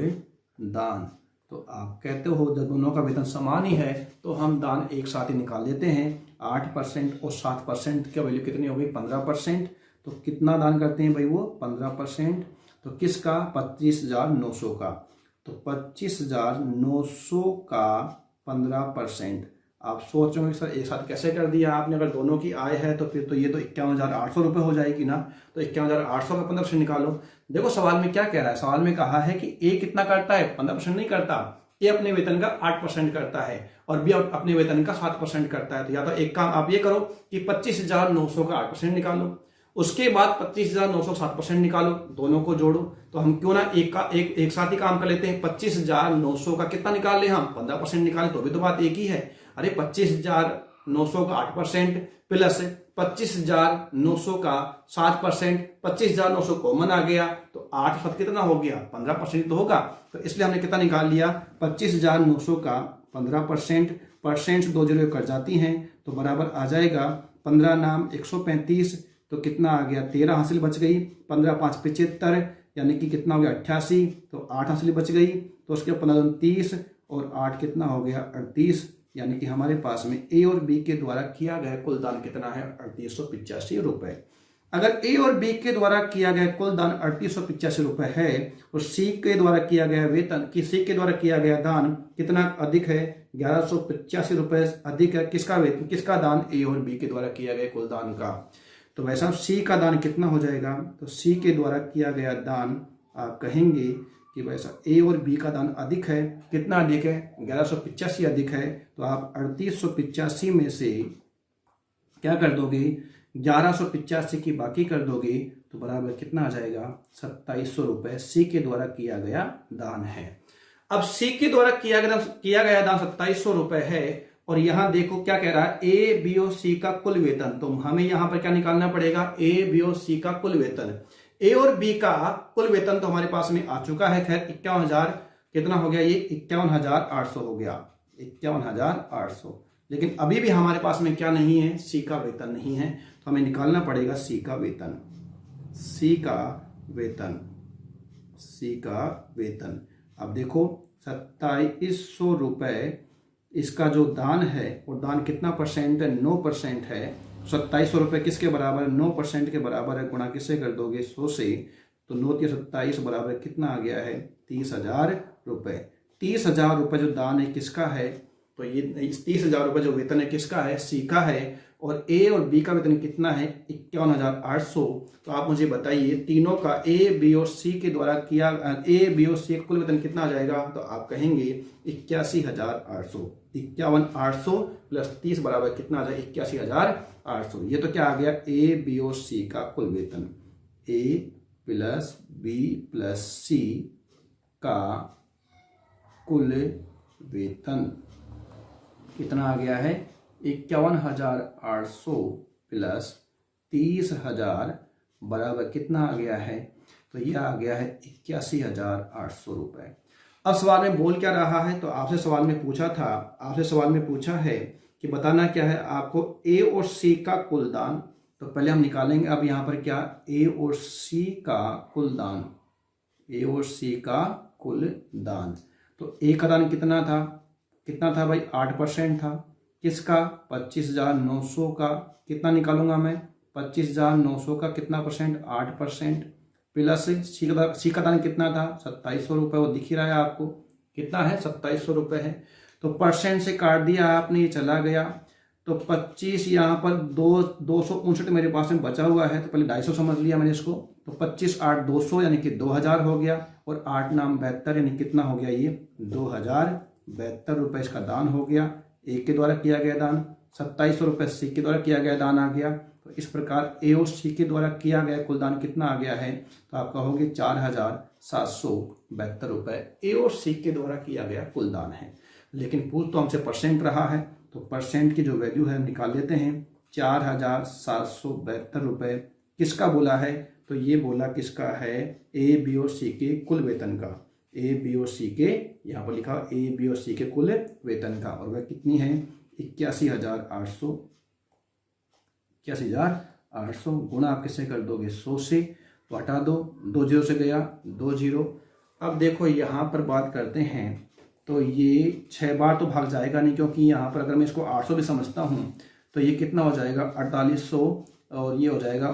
दान। तो आप कहते हो जब दोनों का वेतन समान ही है तो हम दान एक साथ ही निकाल लेते हैं। 8% और 7% की वैल्यू कितनी होगी 15%। तो कितना दान करते हैं भाई वो 15%। तो किसका 25,900 का, तो 25,900 का 15%। आप सोच रहे हो सर एक साथ कैसे कर दिया आपने, अगर दोनों की आय है तो फिर तो ये तो 51,800 रुपये हो जाएगी ना। तो 51,800 का 15% निकालो। देखो सवाल में क्या कह रहा है, सवाल में कहा है कि ए कितना करता है 15% नहीं करता, ए अपने वेतन का 8% करता है और बी अपने वेतन का 7% करता है। तो या तो एक काम आप ये करो कि 25,900 का 8% निकालो, उसके बाद 25,900 7% निकालो, दोनों को जोड़ो। तो हम क्यों ना एक साथ ही काम कर लेते हैं। 25,900 का कितना निकाल ले हम 15% निकालें तो भी तो बात एक ही है। अरे 25,900 का 8% प्लस 25,900 का 7%, 25,900 कॉमन आ गया तो 8% कितना हो गया 15% तो होगा। तो इसलिए हमने कितना निकाल लिया 25,900 का 15%। परसेंट 2 जीरो कट जाती हैं तो बराबर आ जाएगा 15 नाम 135, तो कितना आ गया 13 हासिल बच गई। 15 5 75 यानी कि कितना हो गया 88, तो 8 हासिल बच गई। तो उसके 15 30 और 8 कितना हो गया 38, यानी कि हमारे पास में ए और बी के द्वारा किया गया कुल दान कितना है 3885 रुपए। अगर ए और बी के द्वारा किया गया कुल दान 3885 रुपए है और सी के द्वारा किया गया वेतन कि सी के द्वारा किया गया दान कितना अधिक है 1185 रुपए अधिक है। किसका वेतन किसका दान ए और बी के द्वारा किया गया कुल दान का। तो वैसा सी का दान कितना हो जाएगा, तो सी के द्वारा किया गया दान आप कहेंगे कि वैसा ए और बी का दान अधिक है। कितना अधिक है 1185 अधिक है। तो आप 3885 में से क्या कर दोगे 1185 की बाकी कर दोगे तो बराबर कितना आ जाएगा 2700 रुपए सी के द्वारा किया गया दान है। अब सी के द्वारा किया गया दान 2700 रुपए है और यहां देखो क्या कह रहा है ए बी और सी का कुल वेतन। तो हमें यहां पर क्या निकालना पड़ेगा ए बी और सी का कुल वेतन। ए और बी का कुल वेतन तो हमारे पास में आ चुका है। खैर 51,000 कितना हो गया ये 51,800 हो गया 51,800। लेकिन अभी भी हमारे पास में क्या नहीं है सी का वेतन नहीं है। तो हमें निकालना पड़ेगा सी का वेतन। सी का वेतन अब देखो 2700 रुपए इसका जो दान है वो दान कितना परसेंट है 9% है। 2700 रुपए किसके बराबर 9% के बराबर है। गुणा किससे कर दोगे 100 से। तो 9 के 27 बराबर कितना आ गया है 30,000 रुपए। 30,000 रुपए जो दान है किसका है, तो ये 30,000 रुपए जो वेतन है किसका है सी का है। और ए और बी का वेतन कितना है 51,800। तो आप मुझे बताइए तीनों का ए बी और सी के द्वारा किया ए बी और सी का कुल वेतन कितना आ जाएगा। तो आप कहेंगे 81,800। 51,800 प्लस 30 बराबर कितना आ जाएगा 81,800। ये तो क्या आ गया ए बी और सी का कुल वेतन। ए प्लस बी प्लस सी का कुल वेतन कितना आ गया है 51,800 प्लस 30,000 बराबर कितना आ गया है, तो यह आ गया है 81,800 रुपए। अब सवाल में बोल क्या रहा है, तो आपसे सवाल में पूछा है कि बताना क्या है आपको ए और सी का कुल दान। तो पहले हम निकालेंगे अब यहाँ पर क्या, ए और सी का कुल दान, ए और सी का कुल दान। तो ए का दान कितना था भाई, 8% था। किसका, 25,900 का। कितना निकालूंगा मैं, 25,900 का कितना परसेंट, 8%। प्लस सी का दान कितना था, 2700 रुपये, वो दिख ही रहा है आपको कितना है, 2700 रुपये है। तो परसेंट से काट दिया आपने, ये चला गया। तो 25 यहाँ पर 259 मेरे पास में बचा हुआ है, तो पहले 250 समझ लिया मैंने इसको। तो 25 8 200 यानी कि 2000 हो गया, और 8 नाम 72 यानी कितना हो गया, ये 2072 रुपये इसका दान हो गया। ए के द्वारा किया गया दान, 2700 रुपये सी के द्वारा किया गया दान आ गया। तो इस प्रकार ए और सी के द्वारा किया गया कुल दान कितना आ गया है, तो आप कहोगे 4772 रुपये ए और सी के द्वारा किया गया कुल दान है। लेकिन पूछ तो हमसे परसेंट रहा है, तो परसेंट की जो वैल्यू है निकाल लेते हैं। 4772 रुपये किसका बोला है, तो ये बोला किसका है, ए बी और सी के कुल वेतन का। ए बी और सी के, यहाँ पर लिखा ए बी और सी के कुल वेतन का, और वह कितनी है, 81,800 गुणा आप किससे कर दोगे, 100 से, तो हटा दो, 2 0 से गया 2 0। अब देखो यहाँ पर बात करते हैं, तो ये 6 बार तो भाग जाएगा नहीं, क्योंकि यहाँ पर अगर मैं इसको 800 भी समझता हूँ तो ये कितना हो जाएगा, 4800, और ये हो जाएगा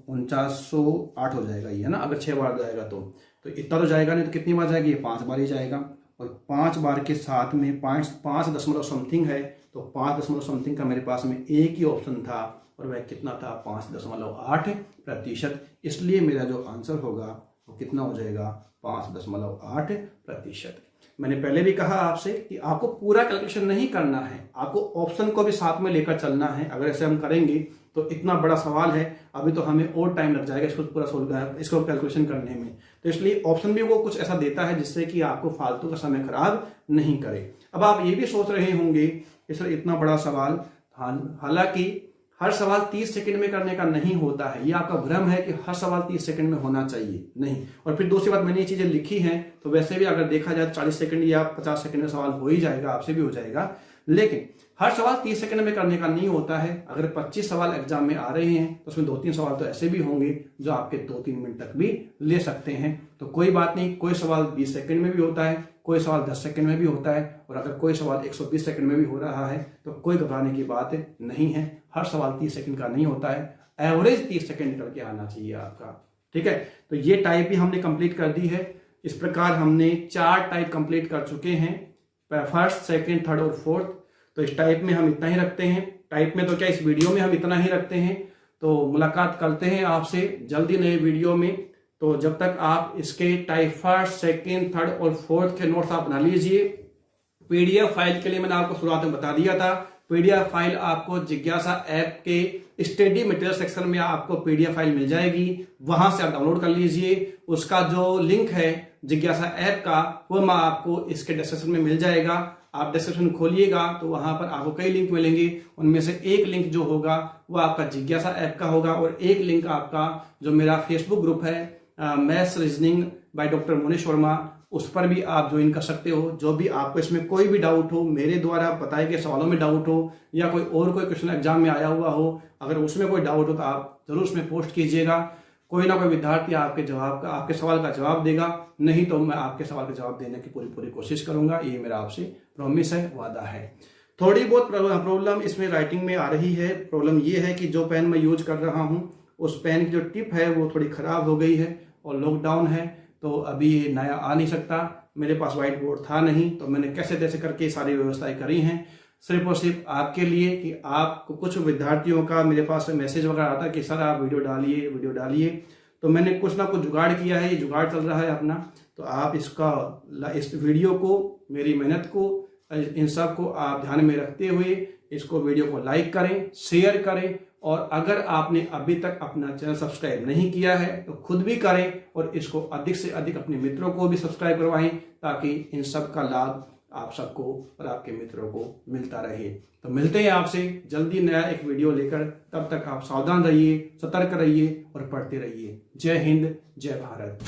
4908 हो जाएगा ये, है ना। अगर 6 बार जाएगा तो इतना तो जाएगा नहीं, तो कितनी बार जाएगी, ये 5 बार ही जाएगा। और 5 बार के साथ में 5 दशमलव समथिंग है, तो 5 दशमलव समथिंग का मेरे पास में एक ही ऑप्शन था, और वह कितना था, 5.8%। इसलिए मेरा जो आंसर होगा वो कितना हो जाएगा, 5.8%। मैंने पहले भी कहा आपसे कि आपको पूरा कैलकुलेशन नहीं करना है, आपको ऑप्शन को भी साथ में लेकर चलना है। अगर ऐसे हम करेंगे तो इतना बड़ा सवाल है, अभी तो हमें और टाइम लग जाएगा इसको पूरा सोल्व इसको कैलकुलेशन करने में। तो इसलिए ऑप्शन भी वो कुछ ऐसा देता है जिससे कि आपको फालतू का समय खराब नहीं करे। अब आप ये भी सोच रहे होंगे कि सर इतना बड़ा सवाल, हालांकि हर सवाल 30 सेकंड में करने का नहीं होता है। ये आपका भ्रम है कि हर सवाल 30 सेकंड में होना चाहिए, नहीं। और फिर दूसरी बात, मैंने ये चीजें लिखी हैं तो वैसे भी अगर देखा जाए 40 सेकंड या 50 सेकंड में सवाल हो ही जाएगा, आपसे भी हो जाएगा। लेकिन हर सवाल 30 सेकंड में करने का नहीं होता है। अगर 25 सवाल एग्जाम में आ रहे हैं तो उसमें 2-3 सवाल तो ऐसे भी होंगे जो आपके 2-3 मिनट तक भी ले सकते हैं। तो कोई बात नहीं, कोई सवाल 20 सेकंड में भी होता है, कोई सवाल 10 सेकंड में भी होता है, और अगर कोई सवाल 120 सेकंड में भी हो रहा है तो कोई घबराने की बात नहीं है। हर सवाल 30 सेकंड का नहीं होता है, एवरेज 30 सेकंड करके आना चाहिए आपका, ठीक है। तो ये टाइप भी हमने कंप्लीट कर दी है। इस प्रकार हमने 4 टाइप कंप्लीट कर चुके हैं, फर्स्ट, सेकंड, थर्ड और फोर्थ। तो इस टाइप में हम इतना ही रखते हैं। टाइप में तो क्या, इस वीडियो में हम इतना ही रखते हैं। तो मुलाकात करते हैं आपसे जल्दी नए वीडियो में। तो जब तक आप इसके टाइप फर्स्ट, सेकंड, थर्ड और फोर्थ के नोट्स आप बना लीजिए। पीडीएफ फाइल के लिए मैंने आपको शुरुआत में बता दिया था, पीडीएफ फाइल आपको जिज्ञासा ऐप के स्टडी मटेरियल सेक्शन में आपको पीडीएफ फाइल मिल जाएगी, वहां से आप डाउनलोड कर लीजिए। उसका जो लिंक है जिज्ञासा ऐप का, वो मैं आपको इसके डिस्क्रिप्शन में मिल जाएगा। आप डिस्क्रिप्शन खोलिएगा तो वहां पर आपको कई लिंक मिलेंगे, उनमें से एक लिंक जो होगा वो आपका जिज्ञासा ऐप का होगा, और एक लिंक आपका जो मेरा फेसबुक ग्रुप है maths reasoning by doctor Monish Verma, उस पर भी आप ज्वाइन कर सकते हो। जो भी आपको इसमें कोई भी डाउट हो, मेरे द्वारा बताए गए सवालों में डाउट हो, या कोई क्वेश्चन एग्जाम में आया हुआ हो, अगर उसमें कोई डाउट हो तो आप जरूर उसमें पोस्ट कीजिएगा। कोई ना कोई विद्यार्थी आपके सवाल का जवाब देगा, नहीं तो मैं आपके सवाल का जवाब देने की पूरी कोशिश करूंगा। ये मेरा आपसे प्रॉमिस है, वादा है। थोड़ी बहुत प्रॉब्लम इसमें राइटिंग में आ रही है। प्रॉब्लम ये है कि जो पेन मैं यूज कर रहा हूँ उस पेन की जो टिप है वो थोड़ी खराब हो गई है, और लॉकडाउन है तो अभी नया आ नहीं सकता। मेरे पास व्हाइट बोर्ड था नहीं, तो मैंने कैसे तैसे करके सारी व्यवस्थाएं करी हैं, सिर्फ और सिर्फ आपके लिए कि आपको, कुछ विद्यार्थियों का मेरे पास मैसेज वगैरह आता कि सर आप वीडियो डालिए, तो मैंने कुछ ना कुछ जुगाड़ किया है। ये जुगाड़ चल रहा है अपना। तो आप इस वीडियो को, मेरी मेहनत को, इन सब को आप ध्यान में रखते हुए इसको वीडियो को लाइक करें, शेयर करें, और अगर आपने अभी तक अपना चैनल सब्सक्राइब नहीं किया है तो खुद भी करें, और इसको अधिक से अधिक अपने मित्रों को भी सब्सक्राइब करवाएं, ताकि इन सब का लाभ आप सबको और आपके मित्रों को मिलता रहे। तो मिलते हैं आपसे जल्दी नया एक वीडियो लेकर। तब तक आप सावधान रहिए, सतर्क रहिए और पढ़ते रहिए। जय हिंद, जय भारत।